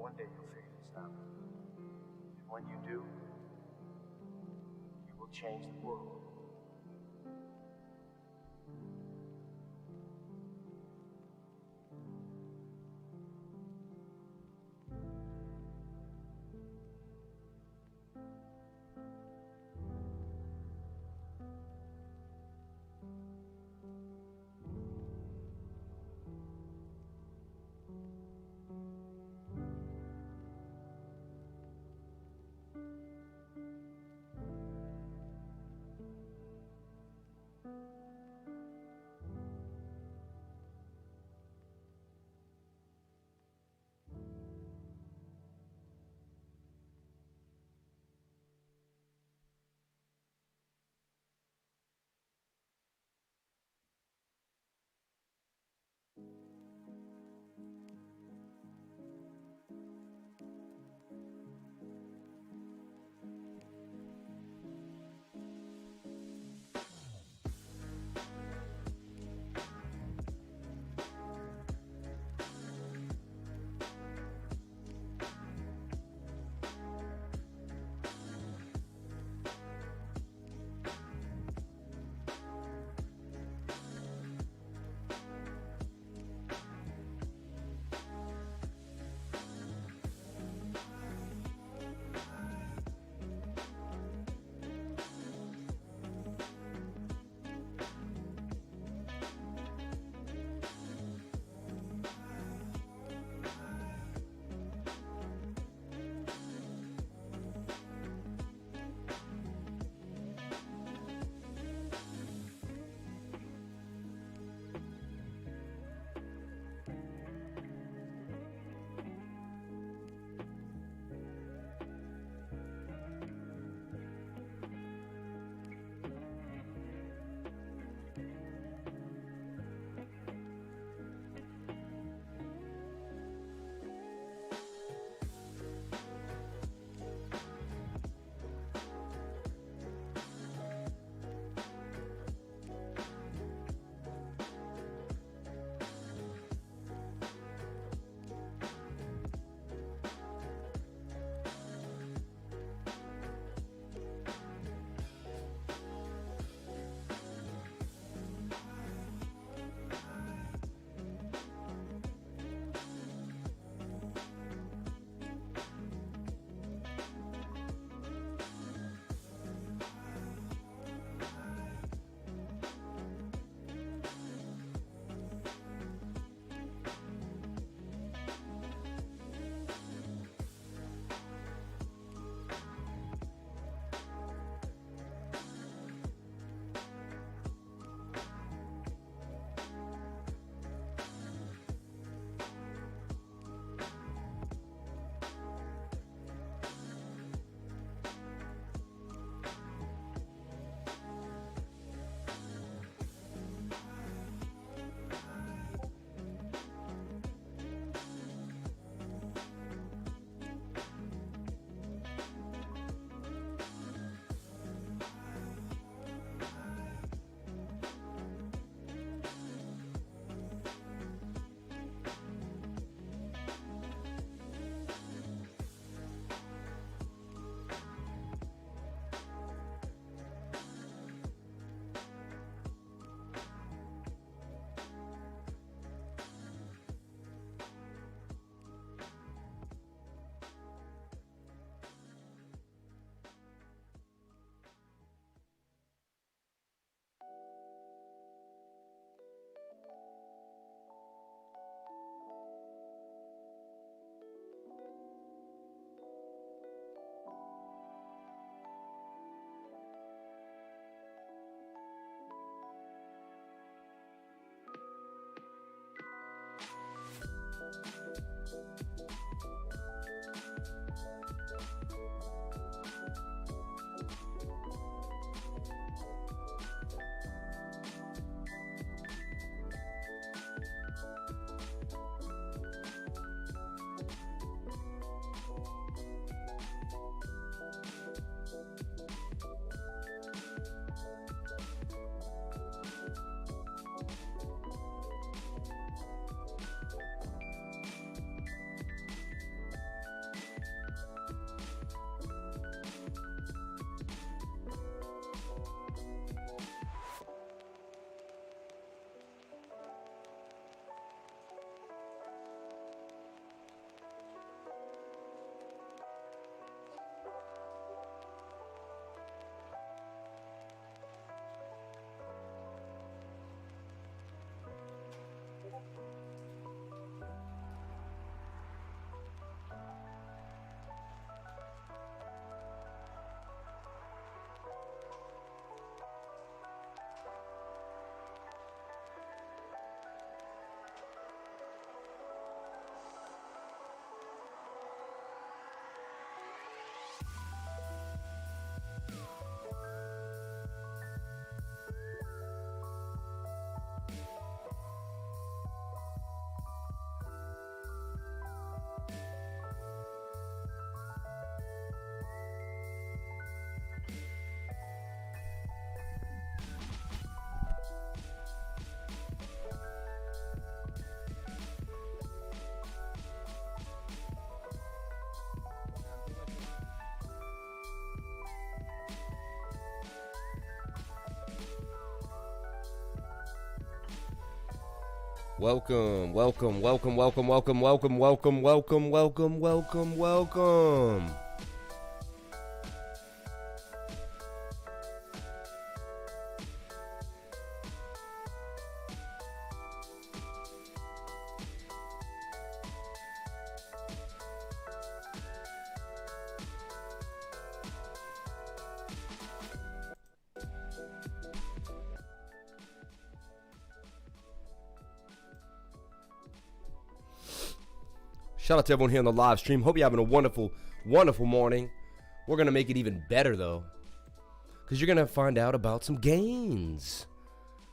one day you'll figure this out. And when you do, you will change the world. Welcome, welcome, welcome, welcome, welcome, welcome, welcome, welcome, welcome, welcome, welcome. Shout out to everyone here on the live stream. Hope you're having a wonderful, wonderful morning. We're going to make it even better, though, because you're going to find out about some gains.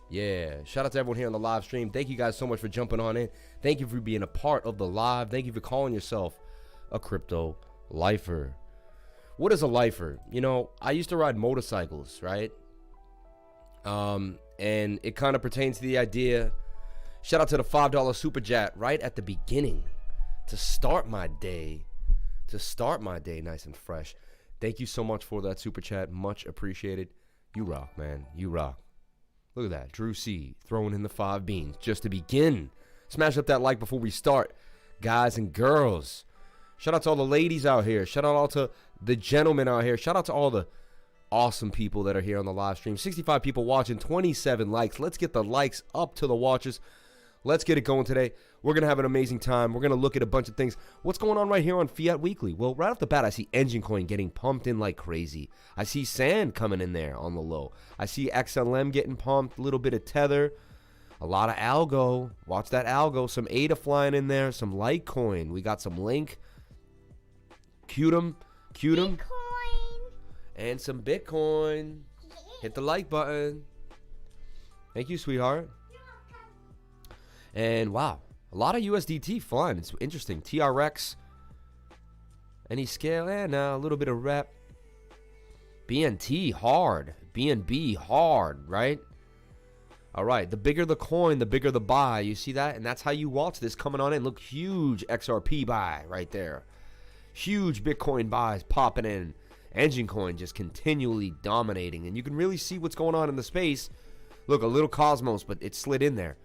Yeah. Shout out to everyone here on the live stream. Thank you guys so much for jumping on in. Thank you for being a part of the live. Thank you for calling yourself a crypto lifer. What is a lifer? You know, I used to ride motorcycles, right? And it kind of pertains to the idea. Shout out to the $5 super chat right at the beginning. To start my day nice and fresh. Thank you so much for that super chat. Much appreciated. You rock, man. You rock. Look at that. Drew C. throwing in the 5 beans just to begin. Smash up that like before we start. Guys and girls. Shout out to all the ladies out here. Shout out all to the gentlemen out here. Shout out to all the awesome people that are here on the live stream. 65 people watching. 27 likes. Let's get the likes up to the watchers. Let's get it going today. We're going to have an amazing time. We're going to look at a bunch of things. What's going on right here on Fiat Weekly? Well, right off the bat, I see Engine Coin getting pumped in like crazy. I see Sand coming in there on the low. I see XLM getting pumped, a little bit of Tether, a lot of Algo. Watch that Algo. Some ADA flying in there, some Litecoin. We got some Link, Qtum, and some Bitcoin. Hit the like button. Thank you, sweetheart. And wow, a lot of USDT flying. It's interesting. TRX. Any scale? And a little bit of rep. BNT hard. BNB hard, right? All right. The bigger the coin, the bigger the buy. You see that? And that's how you watch this coming on in. Look, huge XRP buy right there. Huge Bitcoin buys popping in. Engine Coin just continually dominating. And you can really see what's going on in the space. Look, a little Cosmos, but it slid in there.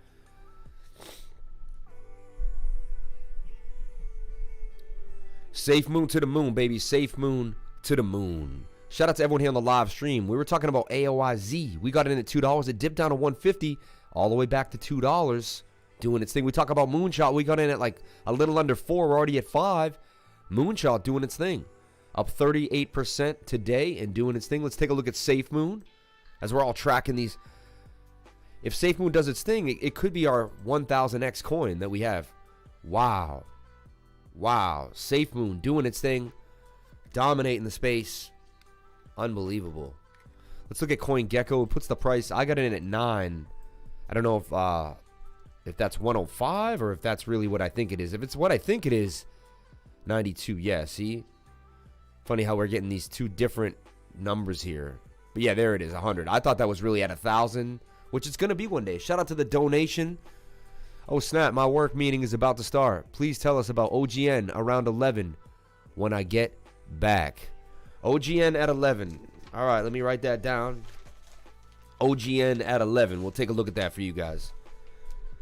Safe moon to the moon, baby. Safe moon to the moon. Shout out to everyone here on the live stream. We were talking about AOIZ. We got it in at $2. It dipped down to $1.50, all the way back to $2, doing its thing. We talk about Moonshot. We got in at like a little under 4. We're already at 5. Moonshot doing its thing. Up 38% today and doing its thing. Let's take a look at Safe Moon as we're all tracking these. If Safe Moon does its thing, it could be our 1000X coin that we have. Wow. Wow. Safe Moon doing its thing. Dominating the space. Unbelievable. Let's look at CoinGecko. It puts the price. I got it in at 9. I don't know if that's 105 or if that's really what I think it is. If it's what I think it is, 92. Yeah, see? Funny how we're getting these two different numbers here. But yeah, there it is, 100. I thought that was really at 1,000, which it's going to be one day. Shout out to the donation. Oh, snap. My work meeting is about to start. Please tell us about OGN around 11 when I get back. OGN at 11. All right, let me write that down. OGN at 11. We'll take a look at that for you guys.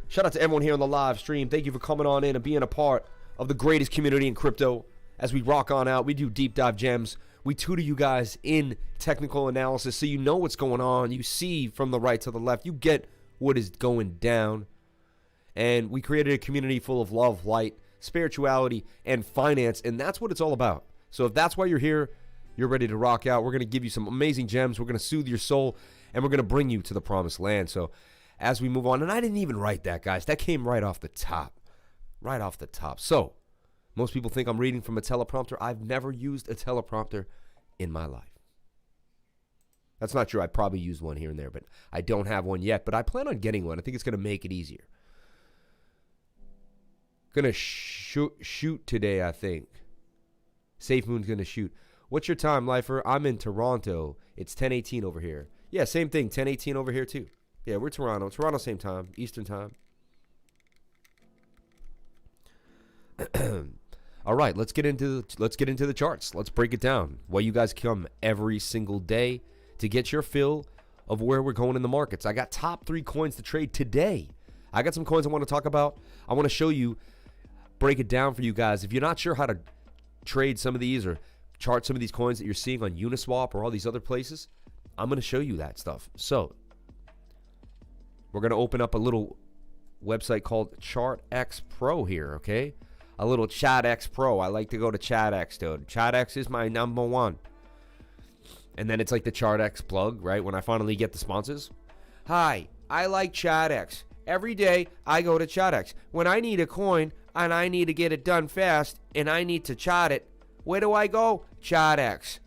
Shout out to everyone here on the live stream. Thank you for coming on in and being a part of the greatest community in crypto. As we rock on out, we do deep dive gems. We tutor you guys in technical analysis so you know what's going on. You see from the right to the left. You get what is going down. And we created a community full of love, light, spirituality, and finance. And that's what it's all about. So if that's why you're here, you're ready to rock out. We're going to give you some amazing gems. We're going to soothe your soul. And we're going to bring you to the promised land. So as we move on, and I didn't even write that, guys. That came right off the top. Right off the top. So most people think I'm reading from a teleprompter. I've never used a teleprompter in my life. That's not true. I probably used one here and there, but I don't have one yet. But I plan on getting one. I think it's going to make it easier. Gonna shoot today, I think. Safe Moon's gonna shoot. What's your time, lifer? I'm in Toronto. It's 10:18 over here. Yeah, same thing. 10:18 over here too. Yeah, we're Toronto. Toronto, same time, Eastern time. All right, let's get into the charts. Let's break it down. Why you guys come every single day to get your fill of where we're going in the markets. I got top 3 coins to trade today. I got some coins I want to talk about. I want to show you, break it down for you guys. If you're not sure how to trade some of these or chart some of these coins that you're seeing on Uniswap or all these other places, I'm going to show you that stuff. So we're going to open up a little website called ChartX Pro here, okay? A little ChatX Pro. I like to go to ChatX, dude. ChatX is my number one. And then it's like the ChartX plug, right? When I finally get the sponsors. Hi, I like ChatX. Every day I go to ChartX. When I need a coin and I need to get it done fast and I need to chart it, where do I go? ChartX.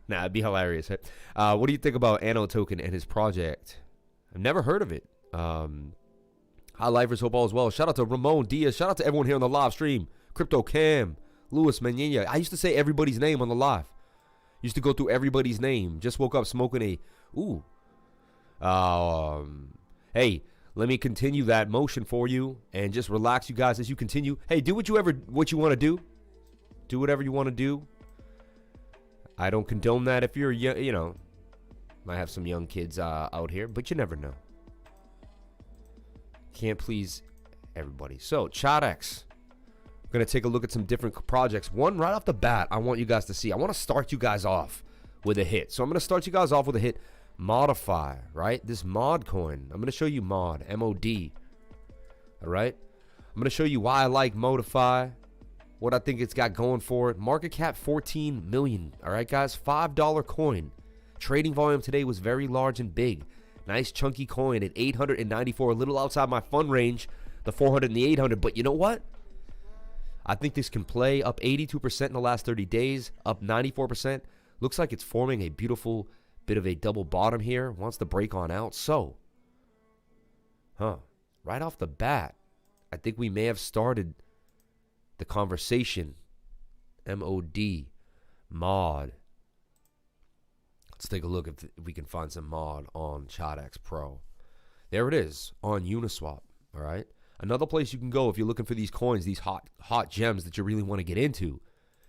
Nah, it'd be hilarious. What do you think about Anno Token and his project? I've never heard of it. Hi, Lifers. Hope all is well. Shout out to Ramon Diaz. Shout out to everyone here on the live stream. Crypto Cam, Louis Manina. I used to say everybody's name on the live. Used to go through everybody's name. Just woke up smoking a. Ooh. Hey, let me continue that motion for you and just relax you guys as you continue. Hey, do what you want to do. Do whatever you want to do. I don't condone that if you're, you know, might have some young kids out here, but you never know. Can't please everybody. So, ChartX. We're going to take a look at some different projects. One, right off the bat, I want you guys to see. I want to start you guys off with a hit. So, I'm going to start you guys off with a hit. Modify, right? This mod coin. I'm going to show you mod. M-O-D. All right? I'm going to show you why I like Modify. What I think it's got going for it. Market cap 14 million. All right, guys? $5 coin. Trading volume today was very large and big. Nice chunky coin at 894. A little outside my fun range. The 400 and the 800. But you know what? I think this can play up 82% in the last 30 days. Up 94%. Looks like it's forming a beautiful bit of a double bottom here. Wants to break on out. So, right off the bat, I think we may have started the conversation. M-O-D. Mod. Let's take a look if we can find some mod on ChartX Pro. There it is on Uniswap. All right. Another place you can go if you're looking for these coins, these hot gems that you really want to get into,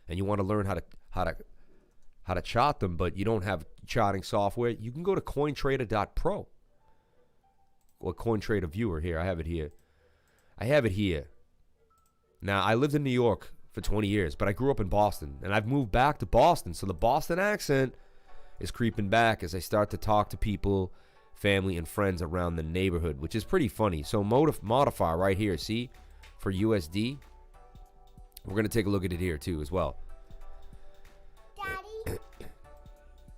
and you want to learn how to chart them, but you don't have charting software. You can go to CoinTrader.pro or CoinTrader Viewer. Here, I have it here. Now, I lived in New York for 20 years, but I grew up in Boston, and I've moved back to Boston, so the Boston accent is creeping back as I start to talk to people, family, and friends around the neighborhood, which is pretty funny. So Modify right here, see, for USD. We're going to take a look at it here, too, as well. Daddy,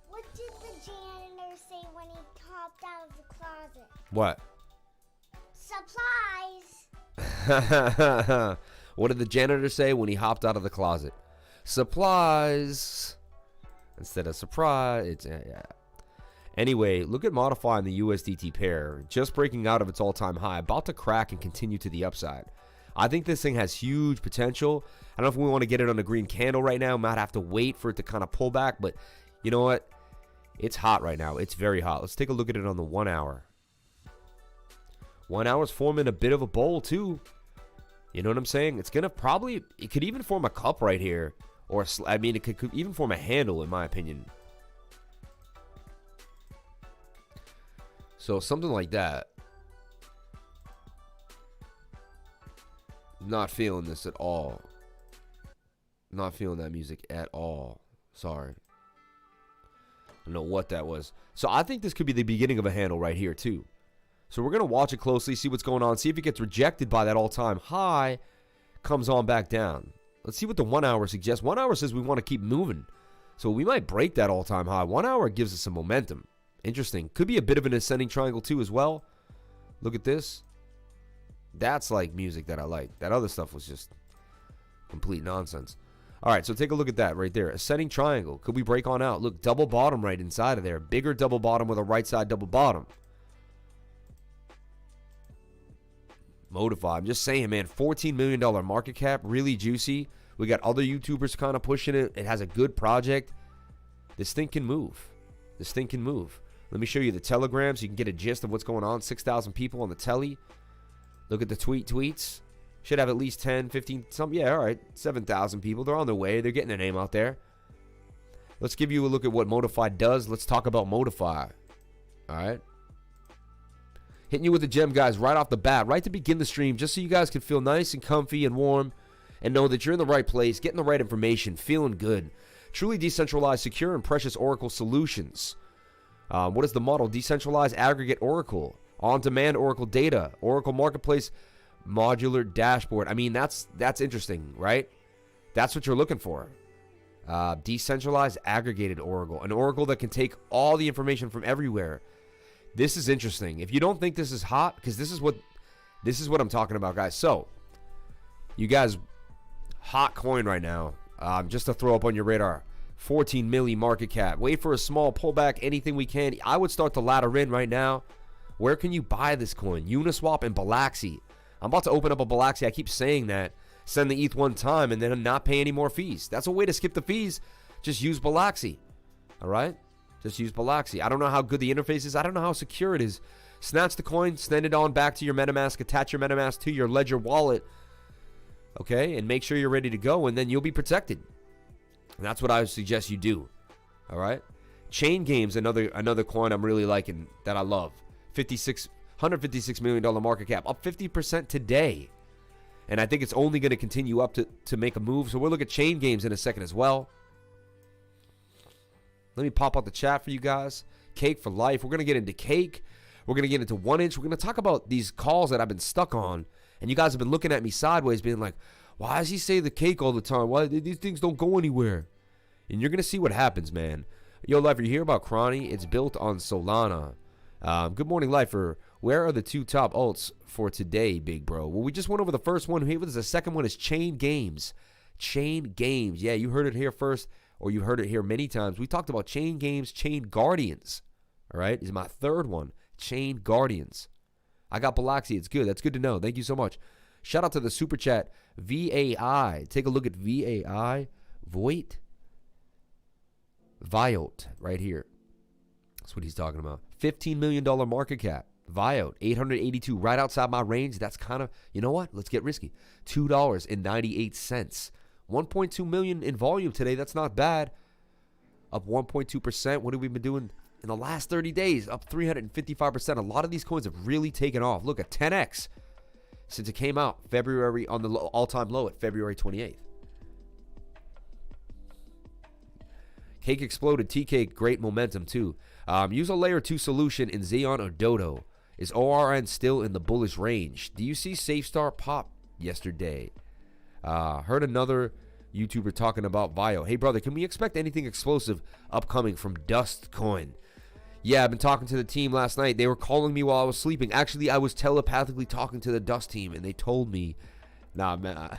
what did the janitor say when he hopped out of the closet? What? Supplies. What did the janitor say when he hopped out of the closet? Supplies. Instead of surprise. It's, yeah. Anyway, look at Modify in the USDT pair. Just breaking out of its all-time high. About to crack and continue to the upside. I think this thing has huge potential. I don't know if we want to get it on the green candle right now. Might have to wait for it to kind of pull back. But you know what? It's hot right now. It's very hot. Let's take a look at it on the 1 hour. 1 hour's forming a bit of a bowl too. You know what I'm saying? It's going to probably... It could even form a cup right here. Or, I mean, it could even form a handle, in my opinion. So, something like that. Not feeling this at all. Not feeling that music at all. Sorry. I don't know what that was. So, I think this could be the beginning of a handle right here, too. So, we're going to watch it closely, see what's going on, see if it gets rejected by that all-time high, comes on back down. Let's see what the 1 hour suggests. 1 hour says we want to keep moving. So we might break that all-time high. 1 hour gives us some momentum. Interesting. Could be a bit of an ascending triangle too as well. Look at this. That's like music that I like. That other stuff was just complete nonsense. All right, so take a look at that right there. Ascending triangle. Could we break on out? Look, double bottom right inside of there. Bigger double bottom with a right side double bottom. Modify. I'm just saying, man, $14 million market cap, really juicy. We got other YouTubers kind of pushing it. It has a good project. This thing can move. This thing can move. Let me show you the Telegram so you can get a gist of what's going on. 6,000 people on the telly. Look at the tweets. Should have at least 10, 15, some. Yeah, all right. 7,000 people. They're on their way. They're getting their name out there. Let's give you a look at what Modify does. Let's talk about Modify. All right. Hitting you with the gem, guys, right off the bat, right to begin the stream, just so you guys can feel nice and comfy and warm and know that you're in the right place, getting the right information, feeling good. Truly decentralized, secure, and precious Oracle solutions. What is the model? Decentralized aggregate Oracle. On-demand Oracle data. Oracle Marketplace modular dashboard. I mean, that's interesting, right? That's what you're looking for. Decentralized aggregated Oracle. An Oracle that can take all the information from everywhere. This is interesting. If you don't think this is hot, because this is what I'm talking about, guys. So, you guys, hot coin right now. Just to throw up on your radar. 14 milli market cap. Wait for a small pullback. Anything we can. I would start to ladder in right now. Where can you buy this coin? Uniswap and Bilaxy. I'm about to open up a Bilaxy. I keep saying that. Send the ETH one time and then not pay any more fees. That's a way to skip the fees. Just use Bilaxy. All right? Just use Bilaxy. I don't know how good the interface is. I don't know how secure it is. Snatch the coin. Send it on back to your MetaMask. Attach your MetaMask to your Ledger wallet. Okay? And make sure you're ready to go. And then you'll be protected. And that's what I would suggest you do. All right? Chain Games, another coin I'm really liking that I love. $156 million market cap, up 50% today. And I think it's only going to continue up to make a move. So we'll look at Chain Games in a second as well. Let me pop out the chat for you guys. Cake for life. We're going to get into Cake. We're going to get into 1 inch. We're going to talk about these calls that I've been stuck on. And you guys have been looking at me sideways being like, why does he say the Cake all the time? Why these things don't go anywhere? And you're going to see what happens, man. Yo, Lifer, you hear about Cronny? It's built on Solana. Good morning, Lifer. Where are the two top alts for today, big bro? Well, we just went over the first one. Here, the second one is Chain Games. Chain Games. Yeah, you heard it here first, or you heard it here many times. We talked about Chain Games, Chain Guardians. All right, is my third one. Chain Guardians. I got Bilaxy. It's good. That's good to know. Thank you so much. Shout out to the super chat. VAI. Take a look at VAI. Viot right here. That's what he's talking about. $15 million market cap. Viot, 882, right outside my range. That's kind of, you know what? Let's get risky. $2.98. 1.2 million in volume today. That's not bad. Up 1.2%. What have we been doing in the last 30 days? Up 355%. A lot of these coins have really taken off. Look at 10x since it came out February on the all-time low at February 28th. Cake exploded. TK, great momentum too. Use a layer 2 solution in Xeon or Dodo. Is ORN still in the bullish range? Do you see SafeStar pop yesterday? Heard another YouTuber talking about Vio. Hey, brother, can we expect anything explosive upcoming from Dust Coin? Yeah, I've been talking to the team last night. They were calling me while I was sleeping. Actually, I was telepathically talking to the Dust team, and they told me, nah, man.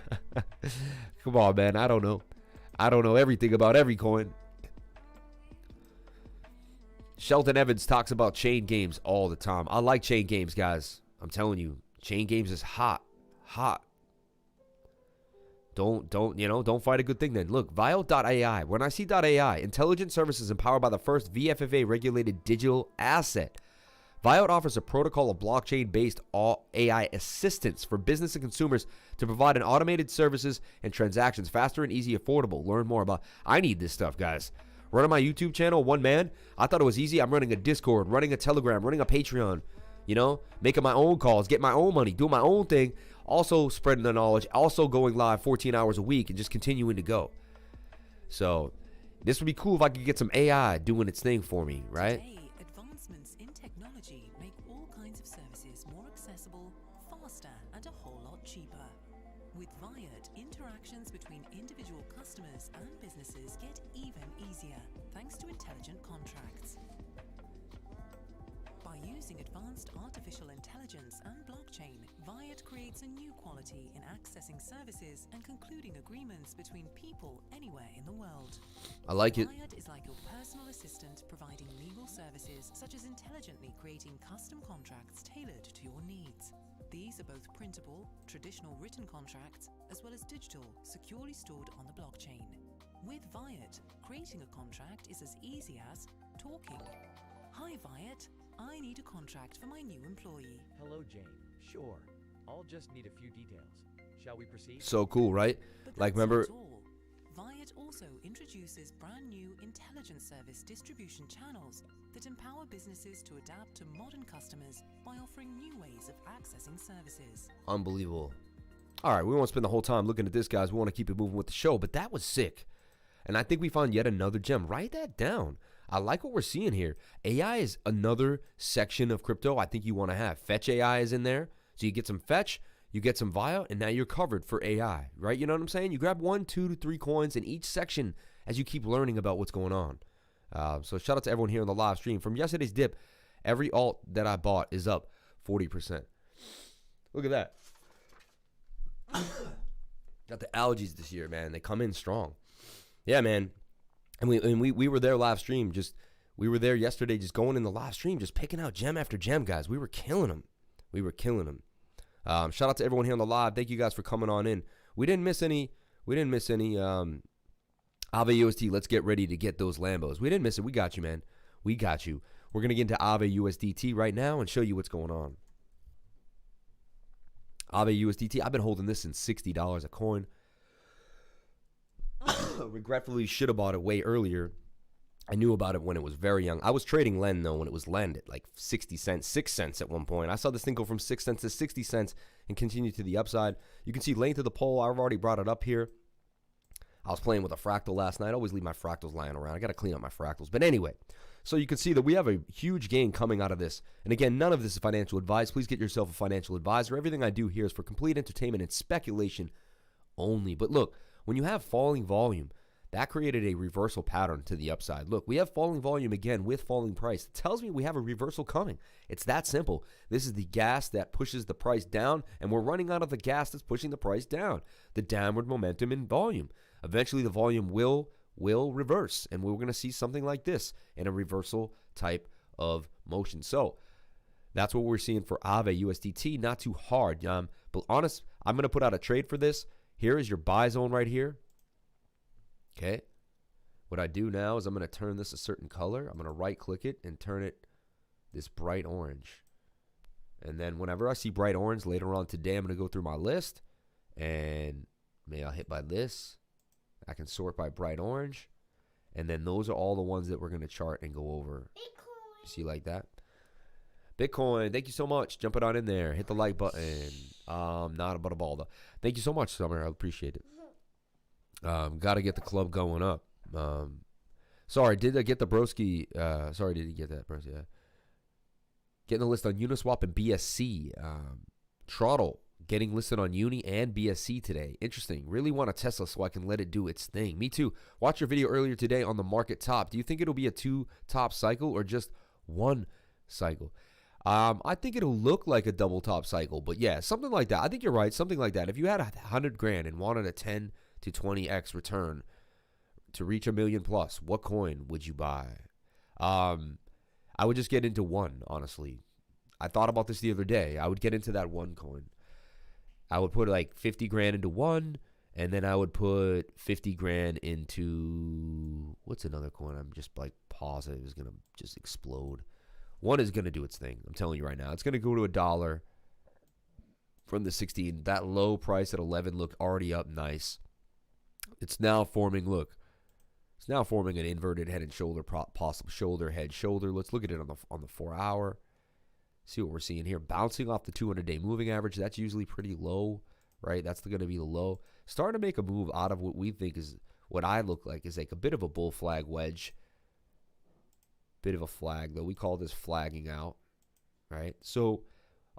Come on, man. I don't know. I don't know everything about every coin. Shelton Evans talks about Chain Games all the time. I like Chain Games, guys. I'm telling you, Chain Games is hot. Hot. Don't fight a good thing then. Look, Viot.ai. When I see .ai, intelligent services empowered by the first VFFA regulated digital asset. Viot offers a protocol of blockchain-based AI assistance for business and consumers to provide an automated services and transactions faster and easy, affordable. Learn more about. I need this stuff, guys. Running my YouTube channel, one man, I thought it was easy. I'm running a Discord, running a Telegram, running a Patreon, making my own calls, get my own money, doing my own thing, also spreading the knowledge, also going live 14 hours a week and just continuing to go. So this would be cool if I could get some AI doing its thing for me, right? Today, advancements in technology make all kinds of services more accessible, faster, and a whole lot cheaper. With Viot, interactions between individual customers and businesses get even easier thanks to intelligent contracts. By using advanced artificial intelligence and blockchain, Viot creates a new quality in accessing services and concluding agreements between people anywhere in the world. I like it. Viot is like your personal assistant providing legal services such as intelligently creating custom contracts tailored to your needs. These are both printable, traditional written contracts, as well as digital, securely stored on the blockchain. With Viot, creating a contract is as easy as talking. Hi Viot, I need a contract for my new employee. Hello Jane, sure. I'll just need a few details. Shall we proceed? So cool, right? But Like, that's remember... not all. Viot It also introduces brand new intelligent service distribution channels that empower businesses to adapt to modern customers by offering new ways of accessing services. Unbelievable. All right, we won't spend the whole time looking at this, guys. We want to keep it moving with the show, but that was sick. And I think we found yet another gem. Write that down. I like what we're seeing here. AI is another section of crypto I think you want to have. Fetch AI is in there. So you get some fetch, you get some via, and now you're covered for AI, right? You know what I'm saying? You grab 1, 2 to 3 coins in each section as you keep learning about what's going on. So shout out to everyone here on the live stream. From yesterday's dip, every alt that I bought is up 40%. Look at that. Got the allergies this year, man. They come in strong. Yeah, man. And we were there live stream. We were there yesterday, just going in the live stream, just picking out gem after gem, guys. We were killing them. Shout out to everyone here on the live. Thank you guys for coming on in. We didn't miss any. Aave USD. Let's get ready to get those Lambos. We didn't miss it. We got you, man. We got you. We're gonna get into Aave USDT right now and show you what's going on. Aave USDT. I've been holding this since $60 a coin. Regretfully should have bought it way earlier. I knew about it when it was very young. I was trading Len, though, when it was Len at like 60 cents, 6 cents at one point. I saw this thing go from 6 cents to 60 cents and continue to the upside. You can see length of the pole. I've already brought it up here. I was playing with a fractal last night. I always leave my fractals lying around. I got to clean up my fractals. But anyway, so you can see that we have a huge gain coming out of this. And again, none of this is financial advice. Please get yourself a financial advisor. Everything I do here is for complete entertainment and speculation only. But look, when you have falling volume, that created a reversal pattern to the upside. Look, we have falling volume again with falling price. It tells me we have a reversal coming. It's that simple. This is the gas that pushes the price down, and we're running out of the gas that's pushing the price down. The downward momentum in volume. Eventually, the volume will reverse, and we're going to see something like this in a reversal type of motion. So that's what we're seeing for Aave USDT. Not too hard. But honest, I'm going to put out a trade for this. Here is your buy zone right here. Okay. What I do now is I'm going to turn this a certain color. I'm going to right click it and turn it this bright orange. And then whenever I see bright orange later on today, I'm going to go through my list and maybe I'll hit by this. I can sort by bright orange. And then those are all the ones that we're going to chart and go over. Bitcoin. See like that? Bitcoin, thank you so much. Jump it on in there. Hit the like button. Not about a ball though. Thank you so much, Summer. I appreciate it. Got to get the club going up. Sorry, did I get the broski? Sorry, did you get that, broski? Yeah. Getting the list on Uniswap and BSC. Trottle getting listed on Uni and BSC today. Interesting. Really want a Tesla so I can let it do its thing. Me too. Watch your video earlier today on the market top. Do you think it'll be a 2-top cycle or just 1 cycle? I think it'll look like a double top cycle, but yeah, something like that. I think you're right. Something like that. If you had $100,000 and wanted a 10 to 20x return to reach $1 million plus, what coin would you buy? I would just get into one, honestly. I thought about this the other day. I would get into that one coin. I would put like 50 grand into one, and then I would put 50 grand into, what's another coin? I'm just like positive is going to just explode. One is going to do its thing. I'm telling you right now. It's going to go to $1 from the 16. That low price at 11 looked already up nice. It's now forming, look. It's now forming an inverted head and shoulder, possible shoulder, head, shoulder. Let's look at it on the 4 hour. See what we're seeing here. Bouncing off the 200-day moving average. That's usually pretty low, right? That's going to be the low. Starting to make a move out of what we think is, what I look like is like a bit of a bull flag wedge. Bit of a flag, though. We call this flagging out, right? So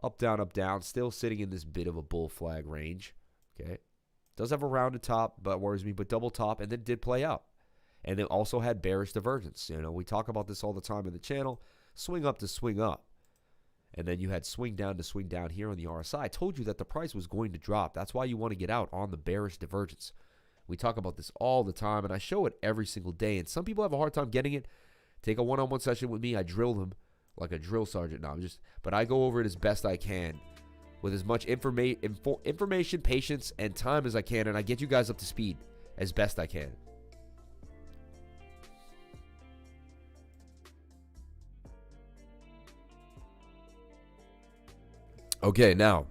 up, down, still sitting in this bit of a bull flag range, okay? Does have a rounded top, but worries me, but double top, and then did play out. And it also had bearish divergence. You know, we talk about this all the time in the channel. Swing up to swing up. And then you had swing down to swing down here on the RSI. I told you that the price was going to drop. That's why you want to get out on the bearish divergence. We talk about this all the time, and I show it every single day. And some people have a hard time getting it. Take a one-on-one session with me. I drill them like a drill sergeant. No, but I go over it as best I can with as much information, patience, and time as I can, and I get you guys up to speed as best I can. Okay, now,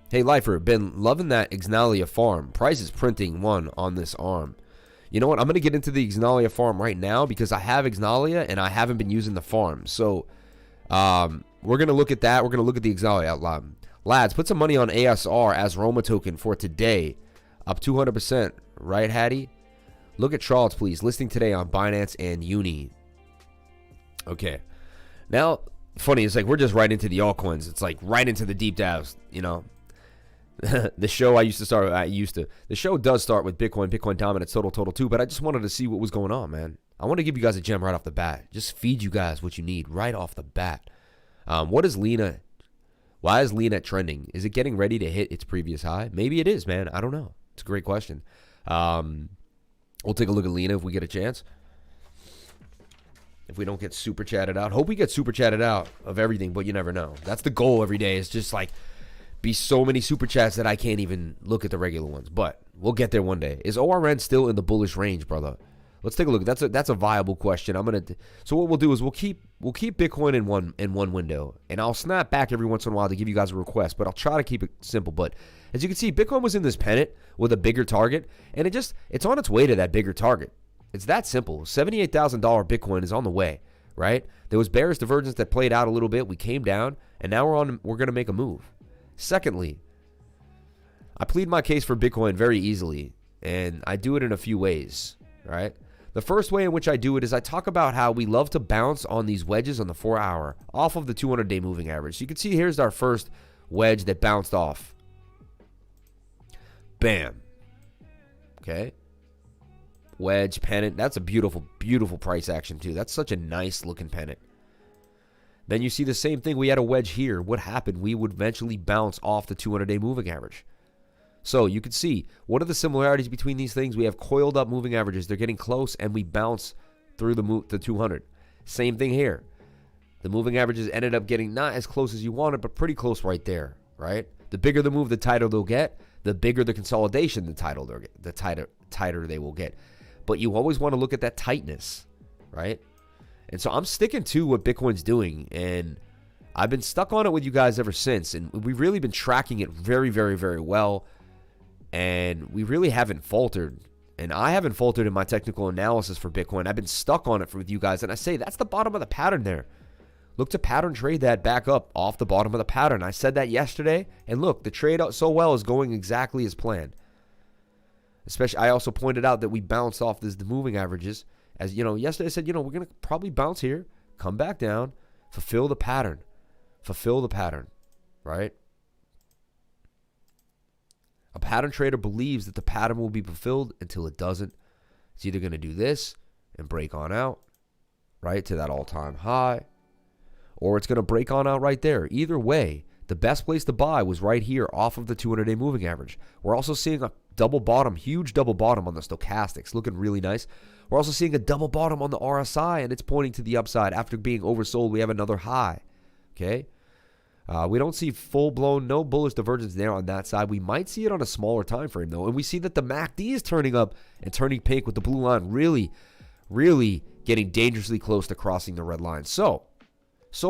Hey, Lifer, been loving that Ixnalia farm. Price is printing 1 on this arm. You know what? I'm going to get into the Ixnalia farm right now because I have Ixnalia and I haven't been using the farm. So we're going to look at that. We're going to look at the Ixnalia out loud. Lads, put some money on ASR as Roma token for today. Up 200%. Right, Hattie? Look at Charles, please. Listing today on Binance and Uni. Okay. Now, funny, it's like we're just right into the altcoins. It's like right into the deep dives, you know. The show the show does start with Bitcoin dominance, total too, but I just wanted to see what was going on, man. I want to give you guys a gem right off the bat. Just feed you guys what you need right off the bat. What is Lena? Why is Lena trending? Is it getting ready to hit its previous high? Maybe it is, man. I don't know. It's a great question. We'll take a look at Lena if we get a chance. If we don't get super chatted out. Hope we get super chatted out of everything, but you never know. That's the goal every day, is just like be so many super chats that I can't even look at the regular ones. But we'll get there one day. Is ORN still in the bullish range, brother? Let's take a look. That's a viable question. So what we'll do is we'll keep Bitcoin in one window, and I'll snap back every once in a while to give you guys a request, but I'll try to keep it simple. But as you can see, Bitcoin was in this pennant with a bigger target, and it's on its way to that bigger target. It's that simple. $78,000 Bitcoin is on the way, right? There was bearish divergence that played out a little bit. We came down, and now we're going to make a move. Secondly, I plead my case for Bitcoin very easily, and I do it in a few ways, right? The first way in which I do it is I talk about how we love to bounce on these wedges on the 4-hour off of the 200-day moving average. So you can see here's our first wedge that bounced off. Bam. Okay. Wedge, pennant. That's a beautiful, beautiful price action too. That's such a nice looking pennant. Then you see the same thing. We had a wedge here. What happened? We would eventually bounce off the 200-day moving average. So you can see, what are the similarities between these things? We have coiled up moving averages. They're getting close, and we bounce through the 200. Same thing here. The moving averages ended up getting not as close as you wanted, but pretty close right there, right? The bigger the move, the tighter they'll get. The bigger the consolidation, the tighter they will get. But you always want to look at that tightness, right? And so I'm sticking to what Bitcoin's doing, and I've been stuck on it with you guys ever since, and we've really been tracking it very, very, very well, and we really haven't faltered, and I haven't faltered in my technical analysis for Bitcoin. I've been stuck on it with you guys, and I say that's the bottom of the pattern there. Look to pattern trade that back up off the bottom of the pattern. I said that yesterday, and look, the trade out so well is going exactly as planned. Especially, I also pointed out that we bounced off the moving averages. As you know, yesterday I said, we're going to probably bounce here, come back down, fulfill the pattern, right? A pattern trader believes that the pattern will be fulfilled until it doesn't. It's either going to do this and break on out, right, to that all-time high, or it's going to break on out right there. Either way, the best place to buy was right here off of the 200-day moving average. We're also seeing a double bottom, huge double bottom on the stochastics, looking really nice. We're also seeing a double bottom on the RSI, and it's pointing to the upside. After being oversold, we have another high, okay? We don't see full-blown, no bullish divergence there on that side. We might see it on a smaller time frame, though, and we see that the MACD is turning up and turning pink with the blue line really, really getting dangerously close to crossing the red line. So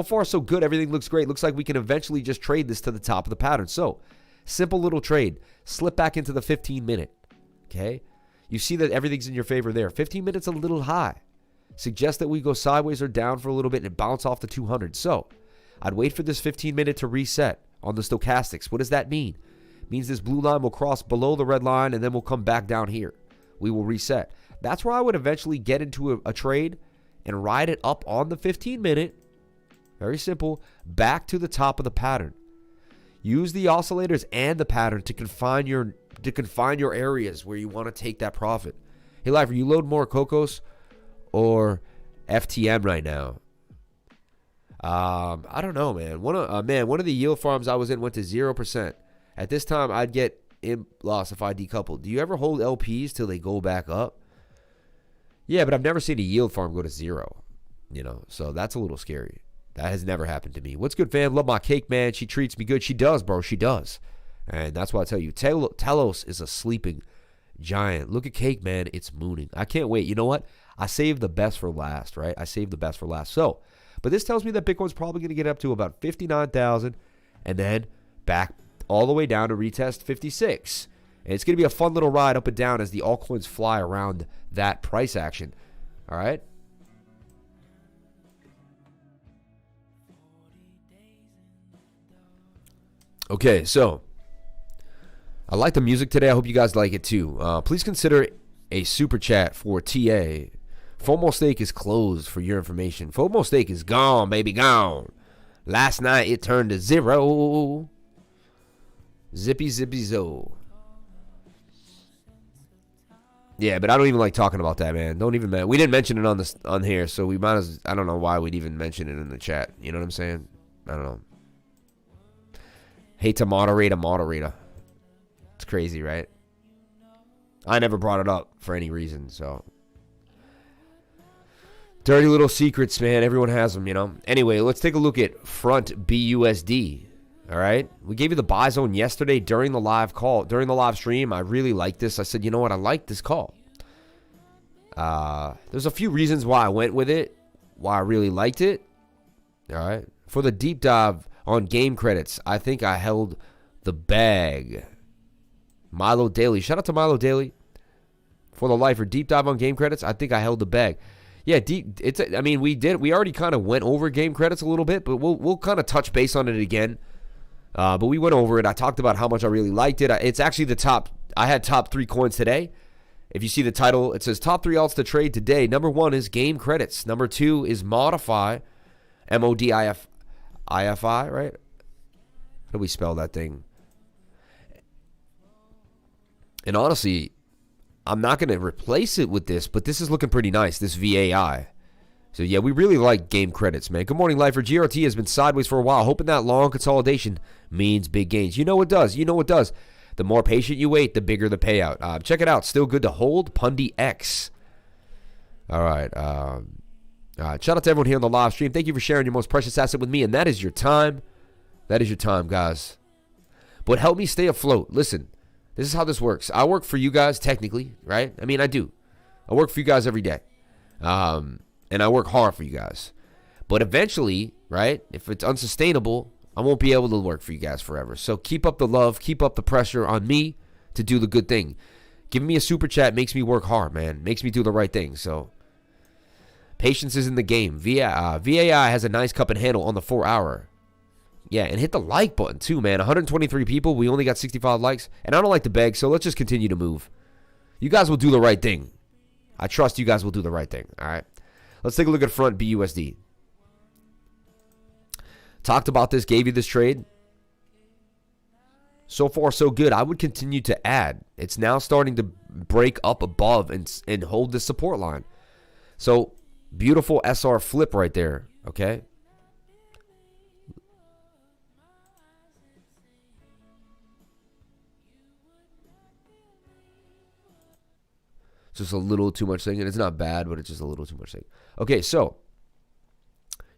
far, so good. Everything looks great. Looks like we can eventually just trade this to the top of the pattern. So, simple little trade. Slip back into the 15-minute, okay? You see that everything's in your favor there. 15 minutes a little high. Suggest that we go sideways or down for a little bit and bounce off the 200. So, I'd wait for this 15-minute to reset on the stochastics. What does that mean? It means this blue line will cross below the red line, and then we'll come back down here. We will reset. That's where I would eventually get into a trade and ride it up on the 15-minute. Very simple. Back to the top of the pattern. Use the oscillators and the pattern to confine your areas where you want to take that profit. Hey, Lifer, you load more Cocos or FTM right now? I don't know, man. One of the yield farms I was in went to 0%. At this time, I'd get loss if I decoupled. Do you ever hold LPs till they go back up? Yeah, but I've never seen a yield farm go to 0. So that's a little scary. That has never happened to me. What's good, fam? Love my cake, man. She treats me good. She does, bro. She does. And that's why I tell you, Telos is a sleeping giant. Look at cake, man. It's mooning. I can't wait. You know what? I saved the best for last, right? I saved the best for last. But this tells me that Bitcoin's probably going to get up to about 59,000 and then back all the way down to retest 56. And it's going to be a fun little ride up and down as the altcoins fly around that price action. All right. Okay, so I like the music today. I hope you guys like it too. Please consider a super chat for TA. FOMO stake is closed for your information. FOMO stake is gone, baby, gone. Last night it turned to 0. Zippy zippy zo. Yeah, but I don't even like talking about that, man. Don't even, man. We didn't mention it on here, so we might as. I don't know why we'd even mention it in the chat. You know what I'm saying? I don't know. Hate to moderate a moderator. It's crazy, right? I never brought it up for any reason, so. Dirty little secrets, man. Everyone has them, you know. Anyway, let's take a look at front BUSD. All right. We gave you the buy zone yesterday during the live call, during the live stream. I really like this. I said, you know what? I like this call. There's a few reasons why I went with it, why I really liked it. All right. For the deep dive on game credits, I think I held the bag. Milo Daily. Shout out to Milo Daily. For the lifer, deep dive on game credits, I think I held the bag. Yeah, I mean, we already kind of went over game credits a little bit, but we'll kind of touch base on it again. But we went over it. I talked about how much I really liked it. It's actually the top. I had top 3 coins today. If you see the title, it says top 3 alts to trade today. Number 1 is game credits. Number 2 is Modify, MODIFI, right? How do we spell that thing? And honestly, I'm not going to replace it with this, but this is looking pretty nice, this VAI. So, yeah, we really like game credits, man. Good morning, Lifer. GRT has been sideways for a while, hoping that long consolidation means big gains. You know it does. You know it does. The more patient you wait, the bigger the payout. Check it out. Still good to hold. Pundy X. All right. Shout out to everyone here on the live stream. Thank you for sharing your most precious asset with me, and that is your time. That is your time, guys. But help me stay afloat. Listen. This is how this works. I work for you guys technically, right? I mean, I do. I work for you guys every day. And I work hard for you guys. But eventually, right, if it's unsustainable, I won't be able to work for you guys forever. So keep up the love. Keep up the pressure on me to do the good thing. Giving me a super chat makes me work hard, man. Makes me do the right thing. So patience is in the game. VAI has a nice cup and handle on the 4-hour. Yeah, and hit the like button too, man. 123 people. We only got 65 likes. And I don't like to beg, so let's just continue to move. You guys will do the right thing. I trust you guys will do the right thing. All right. Let's take a look at front BUSD. Talked about this, gave you this trade. So far, so good. I would continue to add. It's now starting to break up above and hold the support line. So, beautiful SR flip right there, okay? Just a little too much thing, and it's not bad, but it's just a little too much thing. Okay, so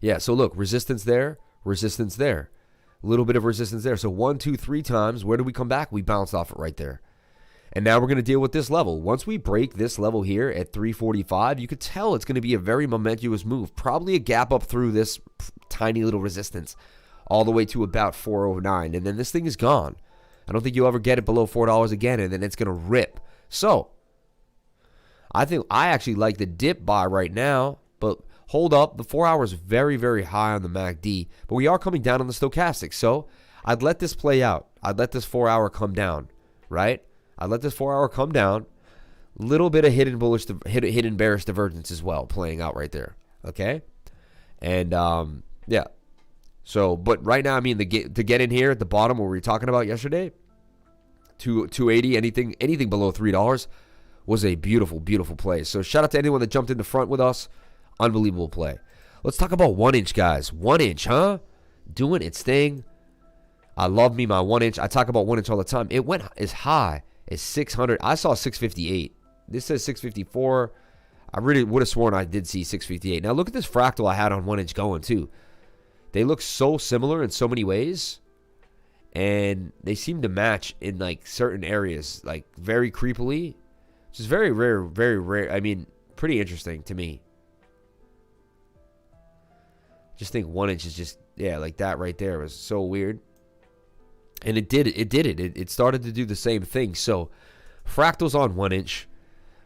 yeah, so look, resistance there, a little bit of resistance there. So 1, 2, 3 times. Where do we come back? We bounced off it right there, and now we're going to deal with this level. Once we break this level here at 345, you could tell it's going to be a very momentous move. Probably a gap up through this tiny little resistance, all the way to about 409, and then this thing is gone. I don't think you'll ever get it below $4 again, and then it's going to rip. So I think I actually like the dip buy right now, but hold up. The 4 hours is very, very high on the MACD, but we are coming down on the stochastic. So I'd let this play out. I'd let this 4 hour come down, right? I'd let this 4 hour come down. Little bit of hidden bearish divergence as well playing out right there, okay? And yeah. So, but right now, I mean, to get in here at the bottom where we were talking about yesterday, 280, anything below $3. Was a beautiful, beautiful play. So shout out to anyone that jumped in the front with us. Unbelievable play. Let's talk about 1 inch, guys. 1 inch, huh? Doing its thing. I love me my 1 inch. I talk about 1 inch all the time. It went as high as 600. I saw 658. This says 654. I really would have sworn I did see 658. Now look at this fractal I had on 1 inch going too. They look so similar in so many ways. And they seem to match in like certain areas, like very creepily. Which is very rare, very rare. I mean, pretty interesting to me. Just think 1 inch is just, yeah, like that right there was so weird. And it did it. It started to do the same thing. So fractals on 1 inch.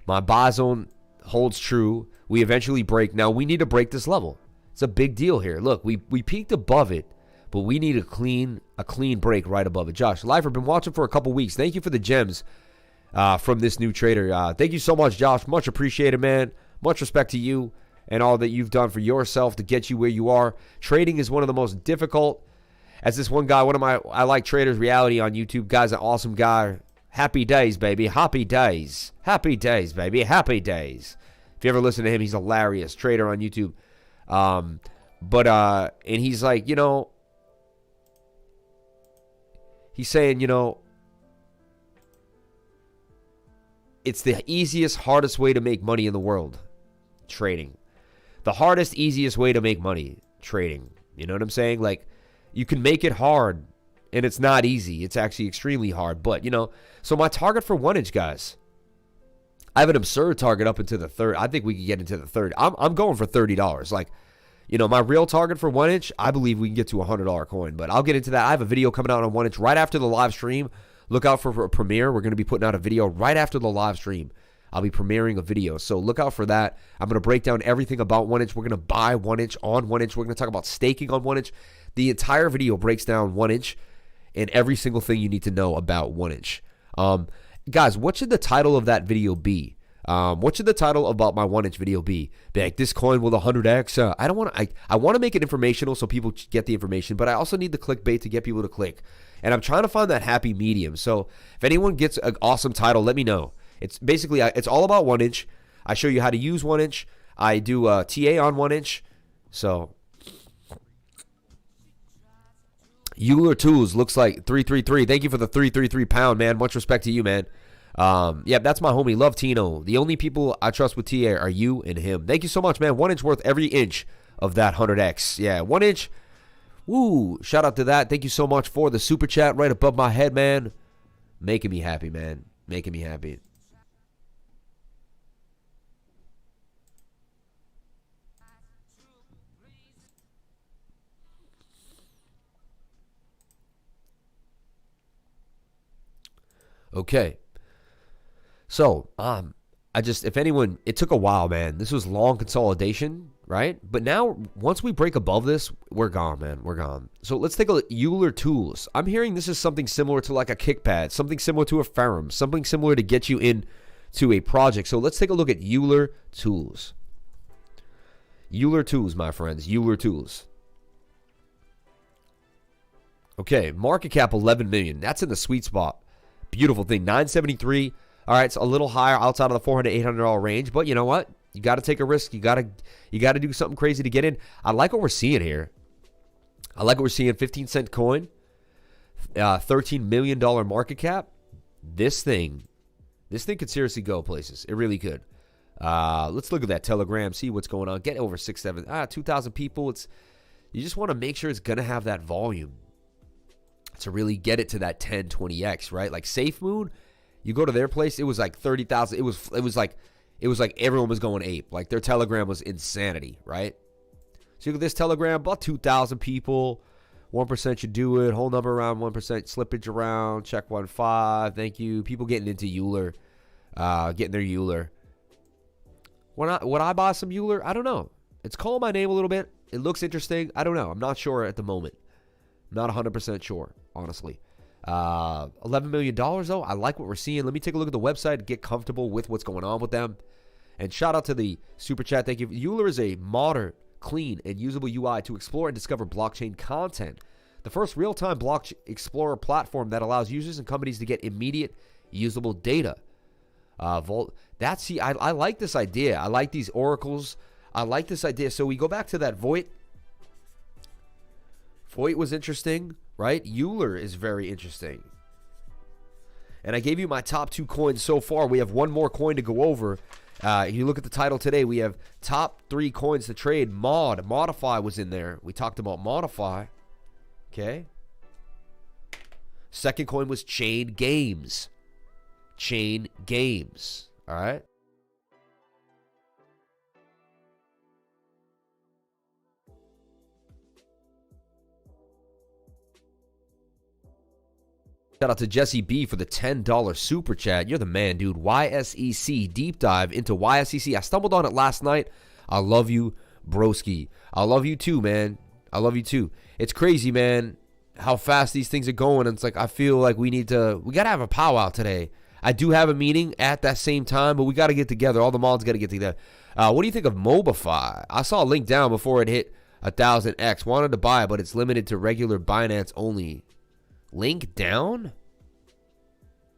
My buy zone holds true. We eventually break. Now we need to break this level. It's a big deal here. Look, we peaked above it, but we need a clean break right above it. Josh Lifer, been watching for a couple weeks. Thank you for the gems from this new trader. Thank you so much, Josh. Much appreciated, man. Much respect to you and all that you've done for yourself to get you where you are. Trading is one of the most difficult. As this one guy, I like Traders Reality on YouTube. Guy's an awesome guy. Happy days, baby. Happy days. Happy days, baby. Happy days. If you ever listen to him, he's hilarious. Trader on YouTube. And he's like, he's saying, it's the easiest, hardest way to make money in the world. Trading. The hardest, easiest way to make money. Trading. You know what I'm saying? Like, you can make it hard, and it's not easy. It's actually extremely hard. But, so my target for 1 inch, guys, I have an absurd target up into the third. I think we can get into the third. I'm going for $30. Like, my real target for 1 inch, I believe we can get to a $100 coin. But I'll get into that. I have a video coming out on 1 inch right after the live stream. Look out for a premiere. We're going to be putting out a video right after the live stream. I'll be premiering a video. So look out for that. I'm going to break down everything about 1 inch. We're going to buy 1 inch on 1 inch. We're going to talk about staking on 1 inch. The entire video breaks down 1 inch and every single thing you need to know about 1 inch. Guys, what should the title of that video be? What should the title about my 1 inch video be? Like, this coin will 100x. I want to make it informational so people get the information, but I also need the clickbait to get people to click. And I'm trying to find that happy medium. So if anyone gets an awesome title, let me know. It's basically, it's all about 1 inch. I show you how to use 1 inch. I do TA on 1 inch. So Euler Tools looks like 333. Thank you for the 333 pound, man. Much respect to you, man. Yeah, that's my homie. Love Tino. The only people I trust with TA are you and him. Thank you so much, man. 1 inch worth every inch of that 100x. Yeah, 1 inch. Woo. Shout out to that. Thank you so much for the super chat right above my head, man. Making me happy, man. Making me happy. Okay. So, if anyone, it took a while, man. This was long consolidation, right? But now, once we break above this, we're gone, man. We're gone. So let's take a look at Euler Tools. I'm hearing this is something similar to like a kickpad, something similar to a ferrum, something similar to get you into a project. So let's take a look at Euler Tools. Euler Tools, my friends. Euler Tools. Okay, market cap 11 million. That's in the sweet spot. Beautiful thing. 973. All right, it's a little higher outside of the $400, $800 range, but you know what? You got to take a risk. You got to do something crazy to get in. I like what we're seeing here. I like what we're seeing. 15-cent coin, $13 million market cap. This thing could seriously go places. It really could. Let's look at that Telegram, see what's going on. Get over 2,000 people. You just want to make sure it's going to have that volume to really get it to that 10, 20x, right? Like SafeMoon, you go to their place, it was like 30,000. It was like everyone was going ape. Like their Telegram was insanity, right? So you look at this Telegram, about 2,000 people. 1% should do it. Whole number around 1%. Slippage around. Check 1.5. Thank you. People getting into Euler, getting their Euler. Would I buy some Euler? I don't know. It's calling my name a little bit. It looks interesting. I don't know. I'm not sure at the moment. Not 100% sure, honestly. $11 million, though. I like what we're seeing. Let me take a look at the website, get comfortable with what's going on with them. And shout out to the super chat. Thank you. Euler is a modern, clean, and usable UI to explore and discover blockchain content. The first real-time block explorer platform that allows users and companies to get immediate, usable data. I like this idea. I like these oracles. I like this idea. So we go back to that Voigt. Voigt was interesting, right? Euler is very interesting. And I gave you my top 2 coins so far. We have one more coin to go over. If you look at the title today, we have top 3 coins to trade. Modify was in there. We talked about Modify. Okay. Second coin was Chain Games. Chain Games. All right. Shout out to Jesse B for the $10 super chat. You're the man, dude. YSEC deep dive into YSEC. I stumbled on it last night. I love you, broski. I love you too, man. I love you too. It's crazy, man, how fast these things are going. And it's like, I feel like we got to have a powwow today. I do have a meeting at that same time, but we got to get together. All the mods got to get together. What do you think of Mobify? I saw a link down before it hit 1,000x. Wanted to buy it, but it's limited to regular Binance only. Link down?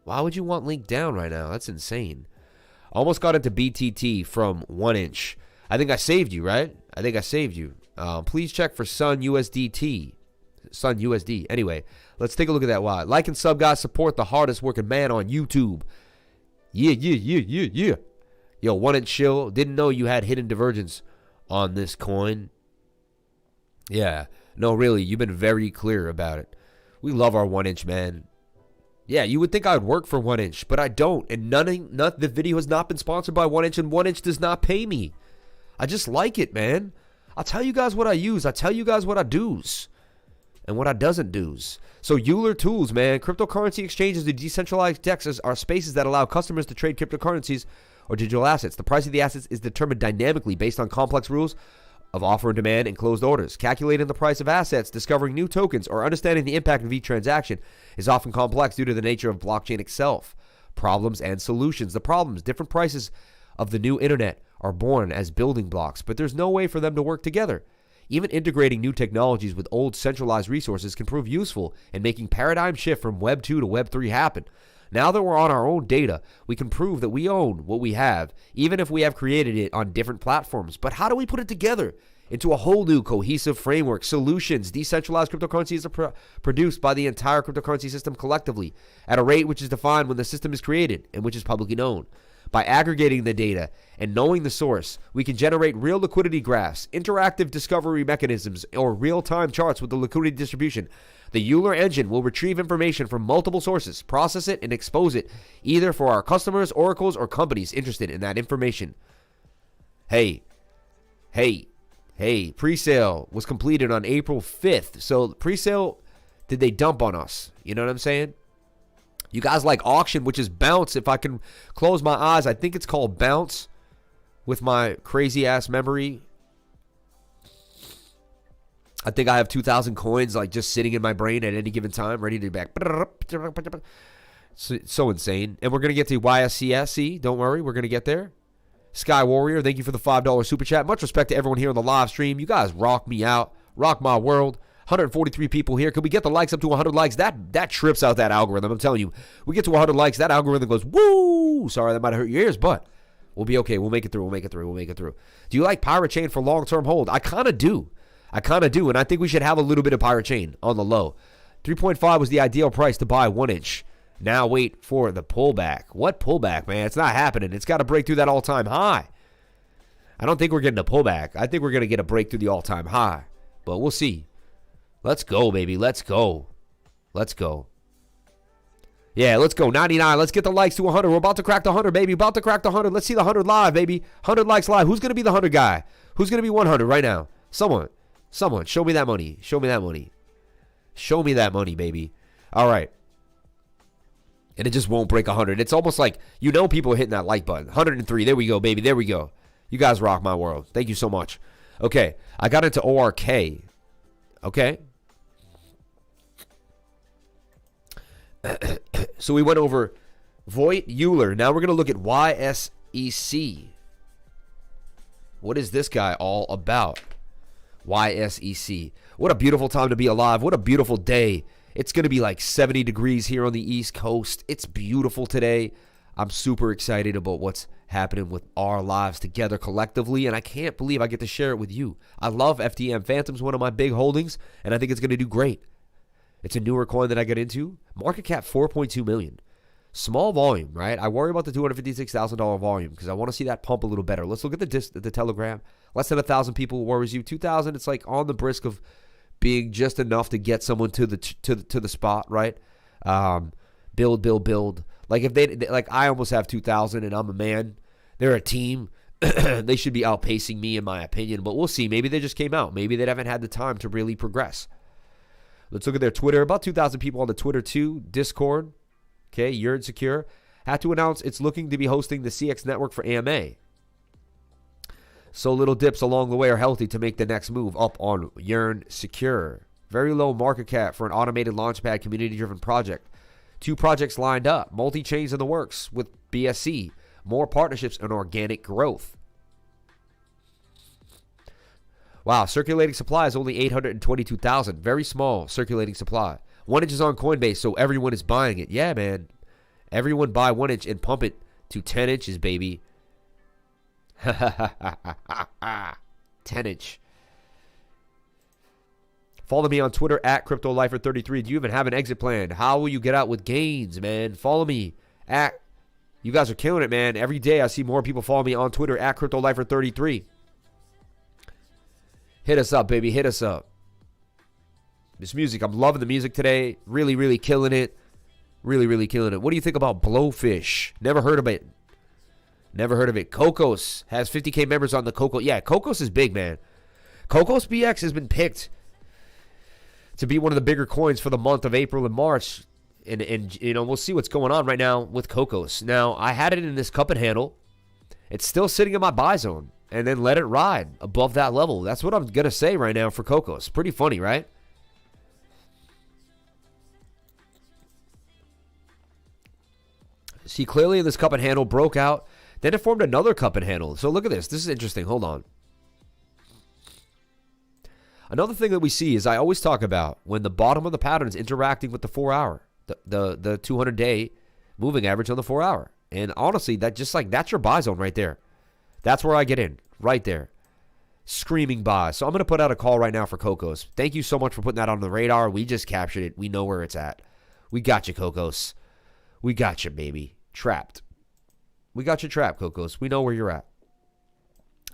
Why would you want link down right now? That's insane. Almost got into BTT from 1 inch. I think I saved you, right? I think I saved you. Please check for Sun USDT. Sun USD. Anyway, let's take a look at that. Why? Like and sub, guys. Support the hardest working man on YouTube. Yeah. Yo, 1 inch chill. Didn't know you had hidden divergence on this coin. Yeah. No, really. You've been very clear about it. We love our 1 inch, man. Yeah, you would think I would work for 1 inch, but I don't. And the video has not been sponsored by 1 inch, and 1 inch does not pay me. I just like it, man. I'll tell you guys what I use. I tell you guys what I do's and what I doesn't do's. So Euler Tools, man. Cryptocurrency exchanges and decentralized DEXs are spaces that allow customers to trade cryptocurrencies or digital assets. The price of the assets is determined dynamically based on complex rules of offer and demand and closed orders. Calculating the price of assets, discovering new tokens, or understanding the impact of each transaction is often complex due to the nature of blockchain itself. Problems and solutions. The problems, different prices of the new internet are born as building blocks, but there's no way for them to work together. Even integrating new technologies with old centralized resources can prove useful in making paradigm shift from Web 2 to Web 3 happen. Now that we're on our own data, we can prove that we own what we have, even if we have created it on different platforms. But how do we put it together into a whole new cohesive framework? Solutions. Decentralized cryptocurrencies are produced by the entire cryptocurrency system collectively at a rate which is defined when the system is created and which is publicly known. By aggregating the data and knowing the source, we can generate real liquidity graphs, interactive discovery mechanisms, or real-time charts with the liquidity distribution. The Euler engine will retrieve information from multiple sources, process it, and expose it, either for our customers, oracles, or companies interested in that information. Hey, pre-sale was completed on April 5th. So pre-sale, did they dump on us? You know what I'm saying? You guys like auction, which is bounce. If I can close my eyes, I think it's called bounce with my crazy ass memory. I think I have 2,000 coins like just sitting in my brain at any given time, ready to be back. So insane. And we're going to get to YSCSC. Don't worry, we're going to get there. Sky Warrior, thank you for the $5 super chat. Much respect to everyone here on the live stream. You guys rock me out, rock my world. 143 people here. Could we get the likes up to 100 likes? That trips out that algorithm. I'm telling you, we get to 100 likes, that algorithm goes, woo! Sorry, that might hurt your ears, but we'll be okay. We'll make it through. Do you like Pirate Chain for long-term hold? I kind of do. And I think we should have a little bit of Pirate Chain on the low. 3.5 was the ideal price to buy 1 inch. Now wait for the pullback. What pullback, man? It's not happening. It's got to break through that all-time high. I don't think we're getting a pullback. I think we're going to get a break through the all-time high, but we'll see. Let's go, baby. Let's go. Yeah, let's go. 99. Let's get the likes to 100. We're about to crack the 100, baby. About to crack the 100. Let's see the 100 live, baby. 100 likes live. Who's going to be the 100 guy? Who's going to be 100 right now? Someone. Show me that money. Show me that money, baby. All right. And it just won't break 100. It's almost like, people are hitting that like button. 103. There we go, baby. There we go. You guys rock my world. Thank you so much. Okay. I got into ORK. Okay. So we went over Voigt, Euler. Now we're going to look at YSEC. What is this guy all about? YSEC. What a beautiful time to be alive. What a beautiful day. It's going to be like 70 degrees here on the East Coast. It's beautiful today. I'm super excited about what's happening with our lives together collectively, and I can't believe I get to share it with you. I love FTM. Phantom's one of my big holdings, and I think it's going to do great. It's a newer coin that I got into. Market cap 4.2 million. Small volume, right? I worry about the $256,000 volume because I want to see that pump a little better. Let's look at the Telegram. Less than 1,000 people worries you. 2,000, it's like on the brisk of being just enough to get someone to the spot, right? Build. Like if they like, I almost have 2,000 and I'm a man. They're a team. They should be outpacing me in my opinion, but we'll see. Maybe they just came out. Maybe they haven't had the time to really progress. Let's look at their Twitter. About 2,000 people on the Twitter too. Discord. Okay, Yearn Secure had to announce it's looking to be hosting the CX network for AMA. So little dips along the way are healthy to make the next move up on Yearn Secure. Very low market cap for an automated launchpad community-driven project. 2 projects lined up. Multi-chains in the works with BSC. More partnerships and organic growth. Wow, circulating supply is only 822,000. Very small circulating supply. 1 inch is on Coinbase, so everyone is buying it. Yeah, man. Everyone buy 1 inch and pump it to 10 inches, baby. 10 inch. Follow me on Twitter at CryptoLifer33. Do you even have an exit plan? How will you get out with gains, man? Follow me at... You guys are killing it, man. Every day I see more people follow me on Twitter at CryptoLifer33. Hit us up, baby. Hit us up. This music, I'm loving the music today. Really, really killing it. Really, really killing it. What do you think about Blowfish? Never heard of it. Never heard of it. Cocos has 50K members on the Cocos. Yeah, Cocos is big, man. Cocos BX has been picked to be one of the bigger coins for the month of April and March. And you know, we'll see what's going on right now with Cocos. Now, I had it in this cup and handle. It's still sitting in my buy zone. And then let it ride above that level. That's what I'm going to say right now for Cocos. Pretty funny, right? See, clearly this cup and handle broke out. Then it formed another cup and handle. So look at this. This is interesting. Hold on. Another thing that we see is I always talk about when the bottom of the pattern is interacting with the 4 hour. The 200-day moving average on the 4 hour. And honestly, that's your buy zone right there. That's where I get in, right there. Screaming buy. So I'm going to put out a call right now for Cocos. Thank you so much for putting that on the radar. We just captured it. We know where it's at. We got you, Cocos. We got you, baby. Trapped. We got you trapped, Cocos. We know where you're at.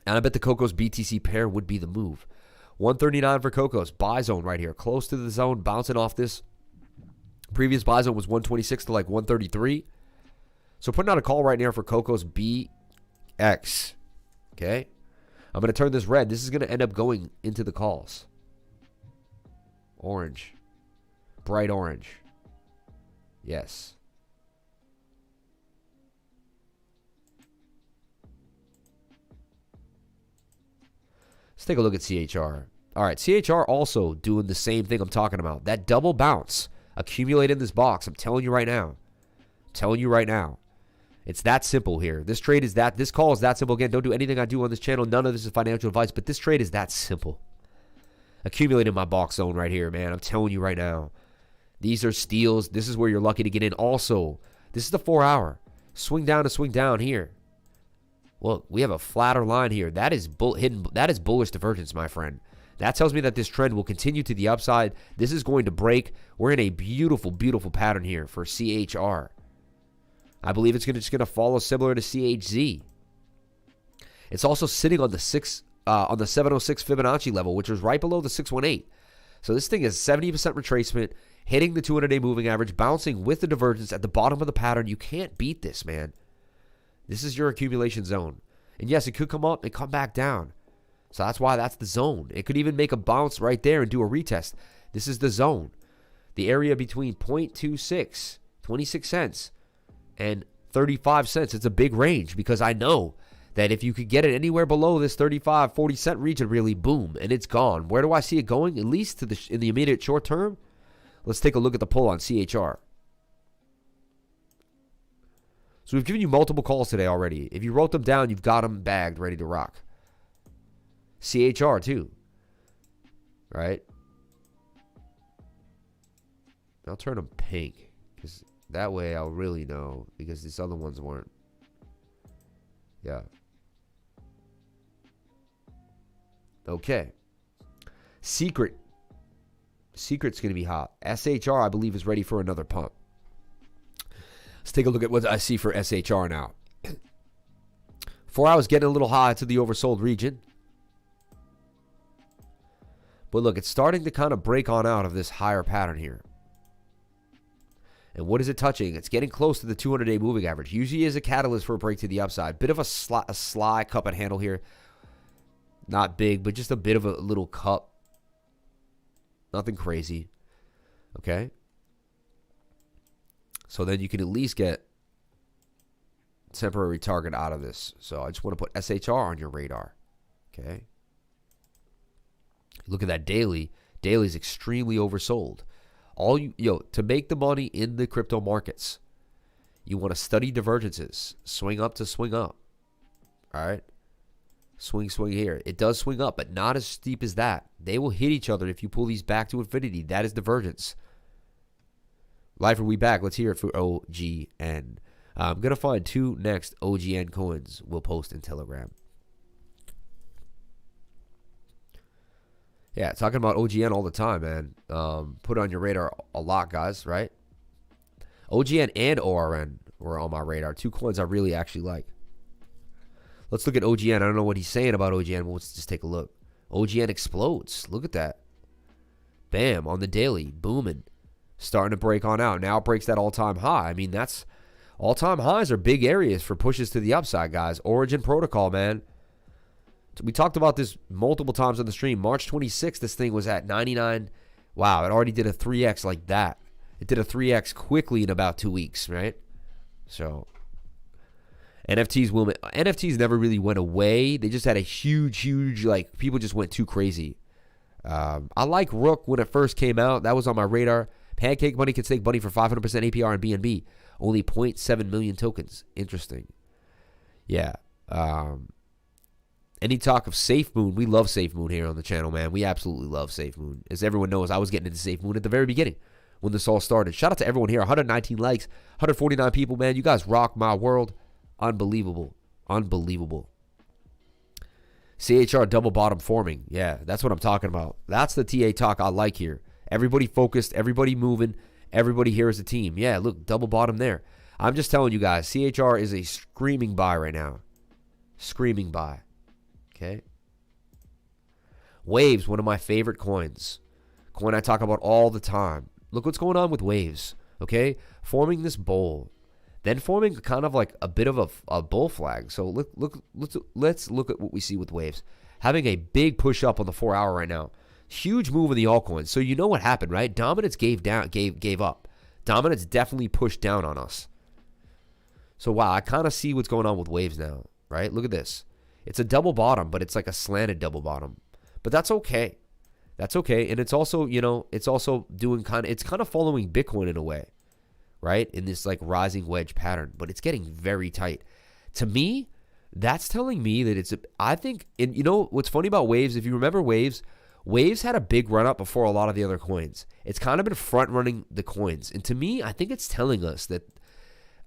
And I bet the Cocos BTC pair would be the move. 139 for Cocos. Buy zone right here. Close to the zone. Bouncing off this. Previous buy zone was 126 to like 133. So putting out a call right now for Cocos BX. Okay, I'm going to turn this red. This is going to end up going into the calls. Orange. Bright orange. Yes. Let's take a look at CHR. All right, CHR also doing the same thing I'm talking about. That double bounce accumulated in this box. I'm telling you right now. It's that simple here. This trade is that. This call is that simple. Again, don't do anything I do on this channel. None of this is financial advice, but this trade is that simple. Accumulating my box zone right here, man. I'm telling you right now. These are steals. This is where you're lucky to get in. Also, this is the 4 hour. Swing down to swing down here. Well, we have a flatter line here. That is that is bullish divergence, my friend. That tells me that this trend will continue to the upside. This is going to break. We're in a beautiful, beautiful pattern here for CHR. I believe it's just going to follow similar to CHZ. It's also sitting on the 706 Fibonacci level, which is right below the 618. So this thing is 70% retracement, hitting the 200-day moving average, bouncing with the divergence at the bottom of the pattern. You can't beat this, man. This is your accumulation zone. And yes, it could come up and come back down. So that's why that's the zone. It could even make a bounce right there and do a retest. This is the zone. The area between 0.26, 26 cents, and 35 cents. It's a big range because I know that if you could get it anywhere below this 35, 40 cent region, really, boom, and it's gone. Where do I see it going? At least to in the immediate short term. Let's take a look at the pull on CHR. So we've given you multiple calls today already. If you wrote them down, you've got them bagged, ready to rock. CHR too, right? I'll turn them pink because that way I'll really know, because these other ones weren't. Yeah. Okay. Secret's going to be hot. SHR, I believe, is ready for another pump. Let's take a look at what I see for SHR now. 4 hours getting a little high to the oversold region. But look, it's starting to kind of break on out of this higher pattern here. And what is it touching? It's getting close to the 200-day moving average. Usually is a catalyst for a break to the upside. Bit of a sly cup and handle here. Not big, but just a bit of a little cup. Nothing crazy. Okay? So then you can at least get temporary target out of this. So I just want to put SHR on your radar. Okay? Look at that daily. Daily is extremely oversold. To make the money in the crypto markets, you want to study divergences. Swing up to swing up. All right? Swing here. It does swing up, but not as steep as that. They will hit each other if you pull these back to infinity. That is divergence. Lifer, we back. Let's hear it for OGN. I'm going to find 2 next OGN coins we'll post in Telegram. Yeah, talking about OGN all the time, man. Put it on your radar a lot, guys, right? OGN and ORN were on my radar. 2 coins I really actually like. Let's look at OGN. I don't know what he's saying about OGN, but let's just take a look. OGN explodes. Look at that. Bam, on the daily. Booming. Starting to break on out. Now it breaks that all-time high. I mean, that's all-time highs are big areas for pushes to the upside, guys. Origin protocol, man. We talked about this multiple times on the stream. March 26th, this thing was at 99. Wow, it already did a 3x like that. It did a 3x quickly in about 2 weeks, right? So NFTs never really went away. They just had a huge, like, people just went too crazy. I like Rook when it first came out. That was on my radar. Pancake Money can stake money for 500% APR and BNB. Only 0.7 million tokens. Interesting. Yeah. Any talk of SafeMoon? We love SafeMoon here on the channel, man. We absolutely love SafeMoon. As everyone knows, I was getting into SafeMoon at the very beginning when this all started. Shout out to everyone here. 119 likes, 149 people, man. You guys rock my world. Unbelievable. Unbelievable. CHR double bottom forming. Yeah, that's what I'm talking about. That's the TA talk I like here. Everybody focused, everybody moving, everybody here is a team. Yeah, look, double bottom there. I'm just telling you guys, CHR is a screaming buy right now. Screaming buy. Okay. Waves, one of my favorite coins. Coin I talk about all the time. Look what's going on with Waves. Okay. Forming this bowl. Then forming kind of like a bit of a bull flag. So let's look at what we see with Waves. Having a big push up on the 4 hour right now. Huge move in the altcoins. So you know what happened, right? Dominance gave up. Dominance definitely pushed down on us. So wow, I kind of see what's going on with Waves now, right? Look at this. It's a double bottom, but it's like a slanted double bottom. But that's okay. That's okay. And it's also, it's also doing it's kind of following Bitcoin in a way, right? In this like rising wedge pattern, but it's getting very tight. To me, that's telling me that I think, and what's funny about Waves, if you remember Waves had a big run up before a lot of the other coins. It's kind of been front running the coins. And to me, I think it's telling us that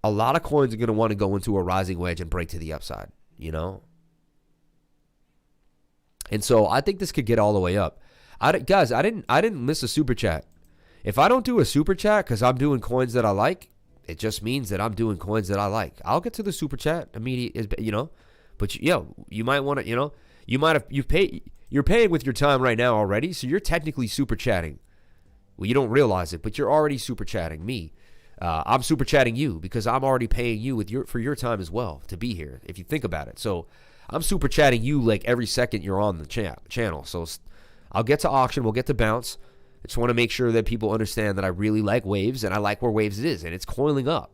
a lot of coins are going to want to go into a rising wedge and break to the upside, And so I think this could get all the way up. Guys, I didn't miss a super chat. If I don't do a super chat because I'm doing coins that I like, it just means that I'm doing coins that I like. I'll get to the super chat immediately, But you might want to, you're paying with your time right now already, so you're technically super chatting. Well, you don't realize it, but you're already super chatting me. I'm super chatting you because I'm already paying you for your time as well to be here, if you think about it. So I'm super chatting you like every second you're on the channel. So I'll get to auction. We'll get to bounce. I just want to make sure that people understand that I really like Waves and I like where Waves is, and it's coiling up.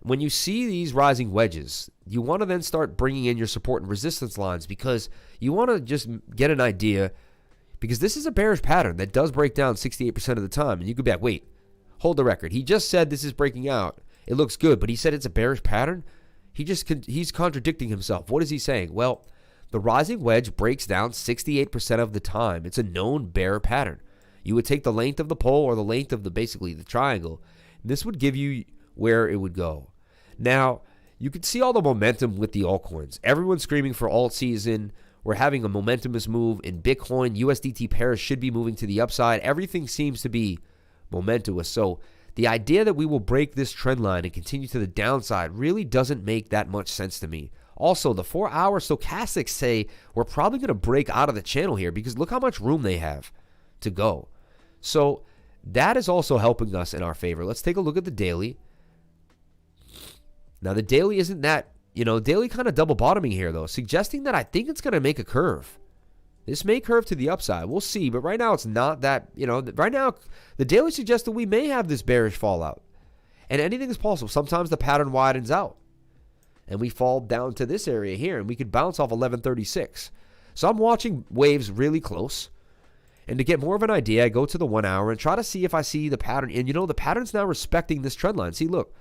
When you see these rising wedges, you want to then start bringing in your support and resistance lines because you want to just get an idea, because this is a bearish pattern that does break down 68% of the time. And you could be like, wait, hold the record. He just said this is breaking out. It looks good, but he said it's a bearish pattern. He's contradicting himself. What is he saying? Well, the rising wedge breaks down 68% of the time. It's a known bear pattern. You would take the length of the pole or the length of basically the triangle. This would give you where it would go. Now, you can see all the momentum with the altcoins. Everyone's screaming for alt season. We're having a momentumous move in Bitcoin. USDT pairs should be moving to the upside. Everything seems to be momentous. So the idea that we will break this trend line and continue to the downside really doesn't make that much sense to me. Also, the 4 hour stochastics say we're probably going to break out of the channel here because look how much room they have to go. So that is also helping us in our favor. Let's take a look at the daily. Now, the daily isn't that, daily kind of double bottoming here, though, suggesting that I think it's going to make a curve. This may curve to the upside. We'll see. But right now, it's not that, right now, the daily suggests that we may have this bearish fallout. And anything is possible. Sometimes the pattern widens out. And we fall down to this area here. And we could bounce off 1136. So I'm watching waves really close. And to get more of an idea, I go to the 1 hour and try to see if I see the pattern. And the pattern's now respecting this trend line. See, look.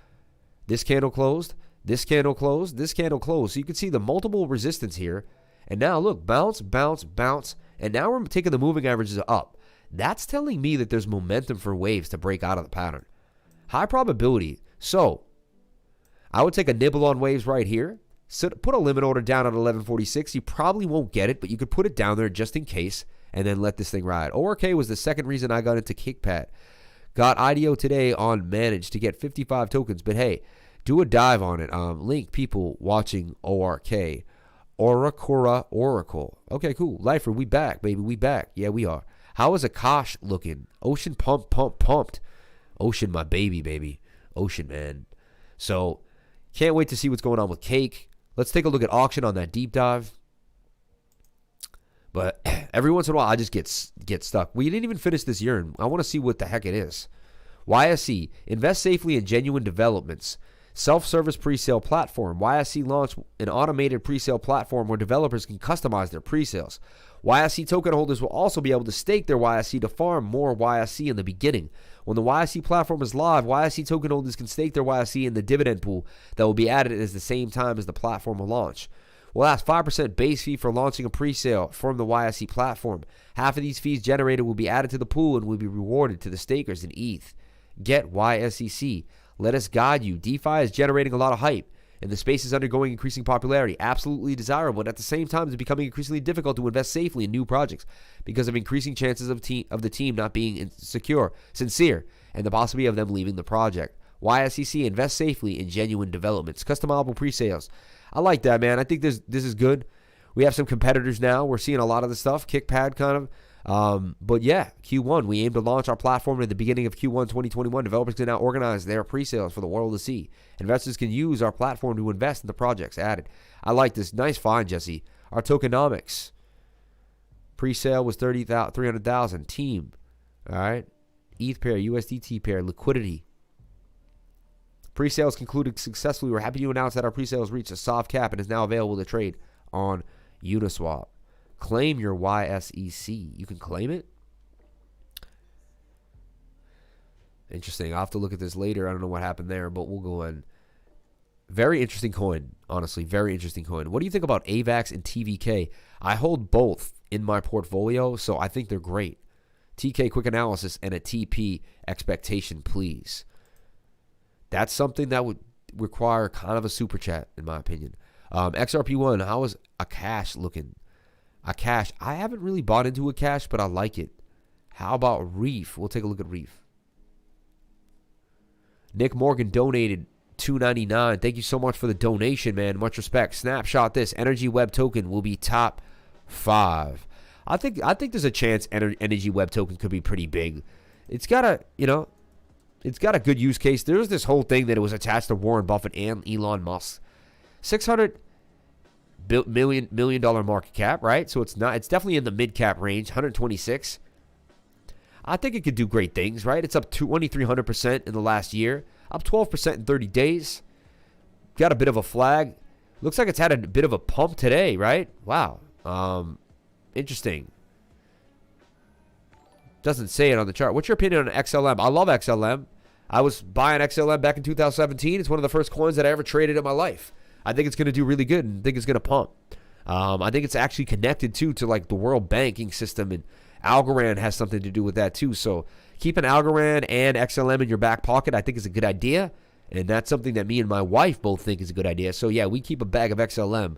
This candle closed. This candle closed. This candle closed. So you can see the multiple resistance here. And now look, bounce, bounce, bounce. And now we're taking the moving averages up. That's telling me that there's momentum for waves to break out of the pattern. High probability. So I would take a nibble on waves right here. So put a limit order down at 1146. You probably won't get it, but you could put it down there just in case and then let this thing ride. ORK was the second reason I got into KickPad. Got IDO today on managed to get 55 tokens. But hey, do a dive on it. Link people watching ORK. Oracora Oracle. Okay, cool. Lifer, we back, baby. We back. Yeah, we are. How is Akash looking? Ocean pumped. Ocean, my baby. Ocean, man. So, can't wait to see what's going on with Cake. Let's take a look at auction on that deep dive. But every once in a while, I just get stuck. We didn't even finish this year, and I want to see what the heck it is. YSC, invest safely in genuine developments. Self-service presale platform. YSC launched an automated presale platform where developers can customize their presales. YSC token holders will also be able to stake their YSC to farm more YSC in the beginning. When the YSC platform is live, YSC token holders can stake their YSC in the dividend pool that will be added at the same time as the platform will launch. We'll ask 5% base fee for launching a presale from the YSC platform. Half of these fees generated will be added to the pool and will be rewarded to the stakers in ETH. Get YSCC. Let us guide you. DeFi is generating a lot of hype, and the space is undergoing increasing popularity. Absolutely desirable, and at the same time, it's becoming increasingly difficult to invest safely in new projects because of increasing chances of the team not being sincere, and the possibility of them leaving the project. YSCC, invest safely in genuine developments. Customizable pre-sales. I like that, man. I think this is good. We have some competitors now. We're seeing a lot of the stuff. Kickpad kind of. But yeah, Q1, we aim to launch our platform at the beginning of Q1 2021. Developers can now organize their pre-sales for the world to see. Investors can use our platform to invest in the projects added. I like this. Nice find, Jesse. Our tokenomics. Pre-sale was 300,000. Team. All right. ETH pair, USDT pair, liquidity. Pre-sales concluded successfully. We're happy to announce that our pre-sales reached a soft cap and is now available to trade on Uniswap. Claim your YSEC. You can claim it? Interesting. I'll have to look at this later. I don't know what happened there, but we'll go in. Very interesting coin, honestly. Very interesting coin. What do you think about AVAX and TVK? I hold both in my portfolio, so I think they're great. TK quick analysis and a TP expectation, please. That's something that would require kind of a super chat, in my opinion. XRP1, how is Akash looking? Akash, I haven't really bought into Akash, but I like it. How about Reef? We'll take a look at Reef. Nick Morgan donated $2.99. Thank you so much for the donation, man. Much respect. Snapshot this. Energy Web token will be top 5. I think there's a chance Energy Web token could be pretty big. It's got a, it's got a good use case. There's this whole thing that it was attached to Warren Buffett and Elon Musk. $600 million market cap, right? So it's definitely in the mid cap range. 126. I think it could do great things, right? It's up 2,300% in the last year, up 12% in 30 days. Got a bit of a flag. Looks like it's had a bit of a pump today, right? Wow. Interesting. Doesn't say it on the chart. What's your opinion on XLM? I love XLM. I was buying XLM back in 2017. It's one of the first coins that I ever traded in my life. I think it's going to do really good and I think it's going to pump. I think it's actually connected to like the world banking system, and Algorand has something to do with that too. So keeping Algorand and XLM in your back pocket, I think is a good idea. And that's something that me and my wife both think is a good idea. So yeah, we keep a bag of XLM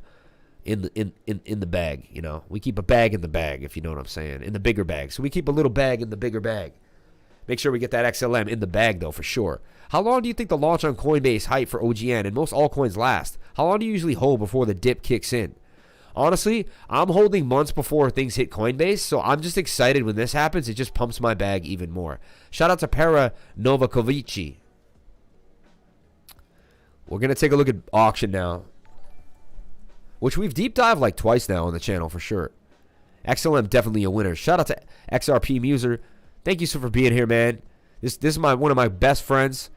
in the bag, We keep a bag in the bag, if you know what I'm saying, in the bigger bag. So we keep a little bag in the bigger bag. Make sure we get that XLM in the bag, though, for sure. How long do you think the launch on Coinbase hype for OGN and most altcoins last? How long do you usually hold before the dip kicks in? Honestly, I'm holding months before things hit Coinbase, so I'm just excited when this happens. It just pumps my bag even more. Shout out to Para Novakovici. We're going to take a look at auction now, which we've deep dived like twice now on the channel for sure. XLM definitely a winner. Shout out to XRP Muser. Thank you so for being here, man. This is one of my best friends.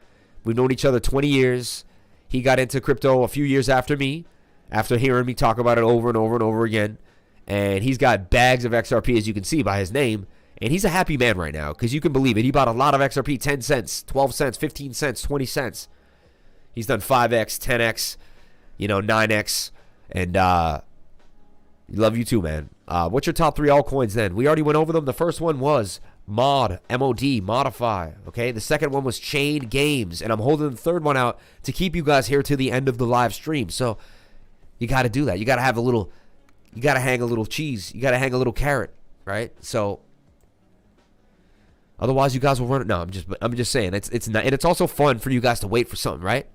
We've known each other 20 years. He got into crypto a few years after me, after hearing me talk about it over and over and over again. And he's got bags of XRP, as you can see by his name. And he's a happy man right now, because you can believe it. He bought a lot of XRP, 10 cents, 12 cents, 15 cents, 20 cents. He's done 5X, 10X, 9X. And love you too, man. What's your top 3 altcoins then? We already went over them. The first one was MOD, M-O-D, Modify. Okay, the second one was Chain Games. And I'm holding the third one out to keep you guys here to the end of the live stream. So you got to do that. You got to have you got to hang a little cheese. You got to hang a little carrot, right? So otherwise you guys will run it. No, I'm just saying it's not, and it's also fun for you guys to wait for something, right?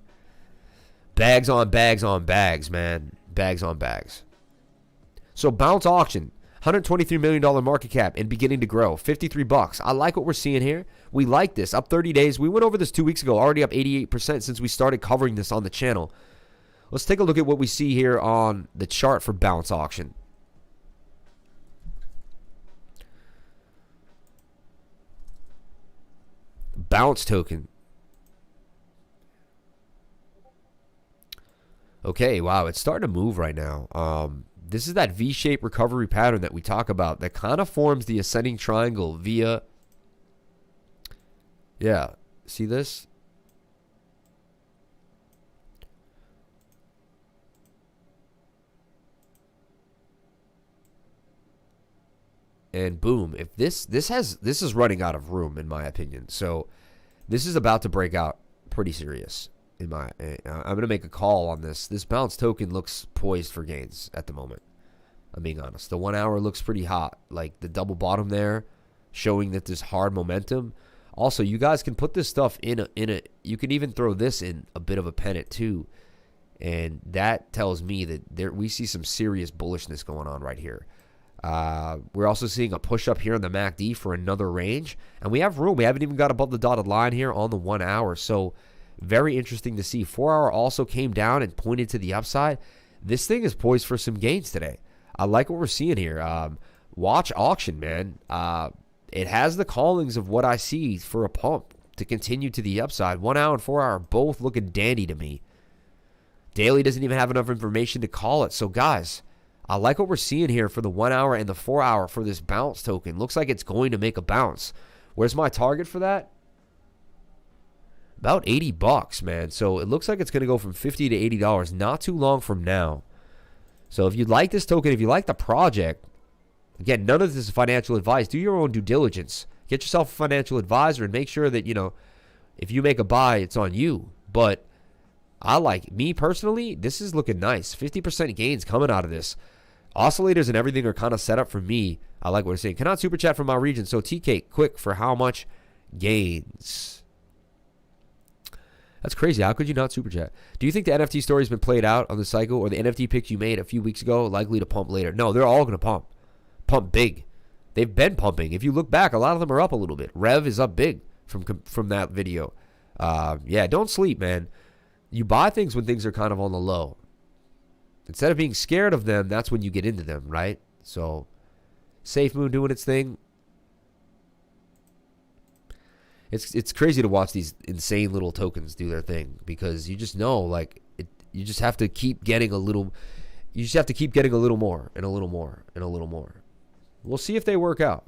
Bags on bags on bags, man. Bags on bags. So Bounce Auction, $123 million market cap and beginning to grow. $53. I like what we're seeing here. We like this. Up 30 days. We went over this 2 weeks ago. Already up 88% since we started covering this on the channel. Let's take a look at what we see here on the chart for Bounce Auction. Bounce token. Okay, wow, it's starting to move right now. This is that V-shaped recovery pattern that we talk about that kind of forms the ascending triangle via... Yeah, see this? And boom, if this is running out of room in my opinion. So this is about to break out pretty serious. I'm going to make a call on this. This bounce token looks poised for gains at the moment. I'm being honest. The 1 hour looks pretty hot. Like the double bottom there, showing that there's hard momentum. Also, you guys can put this stuff in a. You can even throw this in a bit of a pennant too, and that tells me that we see some serious bullishness going on right here. We're also seeing a push up here on the MACD for another range, and we have room. We haven't even got above the dotted line here on the 1 hour. So very interesting to see. 4 hour also came down and pointed to the upside. This thing is poised for some gains today. I like what we're seing here. Watch auction, man. It has the callings of what I see for a pump to continue to the upside. 1 hour and 4 hour both looking dandy to me. Daily doesn't even have enough information to call it. So guys, I like what we're seeing here for the 1 hour and the 4 hour for this bounce token. Looks like it's going to make a bounce. Where's my target for that? About $80, man. So it looks like it's going to go from $50 to $80 not too long from now. So if you like this token, if you like the project, again, none of this is financial advice. Do your own due diligence. Get yourself a financial advisor and make sure that, if you make a buy, it's on you. But me personally, this is looking nice. 50% gains coming out of this. Oscillators and everything are kind of set up for me. I like what we're saying. Cannot super chat from my region. So TK, quick for how much gains? That's crazy. How could you not super chat? Do you think the NFT story has been played out on the cycle, or the NFT picks you made a few weeks ago likely to pump later? No, they're all going to pump big. They've been pumping. If you look back, a lot of them are up a little bit. Rev is up big from that video. Yeah, don't sleep, man. You buy things when things are kind of on the low. Instead of being scared of them, that's when you get into them, right? So, Safe Moon doing its thing. It's crazy to watch these insane little tokens do their thing, because you just know, you just have to keep getting a little. You just have to keep getting a little more and a little more and a little more. We'll see if they work out.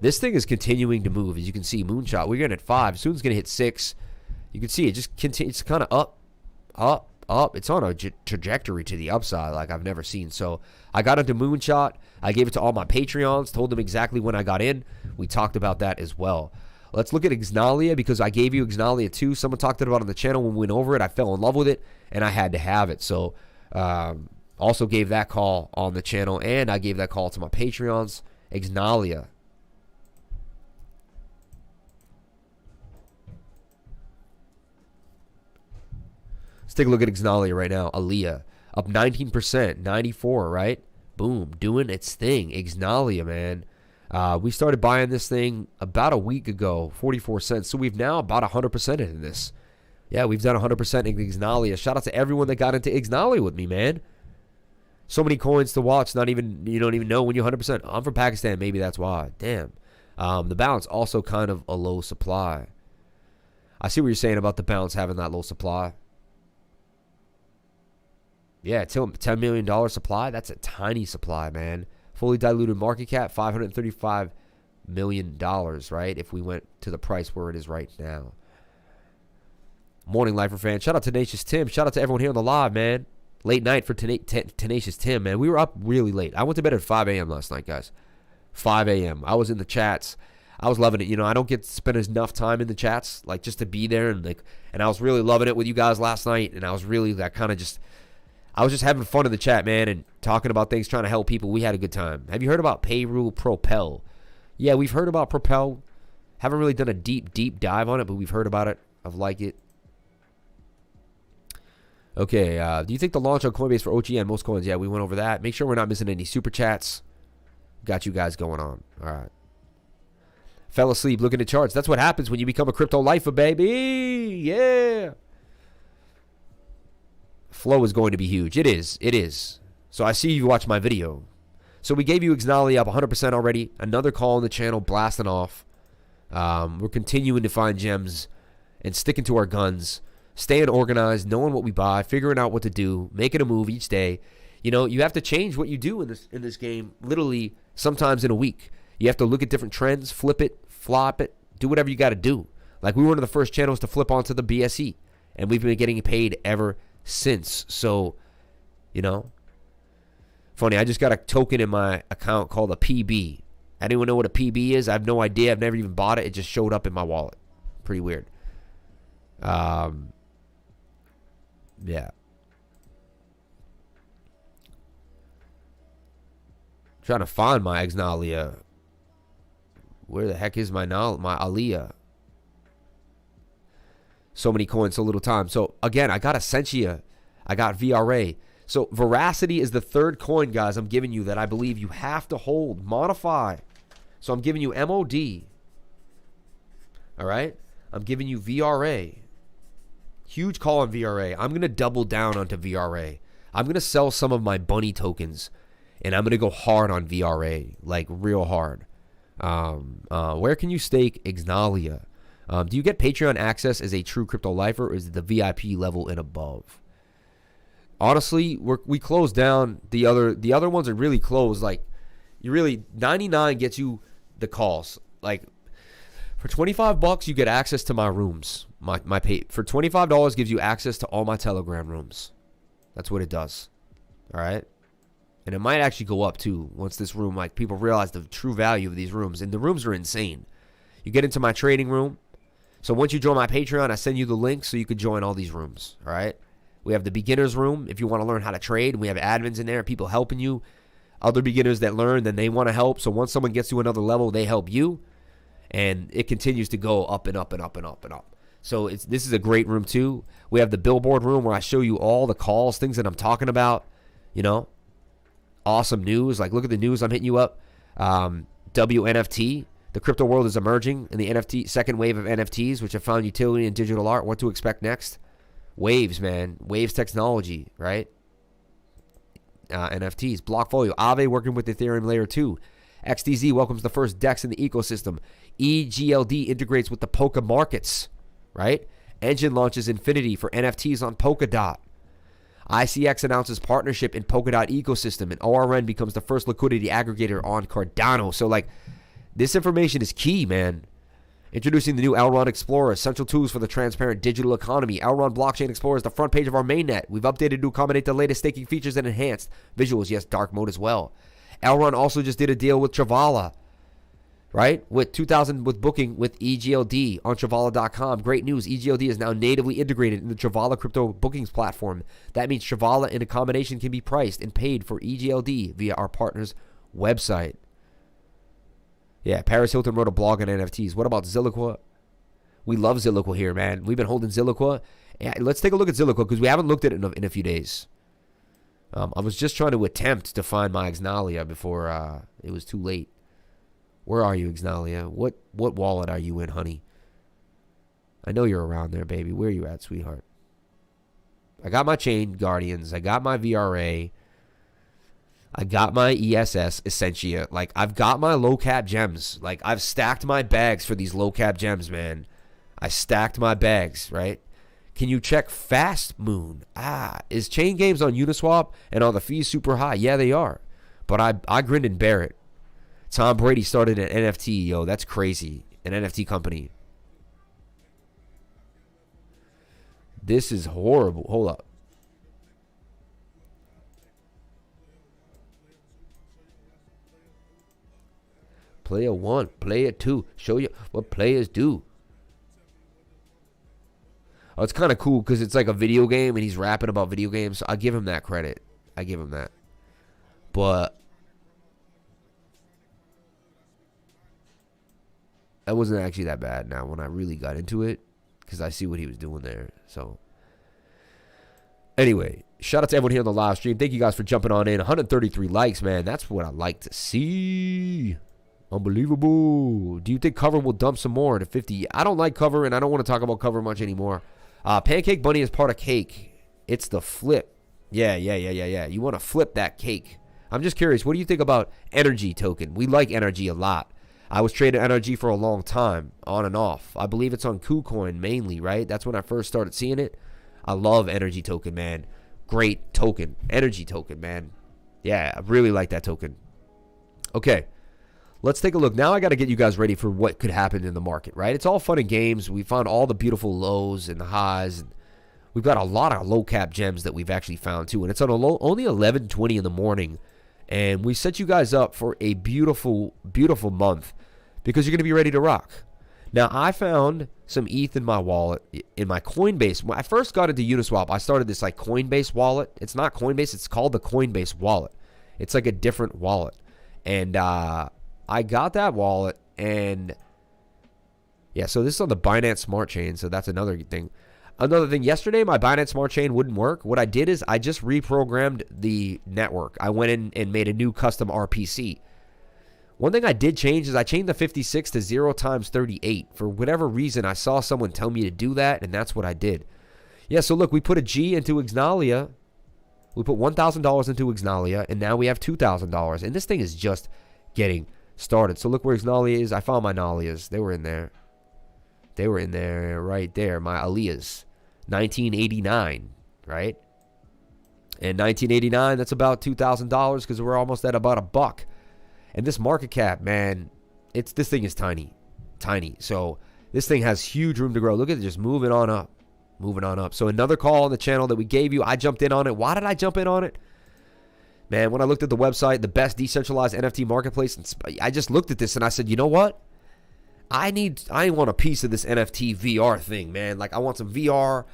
This thing is continuing to move, as you can see. Moonshot, we're getting at 5. Soon it's going to hit 6. You can see it just continues. It's kind of up, up, up. It's on a trajectory to the upside like I've never seen. So I got into Moonshot. I gave it to all my Patreons, told them exactly when I got in. We talked about that as well. Let's look at Ixnalia, because I gave you Ixnalia too. Someone talked about it on the channel when we went over it. I fell in love with it, and I had to have it. So also gave that call on the channel, and I gave that call to my Patreons. Ixnalia. Let's take a look at Ixnalia right now. Aliyah up 19%, 94, right? Boom, doing its thing. Ixnalia, man. We started buying this thing about a week ago, 44 cents. So we've now about 100% in this. Yeah, we've done 100% in Ixnalia. Shout out to everyone that got into Ixnalia with me, man. So many coins to watch, not even, you don't even know when you're 100%. I'm from Pakistan, maybe that's why. Damn. The balance also kind of a low supply. I see what you're saying about the balance having that low supply. Yeah, $10 million supply. That's a tiny supply, man. Fully diluted market cap, $535 million, right? If we went to the price where it is right now. Morning, Lifer fan. Shout out to Tenacious Tim. Shout out to everyone here on the live, man. Late night for Tenacious Tim, man. We were up really late. I went to bed at 5 a.m. last night, guys. 5 a.m. I was in the chats. I was loving it. You know, I don't get to spend enough time in the chats, like, just to be there. And I was really loving it with you guys last night. And I was really, I was just having fun in the chat, man, and talking about things, trying to help people. We had a good time. Have you heard about Payroll Propel? Yeah, we've heard about Propel. Haven't really done a deep dive on it, but we've heard about it. I've liked it. Okay, do you think the launch on Coinbase for OG and most coins? Yeah, we went over that. Make sure we're not missing any super chats. Got you guys going on. All right. Fell asleep looking at charts. That's what happens when you become a crypto lifer, baby. Yeah. Flow is going to be huge. It is. It is. So I see you watch my video. So we gave you Ixnali up 100% already. Another call on the channel blasting off. We're continuing to find gems and sticking to our guns. Staying organized, knowing what we buy, figuring out what to do, making a move each day. You know, you have to change what you do in this game literally sometimes in a week. You have to look at different trends, flip it, flop it, do whatever you got to do. Like, we were one of the first channels to flip onto the BSE, and we've been getting paid ever since. So, you know, funny, I just got a token in my account called a PB. Anyone know what a PB is? I have no idea. I've never even bought it. It just showed up in my wallet. Pretty weird. Yeah. Trying to find my Exnalia. Where the heck is my Aliyah? So many coins, so little time. So again, I got Essentia. I got VRA. So Veracity is the third coin, guys, I'm giving you that I believe you have to hold. Modify. So I'm giving you MOD. All right? I'm giving you VRA. Huge call on VRA. I'm going to double down onto VRA. I'm going to sell some of my bunny tokens, and I'm going to go hard on VRA, like real hard. Where can you stake Exnalia? Do you get Patreon access as a true crypto lifer, or is it the VIP level and above? Honestly, we closed down the other ones are really closed. Like, you really 99 gets you the calls. Like, for $25 you get access to my rooms. My pay for $25 gives you access to all my Telegram rooms. That's what it does. All right. And it might actually go up too once this room, like, people realize the true value of these rooms. And the rooms are insane. You get into my trading room. So once you join my Patreon, I send you the link so you can join all these rooms. All right. We have the beginners room if you want to learn how to trade. We have admins in there, people helping you. Other beginners that learn, then they want to help. So once someone gets to another level, they help you. And it continues to go up and up and up and up and up. So this is a great room too. We have the billboard room where I show you all the calls, things that I'm talking about. You know, awesome news. Like, look at the news I'm hitting you up. WNFT, the crypto world is emerging in the NFT second wave of NFTs, which have found utility in digital art. What to expect next? Waves, man. Waves technology, right? NFTs. Blockfolio. Aave working with Ethereum Layer 2. XDZ welcomes the first DEX in the ecosystem. EGLD integrates with the Polka markets, right? Engine launches Infinity for NFTs on Polkadot. ICX announces partnership in Polkadot ecosystem, and ORN becomes the first liquidity aggregator on Cardano. So, like, this information is key, man. Introducing the new Elrond Explorer, essential tools for the transparent digital economy. Elrond Blockchain Explorer is the front page of our mainnet. We've updated to accommodate the latest staking features and enhanced visuals. Yes, dark mode as well. Elrond also just did a deal with Travala, right? With 2000 with booking with EGLD on Travala.com. Great news. EGLD is now natively integrated in the Travala crypto bookings platform. That means Travala and accommodation can be priced and paid for EGLD via our partner's website. Yeah, Paris Hilton wrote a blog on NFTs. What about Zilliqua? We love Zilliqua here, man. We've been holding Zilliqua. Yeah, let's take a look at Zilliqua because we haven't looked at it in a few days. I was just trying to attempt to find my Exnalia before it was too late. Where are you, Exnalia? What wallet are you in, honey? I know you're around there, baby. Where are you at, sweetheart? I got my Chain Guardians. I got my VRA. I got my ESS Essentia. Like, I've got my low cap gems. Like, I've stacked my bags for these low cap gems, man. I stacked my bags, right? Can you check Fast Moon? Is Chain Games on Uniswap and are the fees super high? Yeah, they are. But I grinned and bear it. Tom Brady started an NFT, yo. That's crazy. An NFT company. This is horrible. Hold up. Player 1, player 2. Show you what players do. Oh, it's kind of cool because it's like a video game and he's rapping about video games. So I give him that credit. I give him that. But that wasn't actually that bad now when I really got into it because I see what he was doing there. So anyway, shout out to everyone here on the live stream. Thank you guys for jumping on in. 133 likes, man. That's what I like to see. Unbelievable. Do you think cover will dump some more to 50? I don't like cover, and I don't want to talk about cover much anymore. Pancake Bunny is part of cake. It's the flip. Yeah. You want to flip that cake. I'm just curious. What do you think about energy token? We like energy a lot. I was trading energy for a long time, on and off. I believe it's on KuCoin mainly, right? That's when I first started seeing it. I love energy token, man. Great token. Energy token, man. Yeah, I really like that token. Okay. Let's take a look. Now I got to get you guys ready for what could happen in the market, right? It's all fun and games. We found all the beautiful lows and the highs. And we've got a lot of low cap gems that we've actually found too. And it's on a low, only 11:20 in the morning. And we set you guys up for a beautiful, beautiful month because you're going to be ready to rock. Now, I found some ETH in my wallet, in my Coinbase. When I first got into Uniswap, I started this like Coinbase wallet. It's not Coinbase. It's called the Coinbase wallet. It's like a different wallet. And, I got that wallet, and yeah, so this is on the Binance Smart Chain, so that's another thing. Another thing, yesterday my Binance Smart Chain wouldn't work. What I did is I just reprogrammed the network. I went in and made a new custom RPC. One thing I did change is I changed the 56 to 0 times 38. For whatever reason, I saw someone tell me to do that, and that's what I did. Yeah, so look, we put a G into Ignalia. We put $1,000 into Ignalia, and now we have $2,000, and this thing is just getting started. So look where Ignalia is. I found my Nalias. They were in there. They were in there right there. My Aliyahs. 1989, right? And 1989, that's about $2,000 because we're almost at about $1. And this market cap, man, this thing is tiny. Tiny. So this thing has huge room to grow. Look at it just moving on up. Moving on up. So another call on the channel that we gave you. I jumped in on it. Why did I jump in on it? Man, when I looked at the website, the best decentralized NFT marketplace, I just looked at this and I said, you know what? I want a piece of this NFT VR thing, man. Like, I want some VR.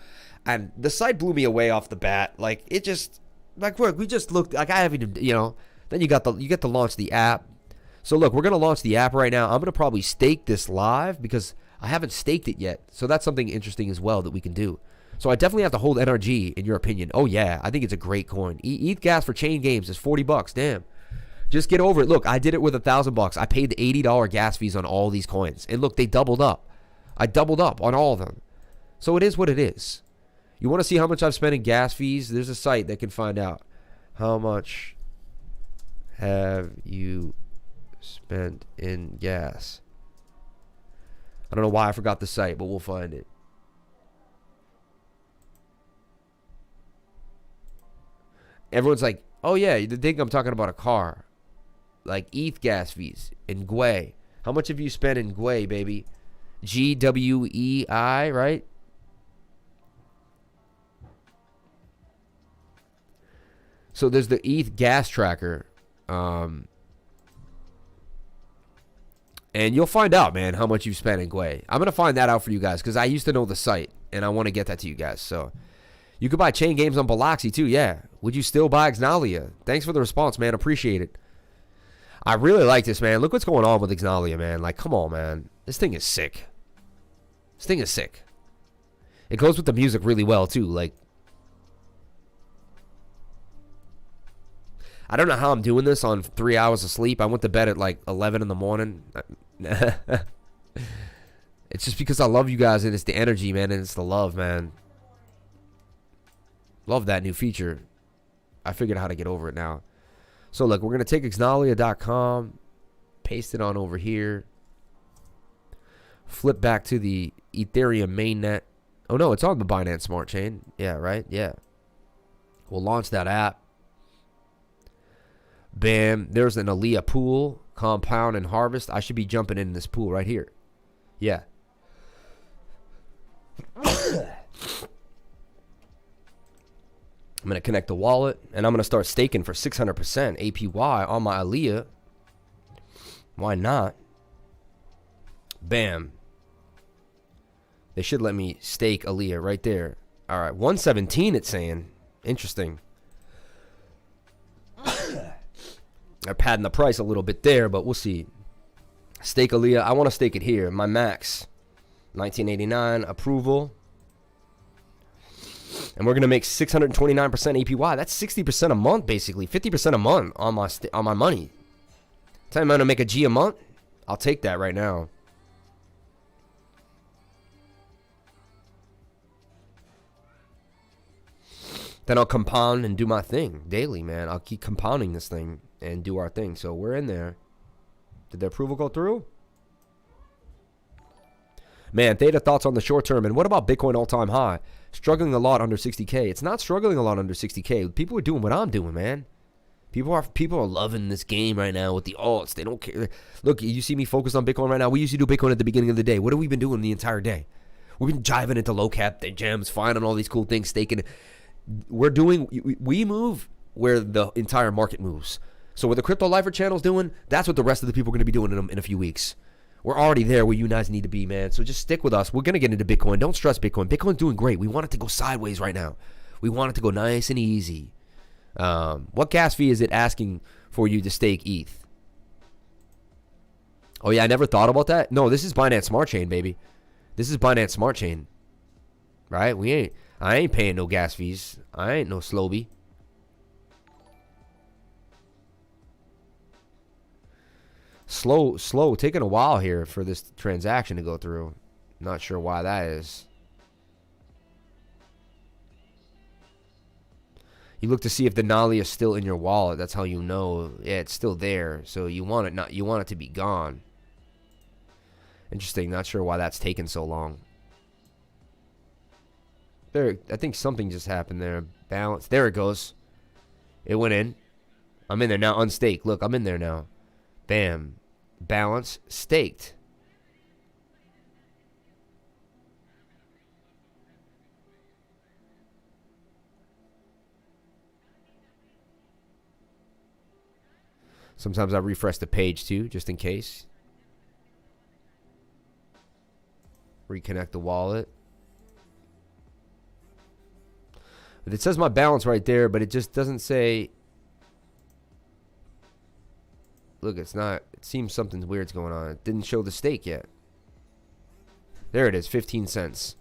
And the site blew me away off the bat. Like, it just, like, we just looked, like, I haven't even, you know, then you get to launch the app. So, look, we're going to launch the app right now. I'm going to probably stake this live because I haven't staked it yet. So that's something interesting as well that we can do. So I definitely have to hold NRG in your opinion. Oh yeah, I think it's a great coin. ETH gas for Chain Games is $40. Damn. Just get over it. Look, I did it with $1,000. I paid the $80 gas fees on all these coins. And look, they doubled up. I doubled up on all of them. So it is what it is. You want to see how much I've spent in gas fees? There's a site that can find out. How much have you spent in gas? I don't know why I forgot the site, but we'll find it. Everyone's like, oh yeah, you think I'm talking about a car. Like ETH gas fees in Gwei. How much have you spent in Gwei, baby? GWEI, right? So there's the ETH gas tracker. And you'll find out, man, how much you've spent in Gwei. I'm going to find that out for you guys because I used to know the site and I want to get that to you guys. So you could buy Chain Games on Biloxi too. Yeah. Would you still buy Ignalia? Thanks for the response, man. Appreciate it. I really like this, man. Look what's going on with Ignalia, man. Like, come on, man. This thing is sick. This thing is sick. It goes with the music really well too. Like, I don't know how I'm doing this on 3 hours of sleep. I went to bed at like 11 in the morning. It's just because I love you guys and it's the energy, man, and it's the love, man. Love that new feature. I figured out how to get over it now. So look, we're going to take Exnalia.com, paste it on over here, flip back to the Ethereum mainnet. Oh no, it's on the Binance Smart Chain. Yeah, right? Yeah. We'll launch that app. Bam. There's an Aliyah pool, compound and harvest. I should be jumping in this pool right here. Yeah. I'm going to connect the wallet, and I'm going to start staking for 600% APY on my Aliyah. Why not? Bam. They should let me stake Aliyah right there. All right, 117 it's saying. Interesting. They're padding the price a little bit there, but we'll see. Stake Aliyah. I want to stake it here. My max. 1989 approval. And we're going to make 629% APY. That's 60% a month, basically. 50% a month on my money. Tell me I'm going to make a G a month? I'll take that right now. Then I'll compound and do my thing daily, man. I'll keep compounding this thing and do our thing. So we're in there. Did the approval go through? Man, Theta, thoughts on the short term. And what about Bitcoin all-time high? Struggling a lot under 60K. It's not struggling a lot under 60K. People are doing what I'm doing, man. People are loving this game right now with the alts. They don't care. Look, you see me focused on Bitcoin right now. We used to do Bitcoin at the beginning of the day. What have we been doing the entire day? We've been jiving into low cap, the gems, finding all these cool things, staking. We move where the entire market moves. So what the Crypto Lifer channel is doing, that's what the rest of the people are going to be doing in a few weeks. We're already there where you guys need to be, man. So just stick with us. We're going to get into Bitcoin. Don't stress Bitcoin. Bitcoin's doing great. We want it to go sideways right now. We want it to go nice and easy. What gas fee is it asking for you to stake ETH? Oh, yeah, I never thought about that. No, this is Binance Smart Chain, baby. This is Binance Smart Chain. Right? I ain't paying no gas fees. I ain't no Slowbie. Slow. Taking a while here for this transaction to go through. Not sure why that is. You look to see if the Nali is still in your wallet. That's how you know. Yeah, it's still there. So you want it to be gone. Interesting. Not sure why that's taken so long. There, I think something just happened there. Balance. There it goes. It went in. I'm in there now. Unstaked. Look, I'm in there now. Bam. Balance. Staked. Sometimes I refresh the page too, just in case. Reconnect the wallet. It says my balance right there, but it just doesn't say. Look, it's not. It seems something weird's going on. It didn't show the stake yet. There it is, 15 cents.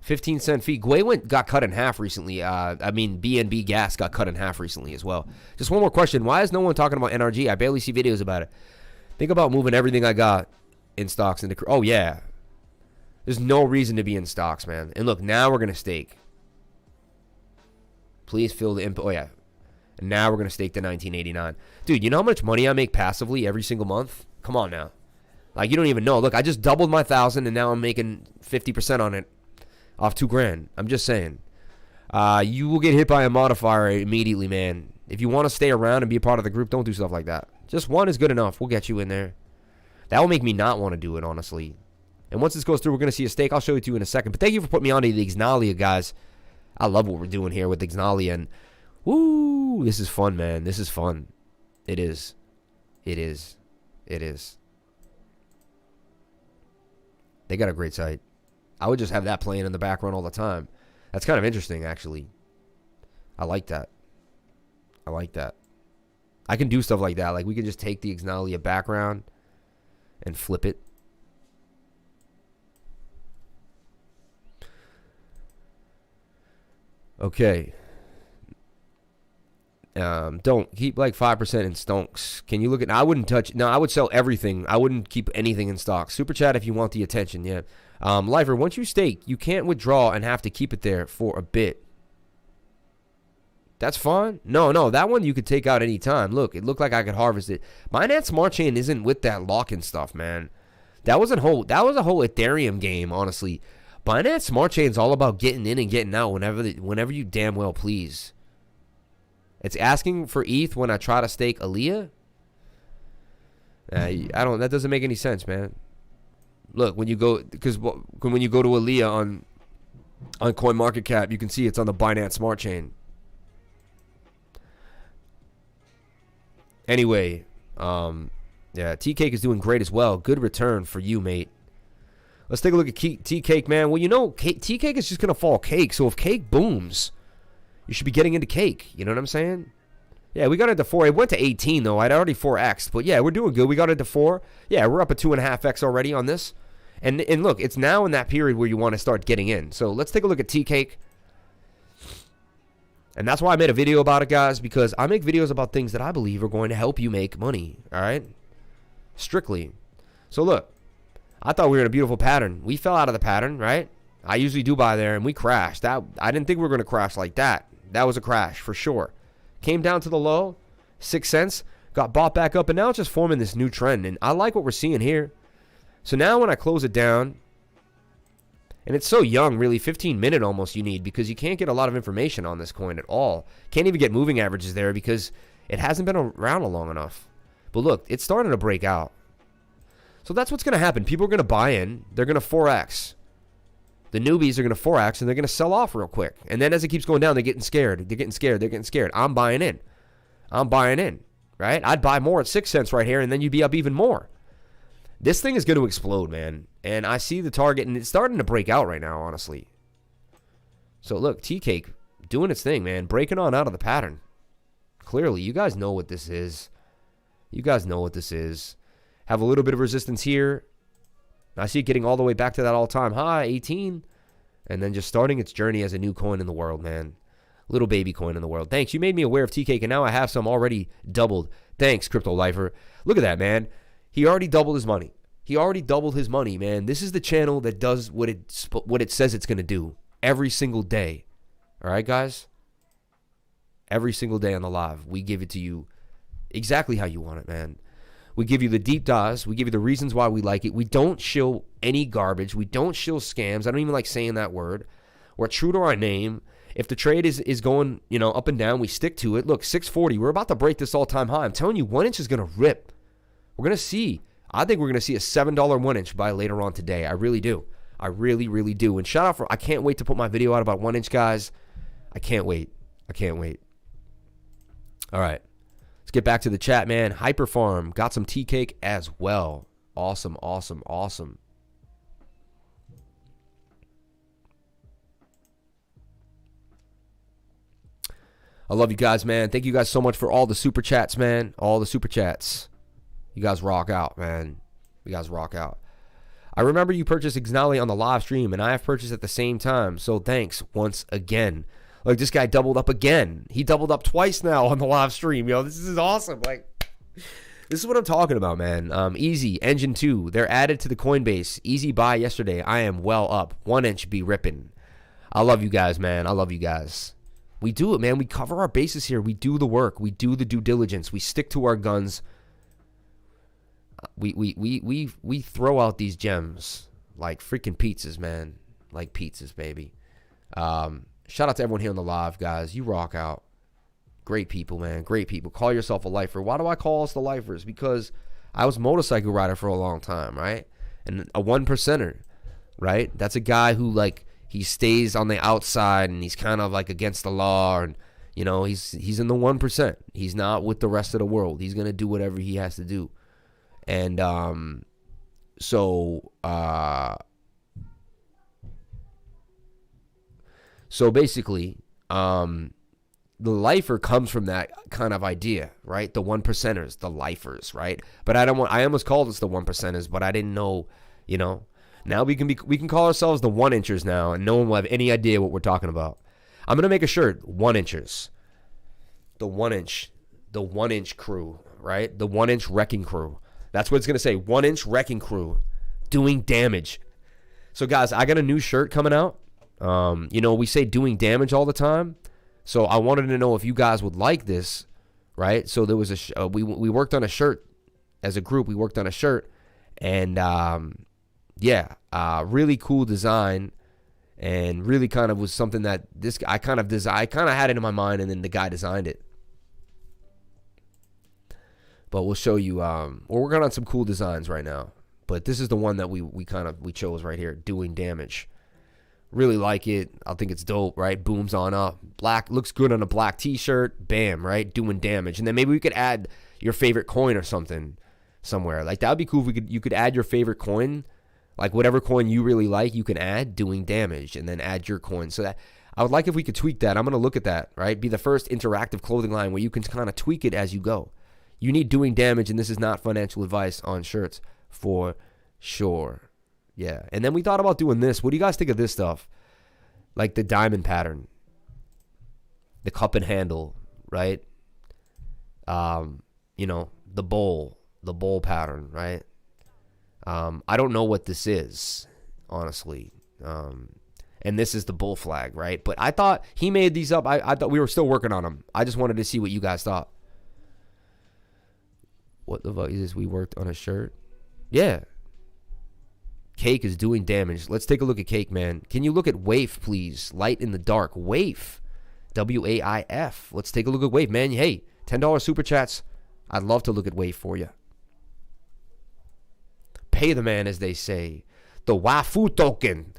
15-cent fee. Gwei got cut in half recently. BNB gas got cut in half recently as well. Just one more question. Why is no one talking about NRG? I barely see videos about it. Think about moving everything I got in stocks into. Oh, yeah. There's no reason to be in stocks, man. And look, now we're going to stake. Please fill the input. Oh, yeah. And now we're going to stake the 1989. Dude, you know how much money I make passively every single month? Come on now. Like, you don't even know. Look, I just doubled my 1,000 and now I'm making 50% on it. Off $2,000. I'm just saying. You will get hit by a modifier immediately, man. If you want to stay around and be a part of the group, don't do stuff like that. Just one is good enough. We'll get you in there. That will make me not want to do it, honestly. And once this goes through, we're going to see a stake. I'll show it to you in a second. But thank you for putting me on to the Exnalia, guys. I love what we're doing here with Exnalia. And, woo, this is fun, man. This is fun. It is. It is. It is. They got a great site. I would just have that playing in the background all the time. That's kind of interesting, actually. I like that. I like that. I can do stuff like that. Like, we can just take the Exnalia background and flip it. Okay. Don't keep like 5% in stonks. Can you look at? I wouldn't touch. No, I would sell everything. I wouldn't keep anything in stocks. Super chat if you want the attention. Yeah. Lifer, once you stake, you can't withdraw and have to keep it there for a bit. That's fine. No, that one you could take out anytime. Look, it looked like I could harvest it. Binance Smart Chain isn't with that lock-in stuff, man. That was a whole Ethereum game, honestly. Binance Smart Chain is all about getting in and getting out whenever you damn well please. It's asking for ETH when I try to stake Aliyah. That doesn't make any sense, man. Look, when you go to Aliyah on CoinMarketCap, you can see it's on the Binance Smart Chain. Anyway, yeah, T-Cake is doing great as well. Good return for you, mate. Let's take a look at T-Cake, man. Well, you know, T-Cake is just going to fall Cake. So if Cake booms, you should be getting into Cake. You know what I'm saying? Yeah, we got into 4. It went to 18, though. I'd already 4X'd. But, yeah, we're doing good. We got into 4. Yeah, we're up at 2.5X already on this. And look, it's now in that period where you want to start getting in. So let's take a look at T-Cake. And that's why I made a video about it, guys, because I make videos about things that I believe are going to help you make money, all right? Strictly. So, look, I thought we were in a beautiful pattern. We fell out of the pattern, right? I usually do buy there, and we crashed. I didn't think we were going to crash like that. That was a crash for sure. Came down to the low, 6 cents, got bought back up, and now it's just forming this new trend. And I like what we're seeing here. So now when I close it down, and it's so young, really, 15-minute almost you need, because you can't get a lot of information on this coin at all. Can't even get moving averages there because it hasn't been around long enough. But look, it's starting to break out. So that's what's going to happen. People are going to buy in. They're going to 4X. The newbies are going to 4X, and they're going to sell off real quick. And then as it keeps going down, they're getting scared. They're getting scared. They're getting scared. I'm buying in. I'm buying in, right? I'd buy more at 6 cents right here, and then you'd be up even more. This thing is going to explode, man. And I see the target, and it's starting to break out right now, honestly. So, look, T-Cake doing its thing, man. Breaking on out of the pattern. Clearly, you guys know what this is. You guys know what this is. Have a little bit of resistance here. I see it getting all the way back to that all-time high, 18. And then just starting its journey as a new coin in the world, man. Little baby coin in the world. Thanks. You made me aware of T-Cake, and now I have some already doubled. Thanks, Crypto Lifer. Look at that, man. He already doubled his money. He already doubled his money, man. This is the channel that does what it says it's going to do every single day. All right, guys? Every single day on the live, we give it to you exactly how you want it, man. We give you the deep dives. We give you the reasons why we like it. We don't shill any garbage. We don't shill scams. I don't even like saying that word. We're true to our name. If the trade is going, up and down, we stick to it. Look, 640. We're about to break this all-time high. I'm telling you, 1 inch is going to rip. We're going to see. I think we're going to see a $7 1 inch by later on today. I really do. I really, really do. And shout out I can't wait to put my video out about 1 inch, guys. I can't wait. I can't wait. All right. Let's get back to the chat, man. Hyperfarm got some T-Cake as well. Awesome, awesome, awesome. I love you guys, man. Thank you guys so much for all the super chats, man. All the super chats. You guys rock out, man. You guys rock out. I remember you purchased Ignali on the live stream, and I have purchased at the same time. So thanks once again. Like, this guy doubled up again. He doubled up twice now on the live stream. This is awesome. Like, this is what I'm talking about, man. Easy, Engine 2. They're added to the Coinbase. Easy buy yesterday. I am well up. 1 inch be ripping. I love you guys, man. I love you guys. We do it, man. We cover our bases here. We do the work. We do the due diligence. We stick to our guns. We throw out these gems like freaking pizzas, man. Like pizzas, baby. Shout out to everyone here on the live, guys. You rock out. Great people, man. Great people. Call yourself a lifer. Why do I call us the lifers? Because I was a motorcycle rider for a long time, right? And a 1%er, right? That's a guy who, like, he stays on the outside and he's kind of like against the law, and he's in the 1%. He's not with the rest of the world. He's gonna do whatever he has to do. And so basically, the lifer comes from that kind of idea, right? The 1%ers, the lifers, right? But I almost called us the 1%ers, but I didn't know, Now we can call ourselves the 1 inchers now, and no one will have any idea what we're talking about. I'm gonna make a shirt, 1 inchers. The 1 inch crew, right? The 1 inch wrecking crew. That's what it's going to say. 1 inch wrecking crew doing damage. So, guys, I got a new shirt coming out. We say doing damage all the time. So I wanted to know if you guys would like this, right? So there was we worked on a shirt as a group. We worked on a shirt, and really cool design, and really kind of was something that I kind of had it in my mind, and then the guy designed it. But we'll show you. We're working on some cool designs right now, but this is the one that we chose right here, doing damage. Really like it. I think it's dope, right? Booms on up. Black looks good on a black t-shirt. Bam, right? Doing damage. And then maybe we could add your favorite coin or something somewhere. Like, that would be cool if you could add your favorite coin. Like, whatever coin you really like, you can add doing damage, and then add your coin. So that I would like if we could tweak that. I'm going to look at that, right? Be the first interactive clothing line where you can kind of tweak it as you go. You need doing damage, and this is not financial advice on shirts for sure. Yeah, and then we thought about doing this. What do you guys think of this stuff? Like the diamond pattern, the cup and handle, right? The bowl pattern, right? I don't know what this is, honestly. And this is the bull flag, right? But I thought he made these up. I thought we were still working on them. I just wanted to see what you guys thought. What the fuck is this? We worked on a shirt? Yeah. Cake is doing damage. Let's take a look at Cake, man. Can you look at Waif, please? Light in the dark. Waif. W-A-I-F. Let's take a look at Waif, man. Hey, $10 super chats. I'd love to look at Waif for you. Pay the man, as they say. The Wafu token.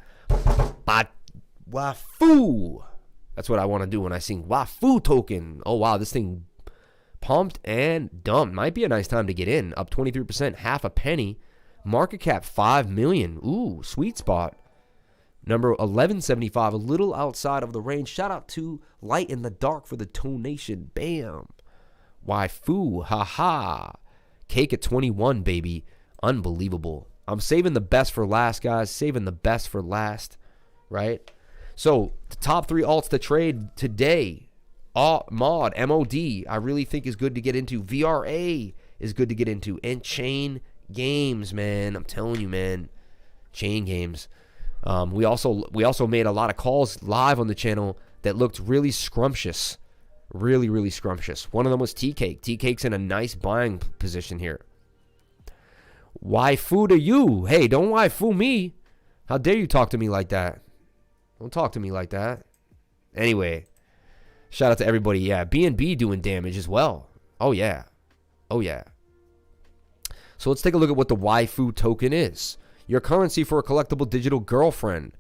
But Wafu. That's what I want to do when I sing Wafu token. Oh, wow. This thing pumped and dumped. Might be a nice time to get in. Up 23%. Half a penny. Market cap 5 million. Ooh, sweet spot. Number 1175, a little outside of the range. Shout out to Light in the Dark for the donation. Bam. Waifu, haha. Cake at 21, baby. Unbelievable. I'm saving the best for last, guys. Saving the best for last, right? So, the top 3 alts to trade today. Mod, M-O-D, I really think is good to get into. VRA is good to get into. And Chain Games, man. I'm telling you, man. Chain Games. We also made a lot of calls live on the channel that looked really scrumptious. Really, really scrumptious. One of them was T-Cake. T-Cake's in a nice buying position here. Waifu to you. Hey, don't waifu me. How dare you talk to me like that? Don't talk to me like that. Anyway, shout out to everybody. Yeah, B&B doing damage as well. Oh, yeah. Oh, yeah. So let's take a look at what the Waifu token is. Your currency for a collectible digital girlfriend.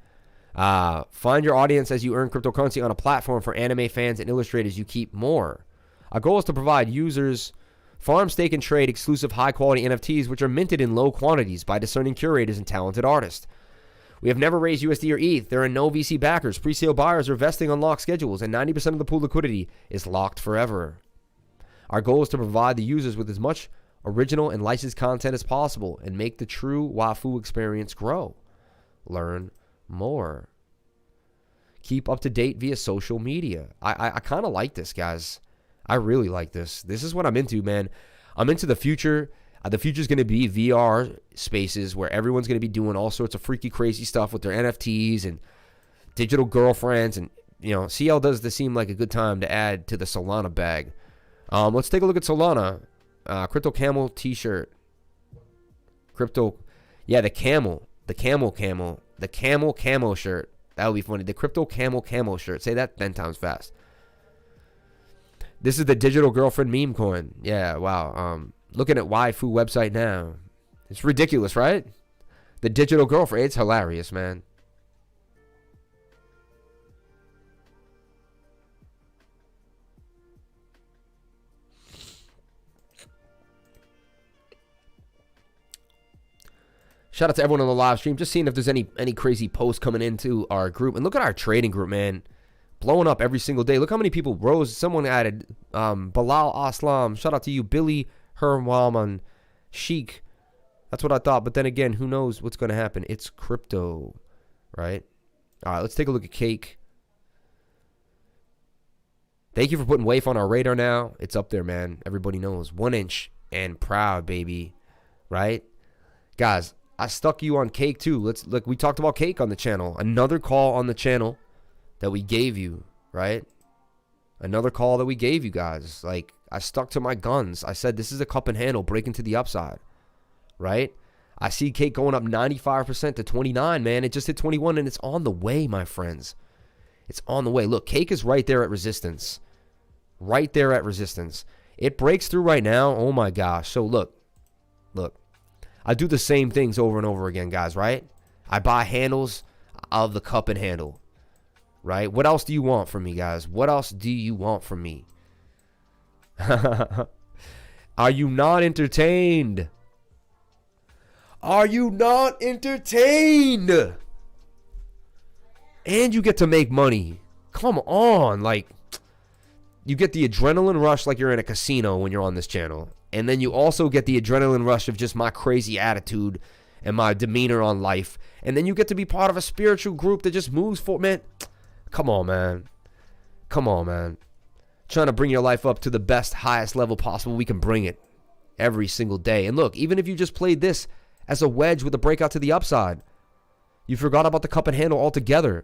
Find your audience as you earn cryptocurrency on a platform for anime fans and illustrators. You keep more. Our goal is to provide users farm, stake, and trade exclusive high-quality NFTs which are minted in low quantities by discerning curators and talented artists. We have never raised USD or ETH. There are no VC backers. Pre-sale buyers are vesting on locked schedules, and 90% of the pool liquidity is locked forever. Our goal is to provide the users with as much original and licensed content as possible and make the true Waifu experience grow. Learn more. Keep up to date via social media. I kind of like this, guys. I really like this. This is what I'm into, man. I'm into the future. The future is going to be VR spaces where everyone's going to be doing all sorts of freaky, crazy stuff with their NFTs and digital girlfriends. And, CL does this seem like a good time to add to the Solana bag. Let's take a look at Solana. Crypto camel t-shirt. The camel camo shirt. That would be funny. The crypto camel shirt. Say that 10 times fast. This is the digital girlfriend meme coin. Yeah, wow. Looking at Waifu website now. It's ridiculous, right? The digital girlfriend. It's hilarious, man. Shout out to everyone on the live stream. Just seeing if there's any crazy posts coming into our group. And look at our trading group, man. Blowing up every single day. Look how many people rose. Someone added Bilal Aslam. Shout out to you. Billy Herwaman. Sheik. That's what I thought. But then again, who knows what's going to happen. It's crypto, right? All right, let's take a look at Cake. Thank you for putting Waif on our radar now. It's up there, man. Everybody knows. 1 inch and proud, baby. Right? Guys, I stuck you on Cake too. Look, we talked about Cake on the channel. Another call on the channel that we gave you, right? Another call that we gave you guys. Like, I stuck to my guns. I said, this is a cup and handle breaking to the upside, right? I see cake going up 95% to 29, man. It just hit 21, and it's on the way, my friends. It's on the way. Look, cake is right there at resistance. Right there at resistance. It breaks through right now. Oh, my gosh. So, look. I do the same things over and over again, guys, right? I buy handles of the cup and handle. Right? What else do you want from me, guys? What else do you want from me? Are you not entertained? Are you not entertained? And you get to make money. Come on. Like, you get the adrenaline rush like you're in a casino when you're on this channel. And then you also get the adrenaline rush of just my crazy attitude and my demeanor on life. And then you get to be part of a spiritual group that just moves forward, man. Come on, man. Come on, man. Trying to bring your life up to the best, highest level possible we can bring it every single day. And look, even if you just played this as a wedge with a breakout to the upside, you forgot about the cup and handle altogether.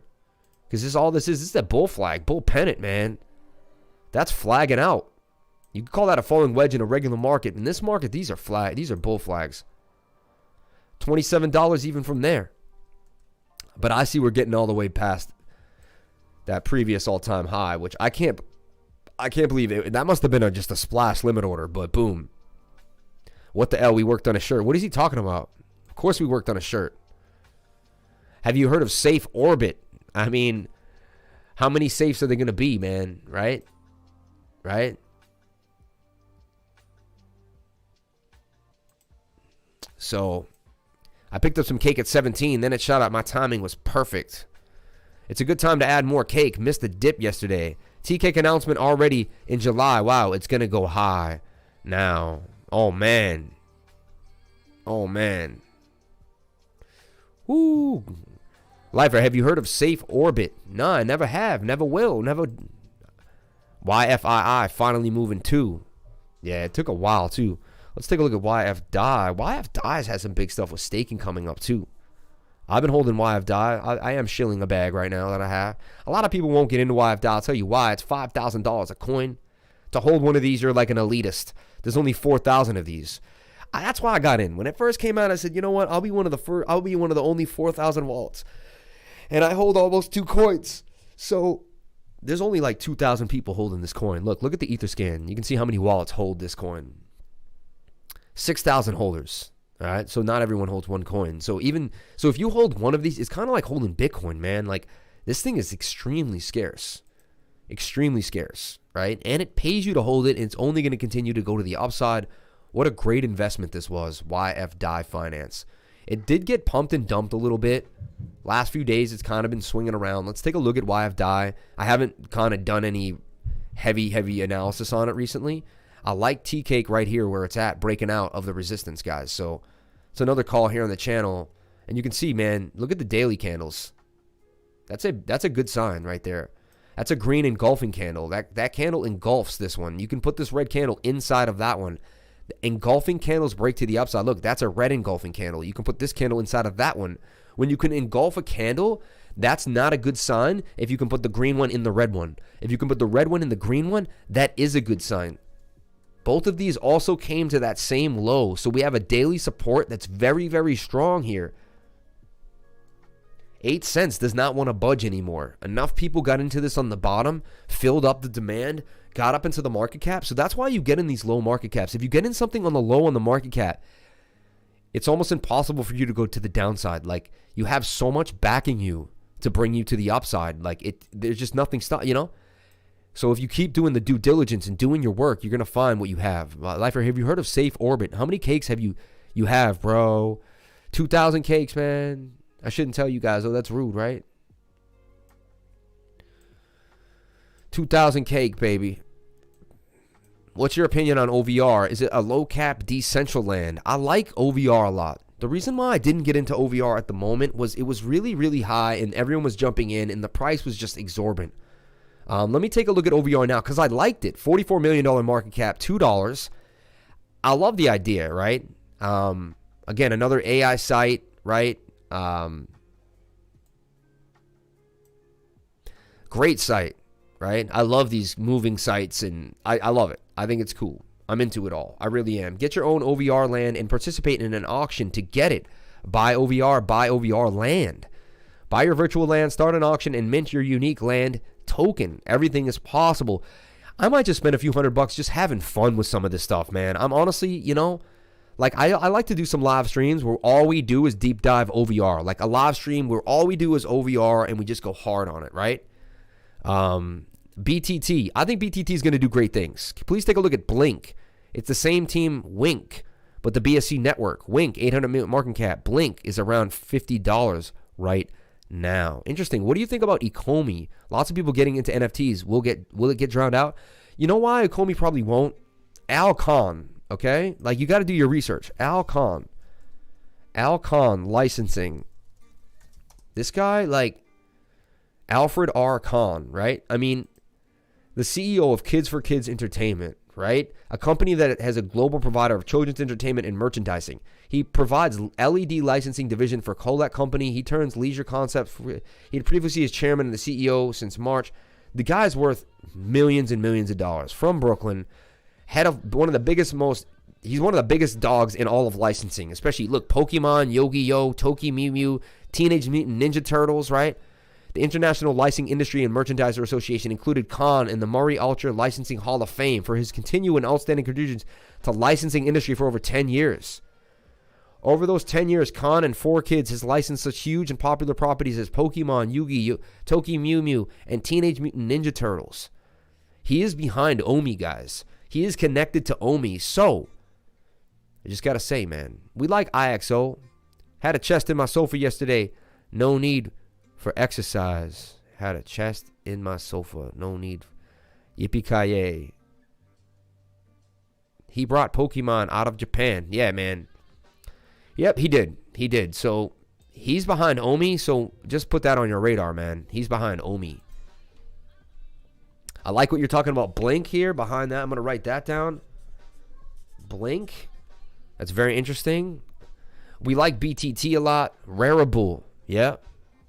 Because this is all this is. This is that bull flag, bull pennant, man. That's flagging out. You can call that a falling wedge in a regular market. In this market, these are bull flags. $27 even from there. But I see we're getting all the way past that previous all-time high, which I can't believe it. That must have been just a splash limit order, but boom. What the hell? We worked on a shirt. What is he talking about? Of course we worked on a shirt. Have you heard of Safe Orbit? I mean, how many safes are they going to be, man? Right? Right? So, I picked up some cake at 17, then it shot up. My timing was perfect. It's a good time to add more cake. Missed the dip yesterday. T-Cake announcement already in July. Wow, it's going to go high now. Oh, man. Oh, man. Woo. Lifer, have you heard of Safe Orbit? No, I never have. Never will. Never. YFII finally moving too. Yeah, it took a while too. Let's take a look at YF-DI. YF-DI's has some big stuff with staking coming up too. I've been holding YF-DI. I am shilling a bag right now that I have. A lot of people won't get into YF-DI. I'll tell you why. It's $5,000 a coin. To hold one of these, you're like an elitist. There's only 4,000 of these. That's why I got in. When it first came out, I said, you know what? I'll be one of the only 4,000 wallets. And I hold almost 2 coins. So there's only like 2,000 people holding this coin. Look at the Etherscan. You can see how many wallets hold this coin. 6,000 holders. All right, so not everyone holds one coin. So if you hold one of these, it's kind of like holding Bitcoin, man. Like, this thing is extremely scarce, right? And it pays you to hold it, and it's only going to continue to go to the upside. What a great investment this was, YF-DI Finance. It did get pumped and dumped a little bit. Last few days, it's kind of been swinging around. Let's take a look at YF-DI. I haven't kind of done any heavy analysis on it recently. I like T-Cake right here where it's at, breaking out of the resistance, guys. So it's another call here on the channel. And you can see, man, look at the daily candles. That's a good sign right there. That's a green engulfing candle. That candle engulfs this one. You can put this red candle inside of that one. The engulfing candles break to the upside. Look, that's a red engulfing candle. You can put this candle inside of that one. When you can engulf a candle, that's not a good sign if you can put the green one in the red one. If you can put the red one in the green one, that is a good sign. Both of these also came to that same low. So we have a daily support that's very, very strong here. 8 cents does not want to budge anymore. Enough people got into this on the bottom, filled up the demand, got up into the market cap. So that's why you get in these low market caps. If you get in something on the low on the market cap, it's almost impossible for you to go to the downside. Like, you have so much backing you to bring you to the upside. Like, there's just nothing stop, you know? So if you keep doing the due diligence and doing your work, you're going to find what you have. Lifer, have you heard of Safe Orbit? How many cakes have you have, bro? 2,000 cakes, man. I shouldn't tell you guys. Oh, that's rude, right? 2,000 cake, baby. What's your opinion on OVR? Is it a low cap Decentraland? I like OVR a lot. The reason why I didn't get into OVR at the moment was it was really, really high and everyone was jumping in and the price was just exorbitant. Let me take a look at OVR now because I liked it. $44 million market cap, $2. I love the idea, right? Again, another AI site, right? Great site, right? I love these moving sites, and I love it. I think it's cool. I'm into it all. I really am. Get your own OVR land and participate in an auction to get it. Buy OVR land. Buy your virtual land, start an auction, and mint your unique land token. Everything is possible. I might just spend a few $100 just having fun with some of this stuff, man. I'm honestly, you know, like I like to do some live streams where all we do is deep dive OVR. Like a live stream where all we do is OVR and we just go hard on it, right? BTT. I think BTT is going to do great things. Please take a look at Blink. It's the same team, Wink, but the BSC network. Wink, 800 million market cap. Blink is around $50 right now. Interesting. What do you think about Ecomi? Lots of people getting into NFTs. Will it get drowned out? You know why Ecomi probably won't? Alcon, okay? Like, you got to do your research. Alcon licensing. This guy, like, Alfred R. Kahn, right? I mean, the CEO of Kids for Kids Entertainment, right? A company that has a global provider of children's entertainment and merchandising. He provides LED licensing division for Colette Company. He turns leisure concepts. He previously is chairman and the CEO since March. The guy's worth millions and millions of dollars. From Brooklyn, head of one of the biggest, he's one of the biggest dogs in all of licensing. Especially, look, Pokemon, Yu-Gi-Oh, Toki Mew Mew, Teenage Mutant Ninja Turtles, right? The International Licensing Industry and Merchandiser Association included Khan in the Murray Ultra Licensing Hall of Fame for his continued and outstanding contributions to licensing industry for over 10 years. Over those 10 years, Khan and 4 kids has licensed such huge and popular properties as Pokemon, Yu-Gi-Oh, Toki Mew Mew, and Teenage Mutant Ninja Turtles. He is behind Omi, guys. He is connected to Omi. So, I just got to say, man, we like IXO. Had a chest in my sofa yesterday. No need for exercise. Had a chest in my sofa. No need. Yippee-ki-yay. He brought Pokemon out of Japan. Yeah, man. Yep, he did. He did. So, he's behind Omi. So, just put that on your radar, man. He's behind Omi. I like what you're talking about. Blink here. Behind that, I'm going to write that down. Blink. That's very interesting. We like BTT a lot. Rarible. Yeah.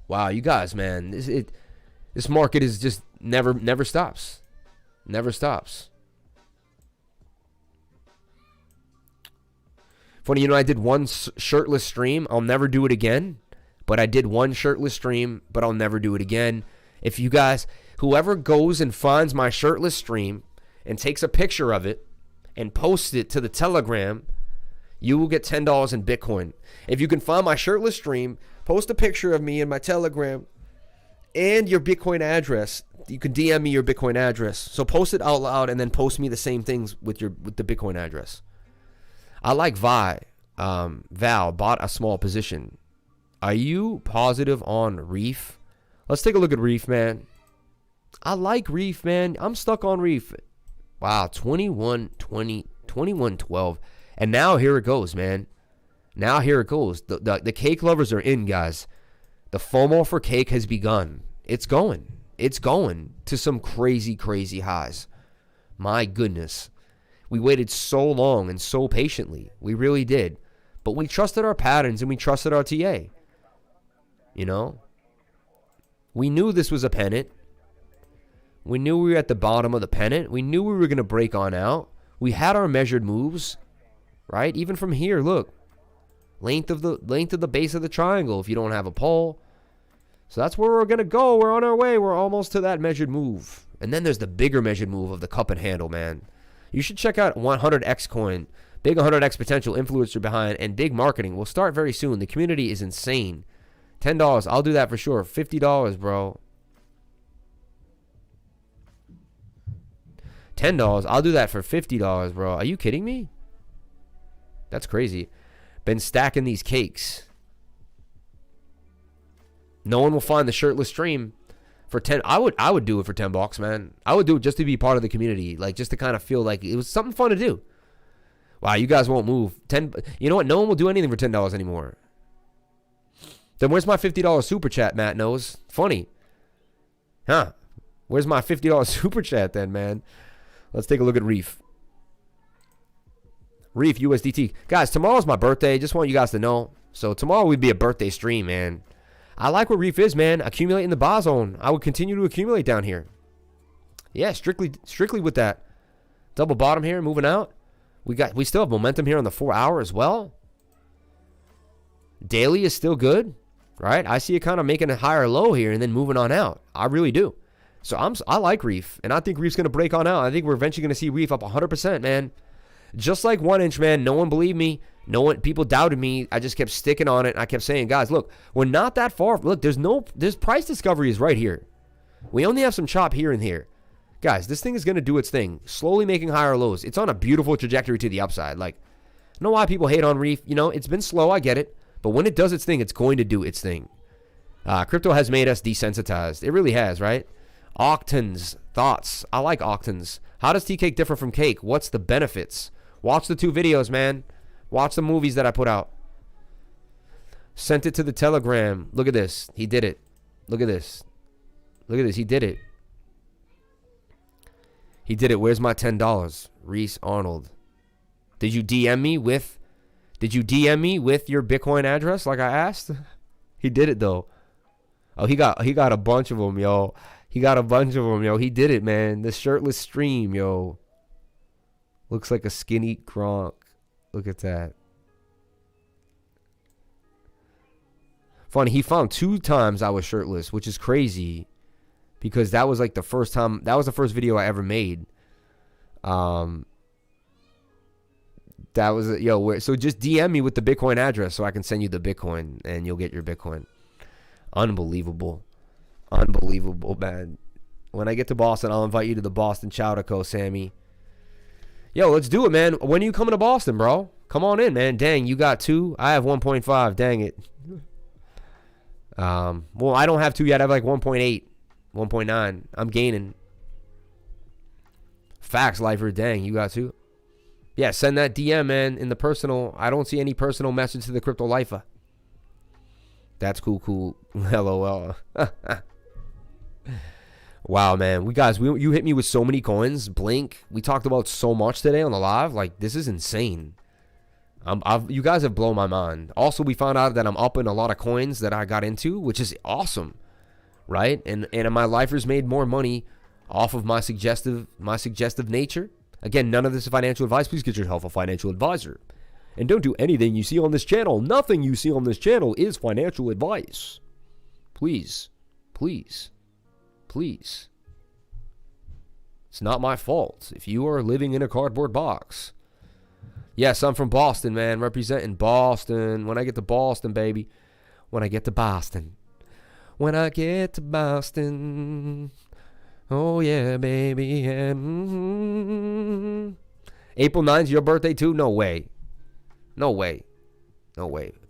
Wow, you guys, man, this market is just never stops. Never stops. Funny, you know, I did one shirtless stream. I'll never do it again. But I did one shirtless stream, but I'll never do it again. If you guys, whoever goes and finds my shirtless stream and takes a picture of it and posts it to the Telegram, you will get $10 in Bitcoin. If you can find my shirtless stream, post a picture of me in my Telegram and your Bitcoin address. You can DM me your Bitcoin address. So post it out loud and then post me the same things with the Bitcoin address. I like Val bought a small position. Are you positive on Reef? Let's take a look at Reef, man. I like Reef, man. I'm stuck on Reef. Wow, 21.20, 21.12. And now here it goes, man. Now here it goes. The cake lovers are in, guys. The FOMO for cake has begun. It's going. It's going to some crazy, crazy highs. My goodness. We waited so long and so patiently. We really did. But we trusted our patterns and we trusted our TA. You know? We knew this was a pennant. We knew we were at the bottom of the pennant. We knew we were going to break on out. We had our measured moves. Right? Even from here, look. Length of the base of the triangle if you don't have a pole. So that's where we're going to go. We're on our way. We're almost to that measured move. And then there's the bigger measured move of the cup and handle, man. You should check out 100X coin. Big 100X potential influencer behind and big marketing. We'll start very soon. The community is insane. $10. I'll do that for sure. $50, bro. $10. I'll do that for $50, bro. Are you kidding me? That's crazy. Been stacking these cakes. No one will find the shirtless stream for 10. I would do it for $10, man. I would do it just to be part of the community, like just to kind of feel like it was something fun to do. Wow, you guys won't move. You know what? No one will do anything for $10 anymore. Then where's my $50 super chat? Matt knows. Funny, huh? Where's my $50 super chat then, man? Let's take a look at Reef. Reef USDT. Guys, tomorrow's my birthday. Just want you guys to know. So tomorrow would be a birthday stream, man. I like where Reef is, man. Accumulating the buy zone. I would continue to accumulate down here. Yeah, strictly with that double bottom here, moving out. We still have momentum here on the 4 hour as well. Daily is still good, right? I see it kind of making a higher low here and then moving on out. I really do. So I like Reef, and I think Reef's going to break on out. I think we're eventually going to see Reef up 100%, man. Just like 1 inch, man. No one believed me. People doubted me. I just kept sticking on it. I kept saying, guys, look, we're not that far. Look, there's price discovery is right here. We only have some chop here and here. Guys, this thing is going to do its thing, slowly making higher lows. It's on a beautiful trajectory to the upside. Like, I don't know why people hate on Reef. You know, it's been slow. I get it. But when it does its thing, it's going to do its thing. Crypto has made us desensitized. It really has, right? Octans, thoughts. I like Octans. How does tea cake differ from cake? What's the benefits? Watch the 2 videos, man. Watch the movies that I put out. Sent it to the Telegram. Look at this. He did it. Look at this. Look at this. He did it. He did it. Where's my $10? Reese Arnold. Did you DM me with your Bitcoin address like I asked? He did it though. Oh, he got a bunch of them, yo. He got a bunch of them, yo. He did it, man. The shirtless stream, yo. Looks like a skinny Gronk. Look at that. Funny, he found 2 times I was shirtless, which is crazy. Because that was like the first time. That was the first video I ever made. That was so just DM me with the Bitcoin address so I can send you the Bitcoin and you'll get your Bitcoin. Unbelievable, man. When I get to Boston, I'll invite you to the Boston Chowder Co, Sammy. Yo, let's do it, man. When are you coming to Boston, bro? Come on in, man. Dang, you got 2. I have 1.5. Dang it. Well, I don't have 2 yet. I have like 1.8, 1.9. I'm gaining. Facts, lifer. Dang, you got 2. Yeah, send that DM, man, in the personal. I don't see any personal message to the Crypto Lifer. That's cool. LOL. Wow, man. You hit me with so many coins. Blink. We talked about so much today on the live. Like, this is insane. You guys have blown my mind. Also, we found out that I'm up in a lot of coins that I got into, which is awesome, right? And my lifers made more money off of my suggestive nature. Again, none of this is financial advice. Please get yourself a financial advisor. And don't do anything you see on this channel. Nothing you see on this channel is financial advice. Please. It's not my fault if you are living in a cardboard box. Yes, I'm from Boston, man. Representing Boston. When I get to Boston, baby. When I get to Boston. Oh, yeah, baby. And April 9th, your birthday, too? No way.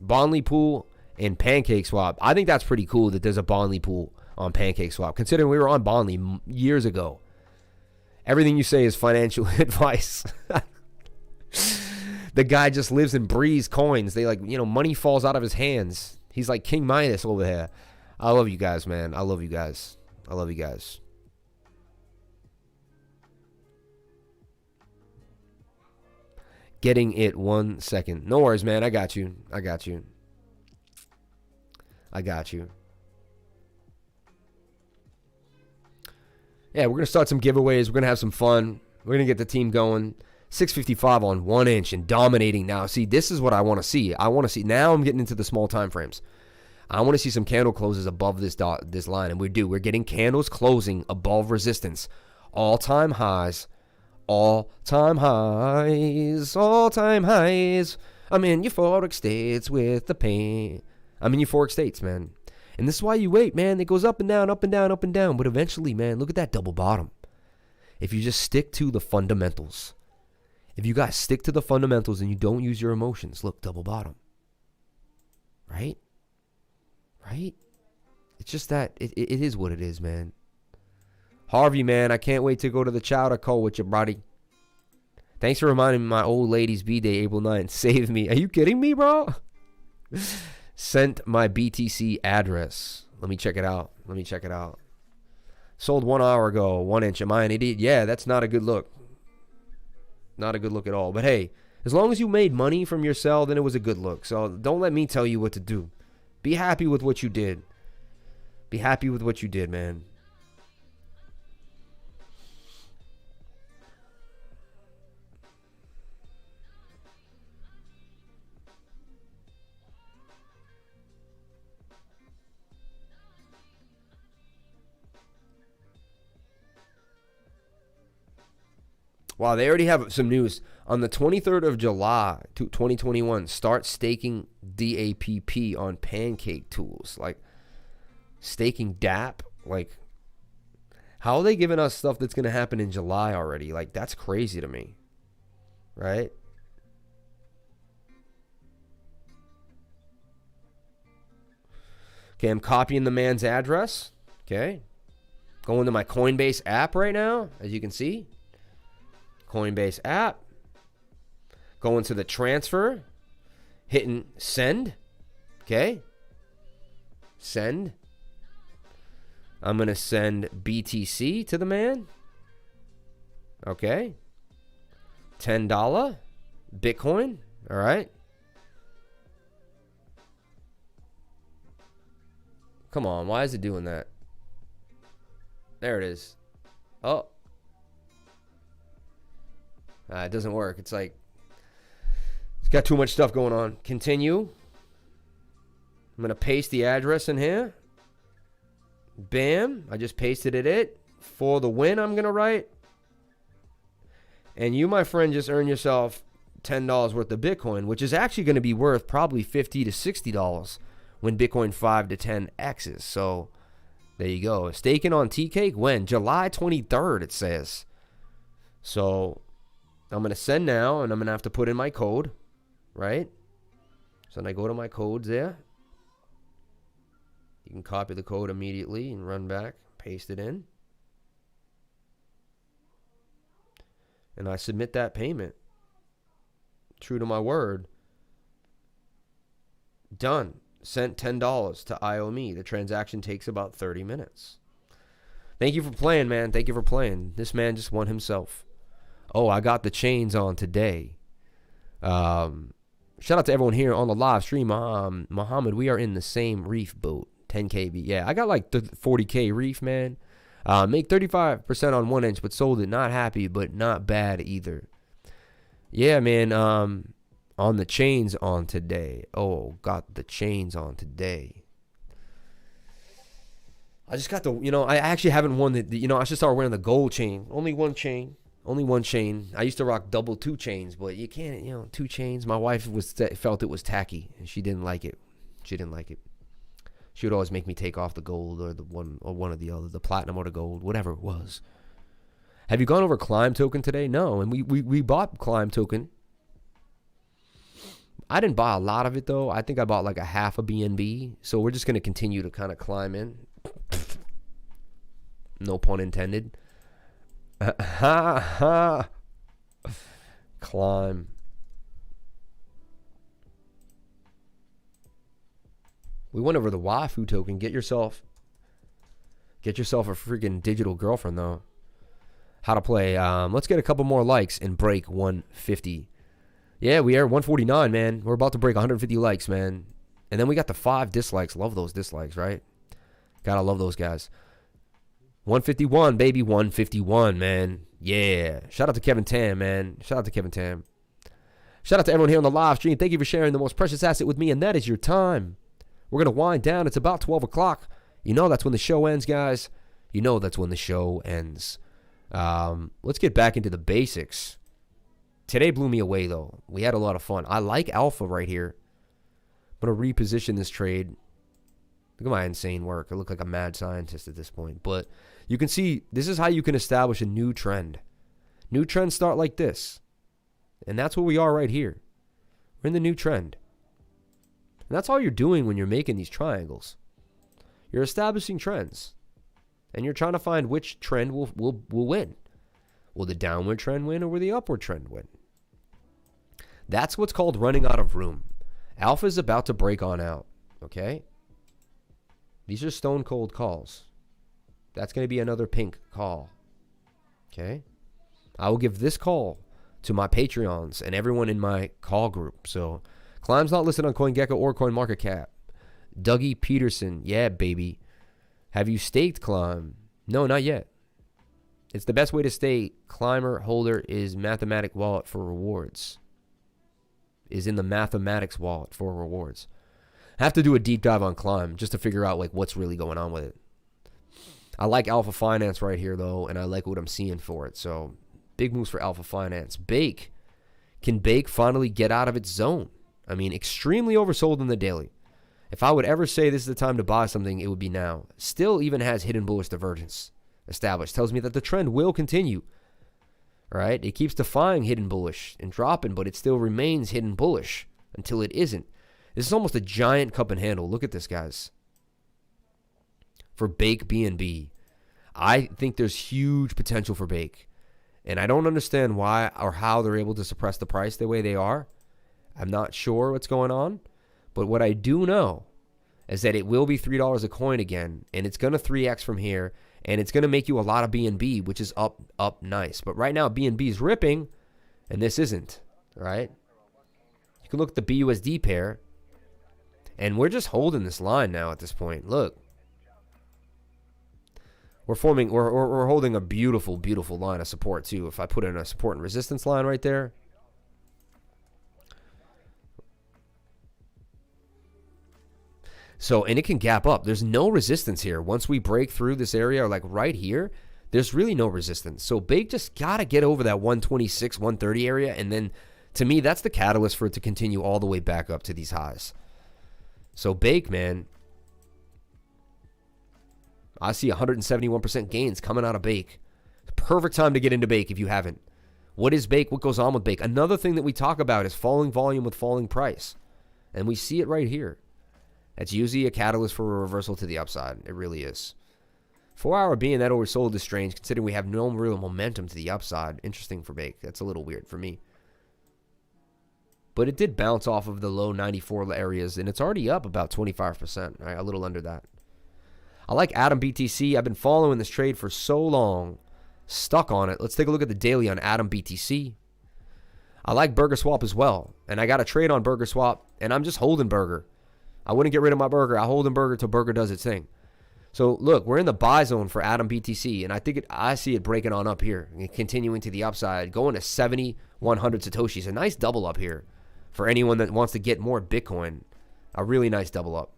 Bondly pool and Pancake Swap. I think that's pretty cool that there's a Bondly pool on Pancake Swap, considering we were on Bondly years ago. Everything you say is financial advice. The guy just lives and breathes coins. Money falls out of his hands. He's like King Midas over here. I love you guys, man. I love you guys. Getting it 1 second. No worries, man. I got you. Yeah, we're going to start some giveaways. We're going to have some fun. We're going to get the team going. 655 on 1 inch and dominating now. See, this is what I want to see. Now I'm getting into the small time frames. I want to see some candle closes above this line, and we're getting candles closing above resistance. All-time highs. I'm in euphoric states with the pain. I'm in euphoric states, man. And this is why you wait, man. It goes up and down, up and down, up and down. But eventually, man, look at that double bottom. If you just stick to the fundamentals. If you guys stick to the fundamentals and you don't use your emotions, look, double bottom. Right? It's just that it is what it is, man. Harvey, man, I can't wait to go to the Chowder Co with you, buddy. Thanks for reminding me my old lady's B-Day, April 9th. Save me. Are you kidding me, bro? Sent my BTC address. Let me check it out. Sold 1 hour ago, 1 inch. Am I an idiot? Yeah, that's not a good look. Not a good look at all. But hey, as long as you made money from your sell, then it was a good look. So don't let me tell you what to do. Be happy with what you did. Man. Wow, they already have some news. On the 23rd of July, 2021, start staking DAPP on Pancake Tools. Like, staking DAP? Like, how are they giving us stuff that's going to happen in July already? Like, that's crazy to me. Right? Okay, I'm copying the man's address. Okay. Going to my Coinbase app right now, as you can see. Coinbase app. Going to the transfer. Hitting send. Okay. Send. I'm going to send BTC to the man. Okay. $10 Bitcoin. All right. Come on. Why is it doing that? There it is. Oh. It doesn't work. It's like, it's got too much stuff going on. Continue. I'm going to paste the address in here. Bam. I just pasted it. For the win, I'm going to write. And you, my friend, just earned yourself $10 worth of Bitcoin, which is actually going to be worth probably $50 to $60 when Bitcoin 5 to 10x's. So there you go. Staking on T-Cake when? July 23rd, it says. So I'm going to send now, and I'm going to have to put in my code, right? So then I go to my codes there. You can copy the code immediately and run back, paste it in. And I submit that payment. True to my word. Done. Sent $10 to IOME. The transaction takes about 30 minutes. Thank you for playing, man. Thank you for playing. This man just won himself. Oh, I got the chains on today. Shout out to everyone here on the live stream. Muhammad, we are in the same reef boat. 10K. Yeah, I got like 40K reef, man. Make 35% on 1 inch, but sold it. Not happy, but not bad either. Yeah, man. On the chains on today. Oh, got the chains on today. I just got the, I actually haven't won the, I should start wearing the gold chain. Only one chain. Only one chain. I used to rock double 2 chains, but you can't, 2 chains. My wife felt it was tacky, and she didn't like it. She didn't like it. She would always make me take off the gold or one or the other, the platinum or the gold, whatever it was. Have you gone over Climb Token today? No, and we bought Climb Token. I didn't buy a lot of it, though. I think I bought like a half a BNB. So we're just going to continue to kind of climb in. No pun intended. Climb. We went over the Waifu token. Get yourself a freaking digital girlfriend, though. How to play. Let's get a couple more likes and break 150. Yeah, we are 149, man. We're about to break 150 likes, man. And then we got the 5 dislikes. Love those dislikes, right? Gotta love those guys. 151, baby. 151, man. Yeah. Shout out to Kevin Tam, man. Shout out to Kevin Tam. Shout out to everyone here on the live stream. Thank you for sharing the most precious asset with me, and that is your time. We're going to wind down. It's about 12 o'clock. You know that's when the show ends, guys. You know that's when the show ends. Let's get back into the basics. Today blew me away, though. We had a lot of fun. I like alpha right here. I'm going to reposition this trade. Look at my insane work. I look like a mad scientist at this point. But you can see this is how you can establish a new trend. New trends start like this. And that's what we are right here. We're in the new trend. And that's all you're doing when you're making these triangles. You're establishing trends. And you're trying to find which trend will win. Will the downward trend win or will the upward trend win? That's what's called running out of room. Alpha is about to break on out. Okay? These are stone cold calls. That's going to be another pink call. Okay? I will give this call to my Patreons and everyone in my call group. So, Climb's not listed on CoinGecko or CoinMarketCap. Dougie Peterson, yeah, baby. Have you staked Climb? No, not yet. It's the best way to stay Climber holder is Mathematic Wallet for rewards. Is in the Mathematics wallet for rewards. Have to do a deep dive on Climb just to figure out like what's really going on with it. I like Alpha Finance right here though, and I like what I'm seeing for it. So Big moves for Alpha Finance. Bake. Can Bake finally get out of its zone? I mean, extremely oversold in the daily. If I would ever say this is the time to buy something, it would be now. Still even has hidden bullish divergence established. Tells me that the trend will continue. Right? It keeps defying hidden bullish and dropping, but it still remains hidden bullish until it isn't. This is almost a giant cup and handle. Look at this, guys. For Bake BNB. I think there's huge potential for Bake. And I don't understand why or how they're able to suppress the price the way they are. I'm not sure what's going on. But what I do know is that it will be $3 a coin again. And it's going to 3x from here. And it's going to make you a lot of BNB, which is up nice. But right now, BNB is ripping. And this isn't. Right? You can look at the BUSD pair. And we're just holding this line now at this point. Look. We're holding a beautiful, beautiful line of support too. If I put in a support and resistance line right there. So, and it can gap up. There's no resistance here. Once we break through this area, or like right here, there's really no resistance. So Bake just got to get over that 126, 130 area. And then, to me, that's the catalyst for it to continue all the way back up to these highs. So Bake, man, I see 171% gains coming out of Bake. Perfect time to get into Bake if you haven't. What is Bake? What goes on with Bake? Another thing that we talk about is falling volume with falling price. And we see it right here. That's usually a catalyst for a reversal to the upside. It really is. 4-hour being that oversold is strange considering we have no real momentum to the upside. Interesting for Bake. That's a little weird for me. But it did bounce off of the low 94 areas, and it's already up about 25%, right? A little under that. I like Atom BTC. I've been following this trade for so long. Stuck on it. Let's take a look at the daily on Atom BTC. I like Burger Swap as well. And I got a trade on Burger Swap, and I'm just holding Burger. I wouldn't get rid of my Burger. I hold in Burger till Burger does its thing. So, look, we're in the buy zone for Atom BTC, and I see it breaking on up here and continuing to the upside, going to 7,100 Satoshis. A nice double up here for anyone that wants to get more Bitcoin. A really nice double up.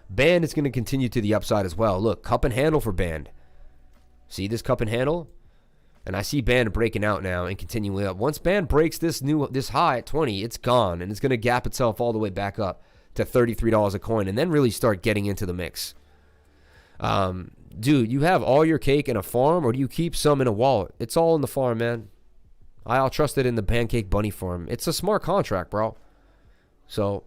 Band is going to continue to the upside as well. Look, cup and handle for Band. See this cup and handle? And I see Band breaking out now and continuing up. Once Band breaks this high at 20, it's gone. And it's going to gap itself all the way back up to $33 a coin. And then really start getting into the mix. Dude, you have all your cake in a farm, or do you keep some in a wallet? It's all in the farm, man. I'll trust it in the Pancake Bunny farm. It's a smart contract, bro. So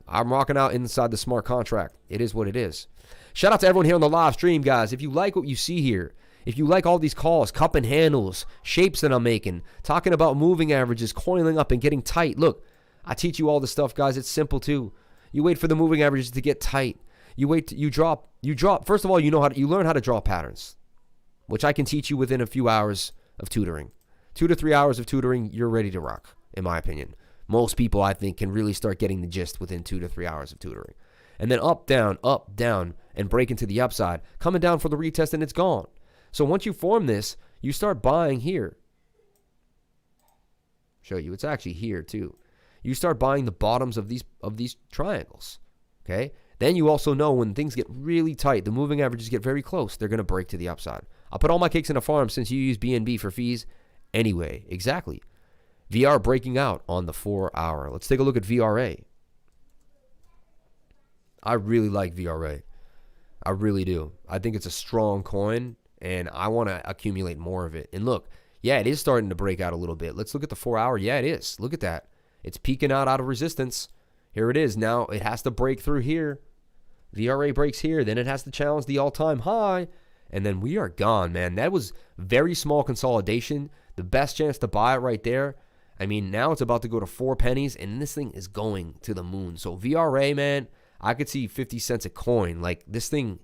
I'm rocking out inside the smart contract. It is what it is. Shout out to everyone here on the live stream, guys. If you like what you see here, if you like all these calls, cup and handles, shapes that I'm making, talking about moving averages, coiling up and getting tight. Look, I teach you all this stuff, guys. It's simple too. You wait for the moving averages to get tight. You wait, you drop. First of all, you learn how to draw patterns, which I can teach you within a few hours of tutoring. 2 to 3 hours of tutoring, you're ready to rock, in my opinion. Most people, I think, can really start getting the gist within 2 to 3 hours of tutoring. And then up, down, and break into the upside. Coming down for the retest, and it's gone. So once you form this, you start buying here. Show you, it's actually here too. You start buying the bottoms of these triangles. Okay? Then you also know when things get really tight, the moving averages get very close, they're going to break to the upside. I'll put all my cakes in a farm since you use BNB for fees anyway. Exactly. VR breaking out on the 4-hour. Let's take a look at VRA. I really like VRA. I really do. I think it's a strong coin, and I want to accumulate more of it. And look, yeah, it is starting to break out a little bit. Let's look at the 4-hour. Yeah, it is. Look at that. It's peeking out of resistance. Here it is. Now it has to break through here. VRA breaks here. Then it has to challenge the all-time high. And then we are gone, man. That was very small consolidation. The best chance to buy it right there. I mean, now it's about to go to 4 pennies, and this thing is going to the moon. So VRA, man, I could see 50 cents a coin. Like, this thing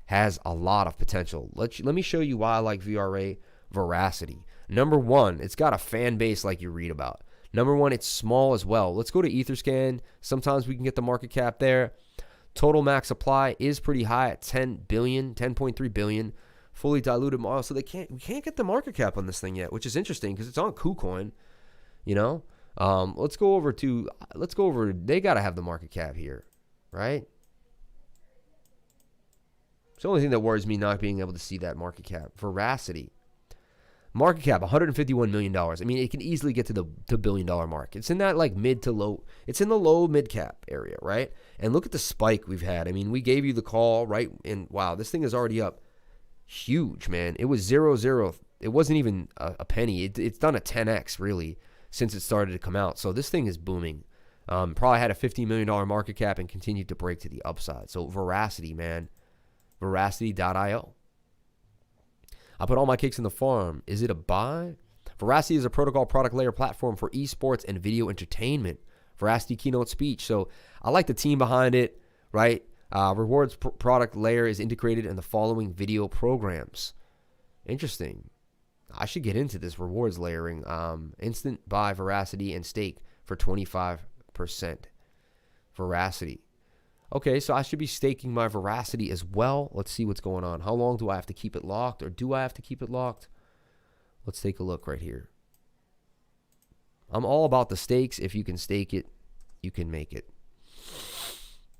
has a lot of potential. Let me show you why I like VRA veracity. Number one, it's got a fan base like you read about. Number one, it's small as well. Let's go to Etherscan. Sometimes we can get the market cap there. Total max supply is pretty high at 10 billion, 10.3 billion. Fully diluted model. So we can't get the market cap on this thing yet, which is interesting because it's on KuCoin. You know? Let's go over, they got to have the market cap here, right? It's the only thing that worries me, not being able to see that market cap. Veracity. Market cap, $151 million. I mean, it can easily get to the $1 billion mark. It's in that like mid to low. It's in the low mid cap area, right? And look at the spike we've had. I mean, we gave you the call, right? And wow, this thing is already up huge, man. It was 0.0. It wasn't even a penny. It's done a 10x really since it started to come out. So this thing is booming. Probably had a $15 million market cap and continued to break to the upside. So Veracity, man. Veracity.io. I put all my cakes in the farm. Is it a buy? Veracity is a protocol product layer platform for esports and video entertainment. Veracity keynote speech. So I like the team behind it, right? Rewards product layer is integrated in the following video programs. Interesting. I should get into this rewards layering. Instant buy Veracity and stake for 25%. Veracity. Okay, so I should be staking my Veracity as well. Let's see what's going on. How long do I have to keep it locked, or do I have to keep it locked? Let's take a look right here. I'm all about the stakes. If you can stake it, you can make it.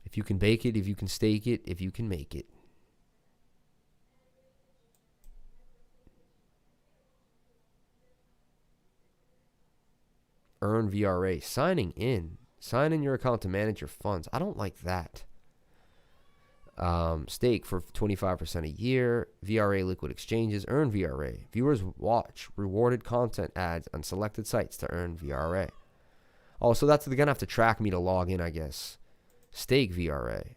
If you can bake it, if you can stake it, if you can make it. Earn VRA. Signing in. Sign in your account to manage your funds. I don't like that. Stake for 25% a year. VRA liquid exchanges. Earn VRA. Viewers watch rewarded content ads on selected sites to earn VRA. Oh, so they're going to have to track me to log in, I guess. Stake VRA.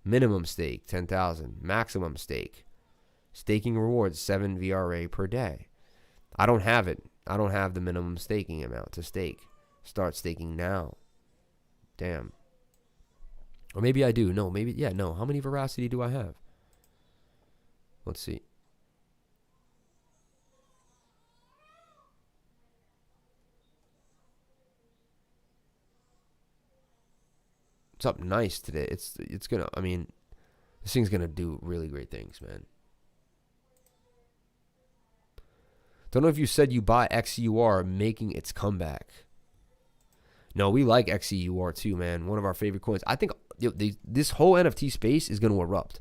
Minimum stake, 10,000. Maximum stake. Staking rewards, 7 VRA per day. I don't have it. I don't have the minimum staking amount to stake. Start staking now. Damn. Or maybe I do. No, maybe. Yeah, no. How many Veracity do I have? Let's see. It's up nice today. It's going to, I mean, this thing's going to do really great things, man. Don't know if you said you buy XEUR making its comeback. No, we like XEUR too, man. One of our favorite coins. I think this whole NFT space is going to erupt.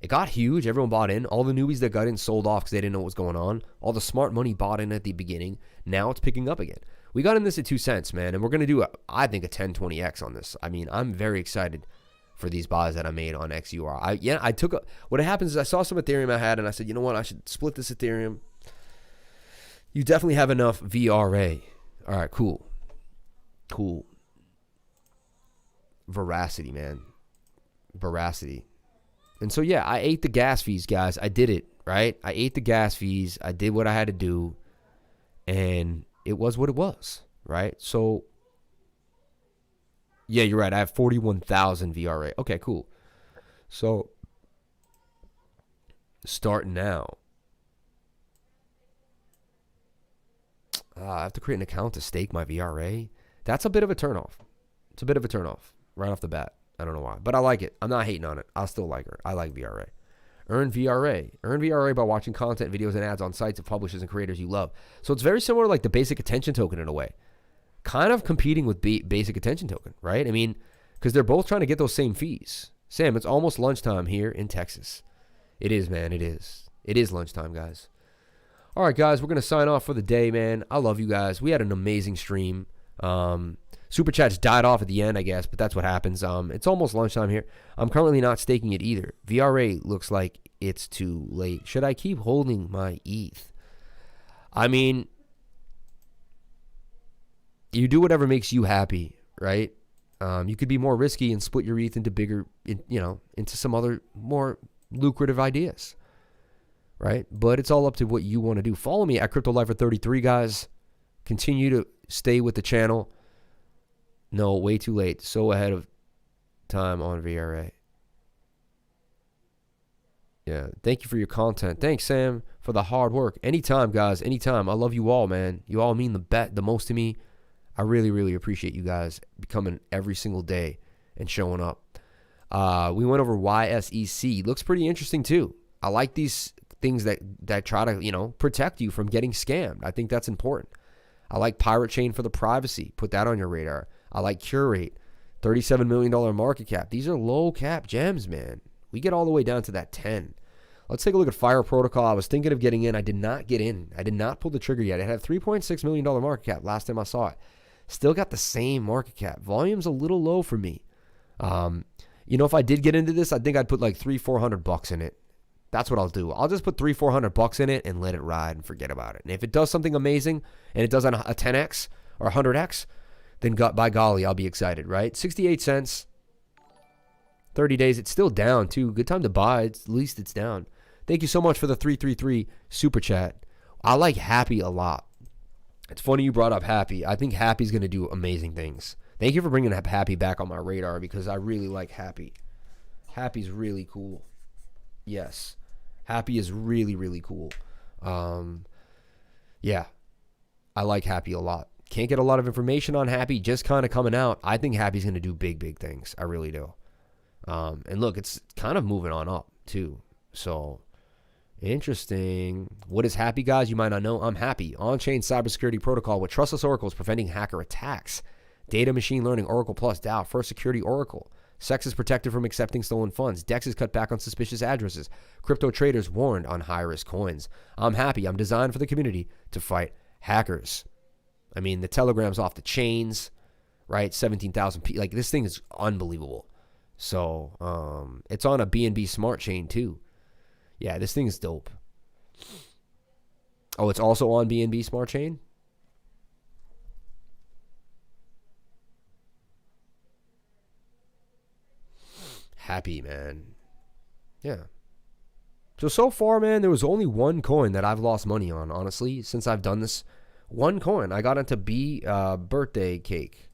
It got huge. Everyone bought in. All the newbies that got in sold off because they didn't know what was going on. All the smart money bought in at the beginning. Now it's picking up again. We got in this at 2 cents, man, and we're going to do, I think, a 10, 20x on this. I mean, I'm very excited for these buys that I made on XEUR. What happens is I saw some Ethereum I had, and I said, you know what? I should split this Ethereum. You definitely have enough VRA. All right, cool. Cool. Veracity, man. Veracity. And so, yeah, I ate the gas fees, guys. I did it, right? I ate the gas fees. I did what I had to do. And it was what it was, right? So, yeah, you're right. I have 41,000 VRA. Okay, cool. So, start now. I have to create an account to stake my VRA. That's a bit of a turnoff. It's a bit of a turnoff right off the bat. I don't know why, but I like it. I'm not hating on it. I still like her. I like VRA. Earn VRA. Earn VRA by watching content, videos, and ads on sites of publishers and creators you love. So it's very similar to like the basic attention token in a way. Kind of competing with basic attention token, right? I mean, because they're both trying to get those same fees. Sam, it's almost lunchtime here in Texas. It is, man. It is. It is lunchtime, guys. All right, guys, we're going to sign off for the day, man. I love you guys. We had an amazing stream. Super Chats died off at the end, I guess, but that's what happens. It's almost lunchtime here. I'm currently not staking it either. VRA looks like it's too late. Should I keep holding my ETH? I mean, you do whatever makes you happy, right? You could be more risky and split your ETH into bigger, into some other more lucrative ideas, right? But it's all up to what you want to do. Follow me at CryptoLifer33, guys. Continue to stay with the channel. No, way too late. So ahead of time on VRA. Yeah, thank you for your content. Thanks, Sam, for the hard work. Anytime, guys, anytime. I love you all, man. You all mean the most to me. I really, really appreciate you guys coming every single day and showing up. We went over YSEC. Looks pretty interesting, too. I like these things that try to, protect you from getting scammed. I think that's important. I like Pirate Chain for the privacy. Put that on your radar. I like Curate. $37 million market cap. These are low cap gems, man. We get all the way down to that 10. Let's take a look at Fire Protocol. I was thinking of getting in. I did not get in. I did not pull the trigger yet. It had a $3.6 million market cap last time I saw it. Still got the same market cap. Volume's a little low for me. You know, if I did get into this, I think I'd put like $300-400 in it. That's what I'll do. I'll just put $300-400 in it and let it ride and forget about it. And if it does something amazing and it does a 10x or 100x, then by golly, I'll be excited, right? 68 cents, 30 days. It's still down too. Good time to buy. At least it's down. Thank you so much for the 333 super chat. I like Happy a lot. It's funny you brought up Happy. I think Happy's going to do amazing things. Thank you for bringing Happy back on my radar because I really like Happy. Happy's really cool. Yes. Happy is really, really cool. Yeah. I like Happy a lot. Can't get a lot of information on Happy, just kind of coming out. I think Happy's going to do big, big things. I really do. And look, it's kind of moving on up too. So interesting. What is Happy, guys? You might not know. I'm Happy. On-chain cybersecurity protocol with trustless oracles preventing hacker attacks. Data machine learning, Oracle plus DAO, first security Oracle. Sex is protected from accepting stolen funds. DEX is cut back on suspicious addresses. Crypto traders warned on high-risk coins. I'm Happy. I'm designed for the community to fight hackers. I mean, the Telegram's off the chains, right? 17,000 people. Like, this thing is unbelievable. So, it's on a BNB smart chain, too. Yeah, this thing is dope. Oh, it's also on BNB smart chain? Happy, man. Yeah. So far, man, there was only one coin that I've lost money on, honestly, since I've done this. One coin. I got into birthday cake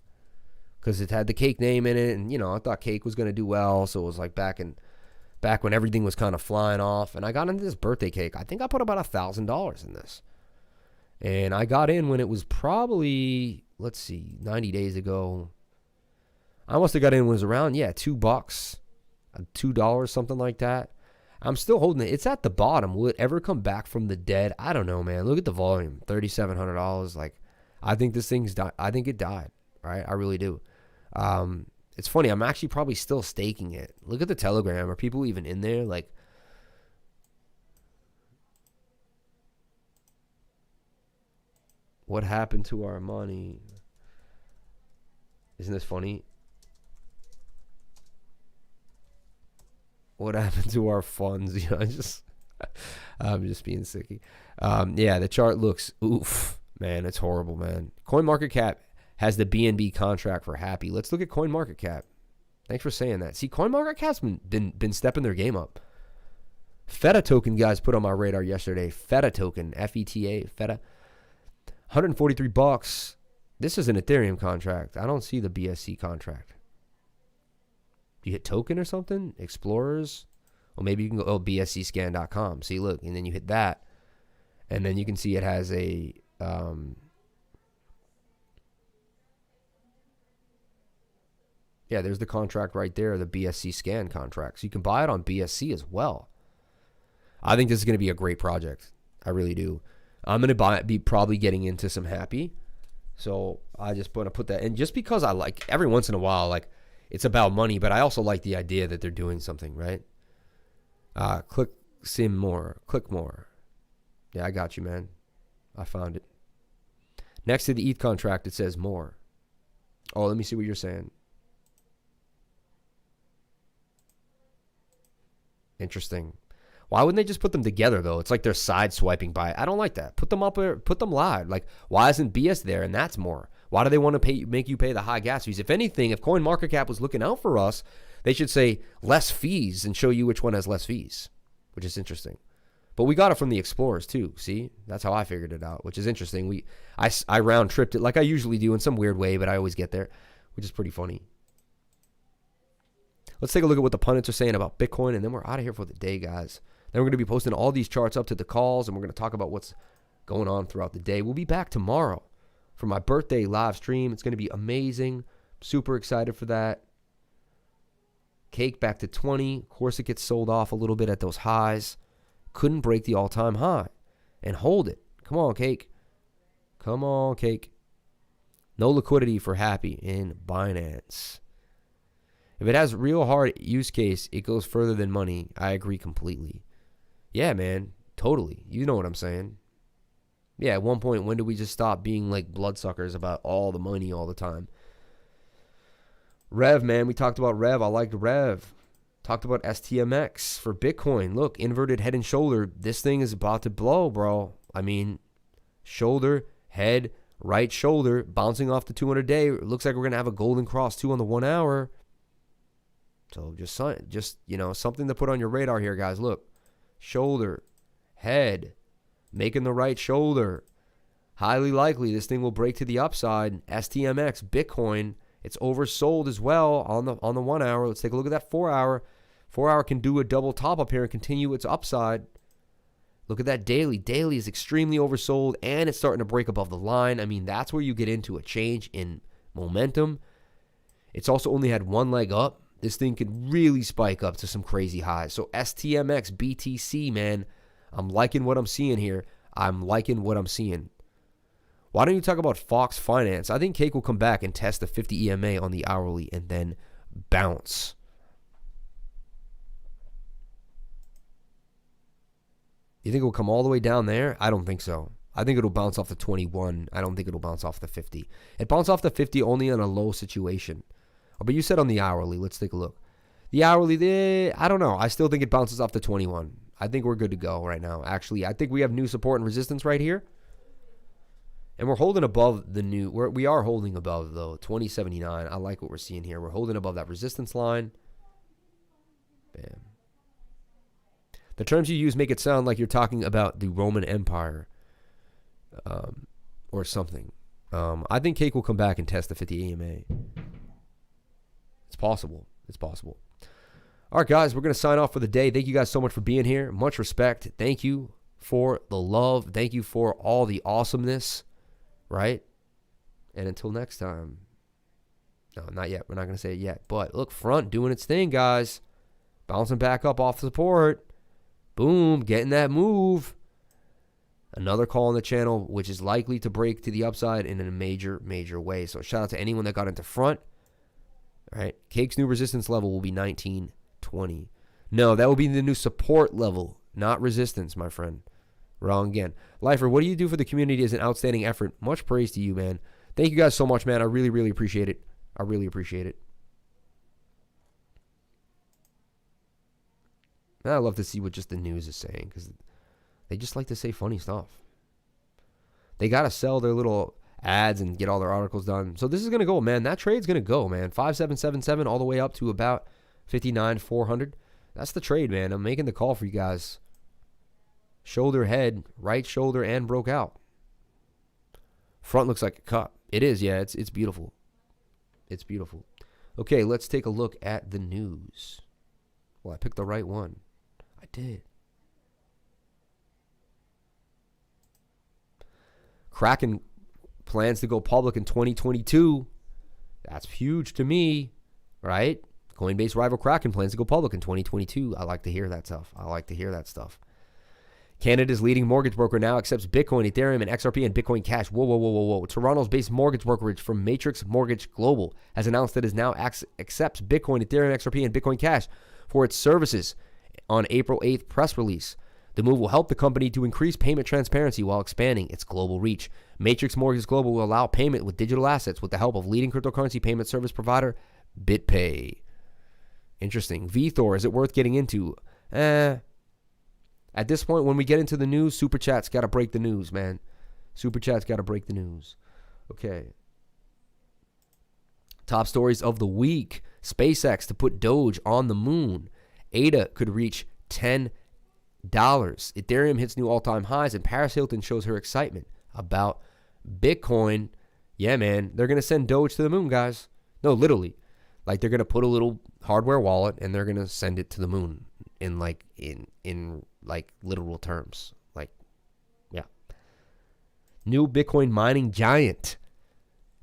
because it had the cake name in it, and, you know, I thought cake was going to do well, so it was like back when everything was kind of flying off, and I got into this birthday cake. I think I put about $1,000 in this. And I got in when it was probably, let's see, 90 days ago. I must have got in when it was around, $2. $2, something like that. I'm still holding it. It's at the bottom. Will it ever come back from the dead? I don't know, man. Look at the volume. $3,700. Like, I think this thing's died. I think it died, right? I really do. It's funny. I'm actually probably still staking it. Look at the Telegram. Are people even in there? Like, what happened to our money? Isn't this funny? What happened to our funds? You know, I'm just being sicky. Yeah, the chart looks oof, man. It's horrible, man. CoinMarketCap has the BNB contract for Happy. Let's look at CoinMarketCap. Thanks for saying that. See, CoinMarketCap's been stepping their game up. Feta token, guys, put on my radar yesterday. Feta token, FETA, Feta, $143. This is an Ethereum contract. I don't see the BSC contract. You hit token or something? Explorers? Well, maybe you can go, bscscan.com. See, look, and then you hit that. And then you can see it has a, there's the contract right there, the BSC scan contract. So you can buy it on BSC as well. I think this is going to be a great project. I really do. I'm going to be probably getting into some Happy. So I just want to put that in just because I like, every once in a while, like, it's about money, but I also like the idea that they're doing something, right? Click more. Yeah, I got you, man. I found it. Next to the ETH contract, it says more. Oh, let me see what you're saying. Interesting. Why wouldn't they just put them together, though? It's like they're side swiping by. I don't like that. Put them up or put them live. Like, why isn't BS there and that's more? Why do they want to make you pay the high gas fees? If anything, if CoinMarketCap was looking out for us, they should say less fees and show you which one has less fees, which is interesting. But we got it from the Explorers too. See, that's how I figured it out, which is interesting. I round tripped it like I usually do in some weird way, but I always get there, which is pretty funny. Let's take a look at what the pundits are saying about Bitcoin, and then we're out of here for the day, guys. Then we're going to be posting all these charts up to the calls, and we're going to talk about what's going on throughout the day. We'll be back tomorrow for my birthday live stream. It's going to be amazing. Super excited for that. Cake back to 20. Of course, it gets sold off a little bit at those highs. Couldn't break the all-time high and hold it. Come on, Cake. Come on, Cake. No liquidity for Happy in Binance. If it has real hard use case, it goes further than money. I agree completely. Yeah, man, totally. You know what I'm saying. Yeah, at one point, when did we just stop being like bloodsuckers about all the money all the time? Rev, man, we talked about Rev. I liked Rev. Talked about STMX for Bitcoin. Look, inverted head and shoulder. This thing is about to blow, bro. I mean, shoulder, head, right shoulder, bouncing off the 200-day. It looks like we're going to have a golden cross, too, on the 1 hour. So just you know, something to put on your radar here, guys. Look, shoulder, head, making the right shoulder. Highly likely this thing will break to the upside. STMX, Bitcoin, it's oversold as well on the 1 hour. Let's take a look at that 4 hour. 4 hour can do a double top up here and continue its upside. Look at that daily. Daily is extremely oversold, and it's starting to break above the line. I mean, that's where you get into a change in momentum. It's also only had one leg up. This thing could really spike up to some crazy highs. So STMX, BTC, man, I'm liking what I'm seeing here. I'm liking what I'm seeing. Why don't you talk about Fox Finance? I think Cake will come back and test the 50 EMA on the hourly and then bounce. You think it will come all the way down there? I don't think so. I think it'll bounce off the 21. I don't think it'll bounce off the 50. It bounced off the 50 only in a low situation. Oh, but you said on the hourly. Let's take a look. The hourly, I don't know. I still think it bounces off the 21. I think we're good to go right now. Actually, I think we have new support and resistance right here. And we're holding above the new, we are holding above, though, 2079. I like what we're seeing here. We're holding above that resistance line. Bam. The terms you use make it sound like you're talking about the Roman Empire or something. I think Cake will come back and test the 50 AMA. It's possible. It's possible. All right, guys, we're going to sign off for the day. Thank you guys so much for being here. Much respect. Thank you for the love. Thank you for all the awesomeness, right? And until next time. No, not yet. We're not going to say it yet. But look, front doing its thing, guys. Bouncing back up off support. Boom, getting that move. Another call on the channel, which is likely to break to the upside in a major, major way. So shout out to anyone that got into front. All right, Cake's new resistance level will be 1920. No, that will be the new support level, not resistance, my friend. Wrong again. Lifer, what do you do for the community is an outstanding effort. Much praise to you, man. Thank you guys so much, man. I really, really appreciate it. I really appreciate it. I love to see what just the news is saying because they just like to say funny stuff. They got to sell their little ads and get all their articles done. So this is going to go, man. That trade's going to go, man. 5777 all the way up to about 59,400. That's the trade, man. I'm making the call for you guys. Shoulder, head, right shoulder, and broke out. Front looks like a cup. It is, yeah. It's beautiful. It's beautiful. Okay, let's take a look at the news. Well, I picked the right one. I did. Kraken plans to go public in 2022. That's huge to me, right? Coinbase rival Kraken plans to go public in 2022. I like to hear that stuff. I like to hear that stuff. Canada's leading mortgage broker now accepts Bitcoin, Ethereum, and XRP and Bitcoin Cash. Whoa, whoa, whoa, whoa, whoa. Toronto's based mortgage brokerage from Matrix Mortgage Global has announced that it now accepts Bitcoin, Ethereum, XRP, and Bitcoin Cash for its services on April 8th press release. The move will help the company to increase payment transparency while expanding its global reach. Matrix Mortgage Global will allow payment with digital assets with the help of leading cryptocurrency payment service provider BitPay. Interesting. VThor, is it worth getting into? At this point, when we get into the news, Super Chat's got to break the news, man. Super Chat's got to break the news. Okay. Top stories of the week. SpaceX to put Doge on the moon. ADA could reach $10. Ethereum hits new all-time highs, and Paris Hilton shows her excitement about Bitcoin. Yeah, man. They're going to send Doge to the moon, guys. No, literally. Like, they're going to put a little hardware wallet, and they're going to send it to the moon in literal terms. Like, yeah. New Bitcoin mining giant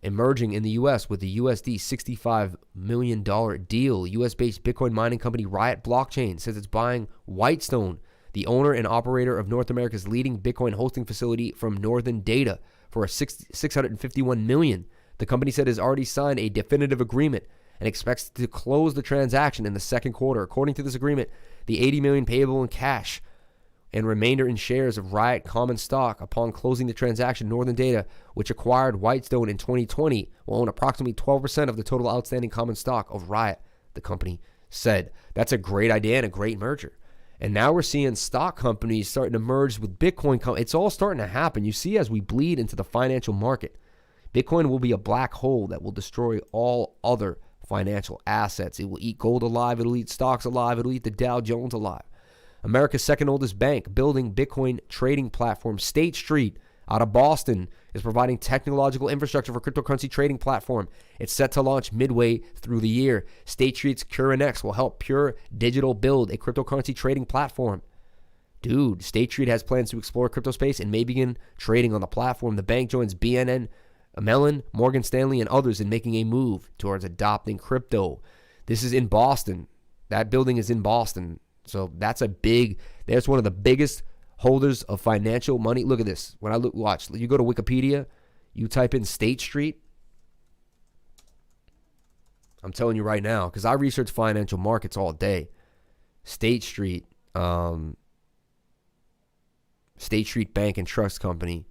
emerging in the U.S. with the USD $65 million deal. U.S.-based Bitcoin mining company Riot Blockchain says it's buying Whitestone, the owner and operator of North America's leading Bitcoin hosting facility from Northern Data, for $651 million. The company said it has already signed a definitive agreement and expects to close the transaction in the second quarter. According to this agreement, the $80 million payable in cash and remainder in shares of Riot common stock upon closing the transaction. Northern Data, which acquired Whitestone in 2020, will own approximately 12% of the total outstanding common stock of Riot, the company said. That's a great idea and a great merger. And now we're seeing stock companies starting to merge with Bitcoin. It's all starting to happen. You see, as we bleed into the financial market, Bitcoin will be a black hole that will destroy all other financial assets. It will eat gold alive. It'll eat stocks alive. It'll eat the Dow Jones alive. America's second oldest bank, building Bitcoin trading platform, State Street, out of Boston, is providing technological infrastructure for cryptocurrency trading platform. It's set to launch midway through the year. State Street's CurrenX will help Pure Digital build a cryptocurrency trading platform. Dude, State Street has plans to explore crypto space and may begin trading on the platform. The bank joins BNN, Mellon, Morgan Stanley, and others in making a move towards adopting crypto. This is in Boston. That building is in Boston. So that's one of the biggest holders of financial money. Look at this. When I watch, you go to Wikipedia, you type in State Street. I'm telling you right now, because I research financial markets all day. State Street Bank and Trust Company.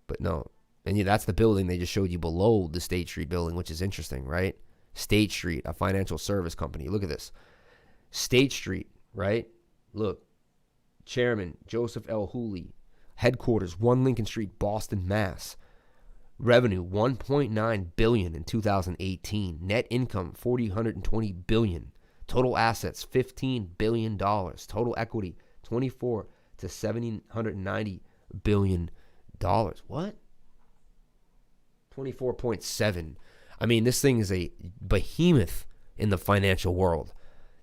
But no. And yeah, that's the building they just showed you below the State Street building, which is interesting, right? State Street, a financial service company. Look at this. State Street, right? Look. Chairman, Joseph L. Hooley. Headquarters, 1 Lincoln Street, Boston, Mass. Revenue, $1.9 billion in 2018. Net income, $420 billion. Total assets, $15 billion. Total equity, $24 to $790 billion. What? 24.7. I mean, this thing is a behemoth in the financial world.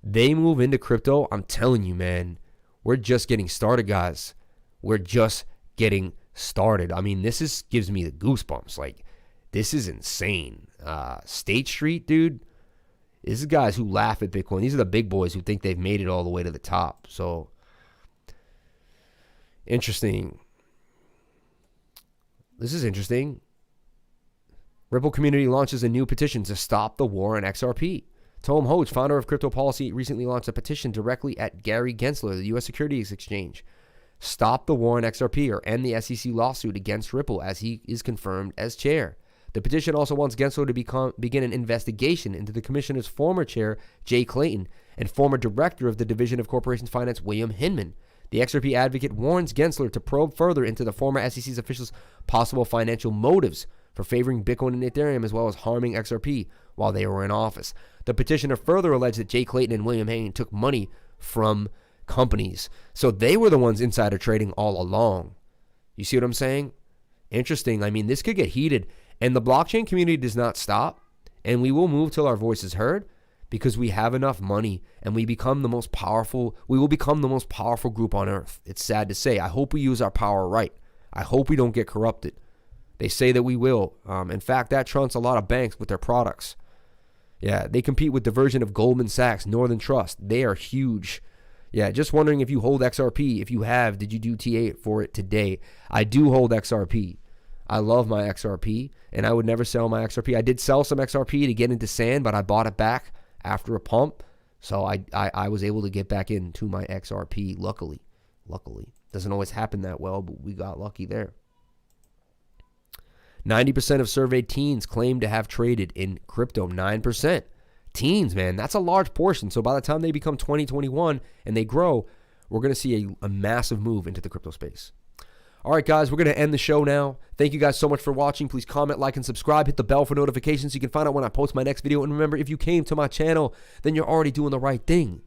They move into crypto, I'm telling you, man, we're just getting started, guys. We're just getting started. I mean, gives me the goosebumps. Like, this is insane. State Street, dude, this is guys who laugh at Bitcoin. These are the big boys who think they've made it all the way to the top. So, interesting. This is interesting. Ripple community launches a new petition to stop the war on XRP. Tom Hoge, founder of Crypto Policy, recently launched a petition directly at Gary Gensler, the U.S. Securities Exchange. Stop the war on XRP or end the SEC lawsuit against Ripple as he is confirmed as chair. The petition also wants Gensler to begin an investigation into the commissioner's former chair, Jay Clayton, and former director of the Division of Corporations Finance, William Hinman. The XRP advocate warns Gensler to probe further into the former SEC's officials' possible financial motives for favoring Bitcoin and Ethereum as well as harming XRP while they were in office. The petitioner further alleged that Jay Clayton and William Hinman took money from companies. So they were the ones insider trading all along. You see what I'm saying? Interesting. I mean, this could get heated. And the blockchain community does not stop. And we will move till our voice is heard because we have enough money and we will become the most powerful group on earth. It's sad to say. I hope we use our power right. I hope we don't get corrupted. They say that we will. In fact, that trumps a lot of banks with their products. Yeah, they compete with the version of Goldman Sachs, Northern Trust. They are huge. Yeah, just wondering if you hold XRP. If you have, did you do TA for it today? I do hold XRP. I love my XRP, and I would never sell my XRP. I did sell some XRP to get into sand, but I bought it back after a pump. So I was able to get back into my XRP, luckily. Doesn't always happen that well, but we got lucky there. 90% of surveyed teens claim to have traded in crypto. 9%. Teens, man, that's a large portion. So by the time they become 20, 21, and they grow, we're going to see a massive move into the crypto space. All right, guys, we're going to end the show now. Thank you guys so much for watching. Please comment, like, and subscribe. Hit the bell for notifications so you can find out when I post my next video. And remember, if you came to my channel, then you're already doing the right thing.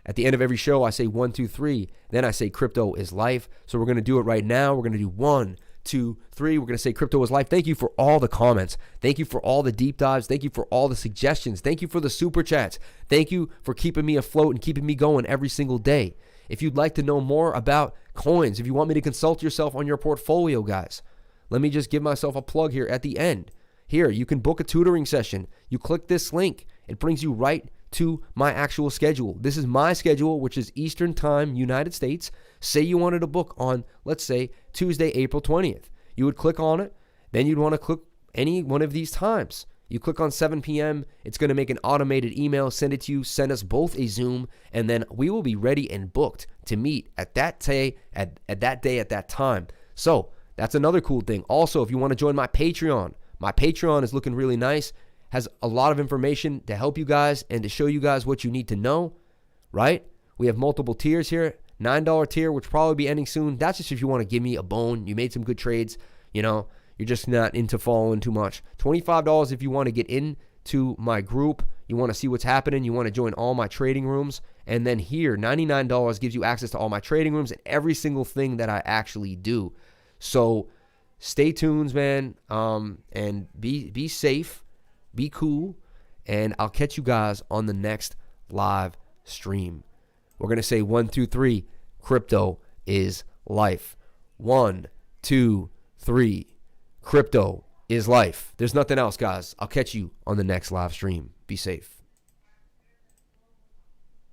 At the end of every show, I say 1, 2, 3. Then I say crypto is life. So we're going to do it right now. We're going to do 1, 2, 3. We're going to say crypto is life. Thank you for all the comments. Thank you for all the deep dives. Thank you for all the suggestions. Thank you for the super chats. Thank you for keeping me afloat and keeping me going every single day. If you'd like to know more about coins, if you want me to consult yourself on your portfolio, guys, let me just give myself a plug here at the end. Here, you can book a tutoring session. You click this link. It brings you right to my actual schedule. This is my schedule, which is Eastern Time, United States. Say you wanted to book on, let's say, Tuesday, April 20th. You would click on it. Then you'd want to click any one of these times. You click on 7 p.m. It's going to make an automated email, send it to you, send us both a Zoom, and then we will be ready and booked to meet at that day, at that time. So that's another cool thing. Also, if you want to join my Patreon is looking really nice. Has a lot of information to help you guys and to show you guys what you need to know, right? We have multiple tiers here. $9 tier, which will probably be ending soon. That's just if you want to give me a bone. You made some good trades. You're just not into following too much. $25 if you want to get into my group. You want to see what's happening. You want to join all my trading rooms. And then here, $99 gives you access to all my trading rooms and every single thing that I actually do. So stay tuned, man, and be safe, be cool, and I'll catch you guys on the next live stream. We're going to say 1, 2, 3, crypto is life. 1, 2, 3, crypto is life. There's nothing else, guys. I'll catch you on the next live stream. Be safe.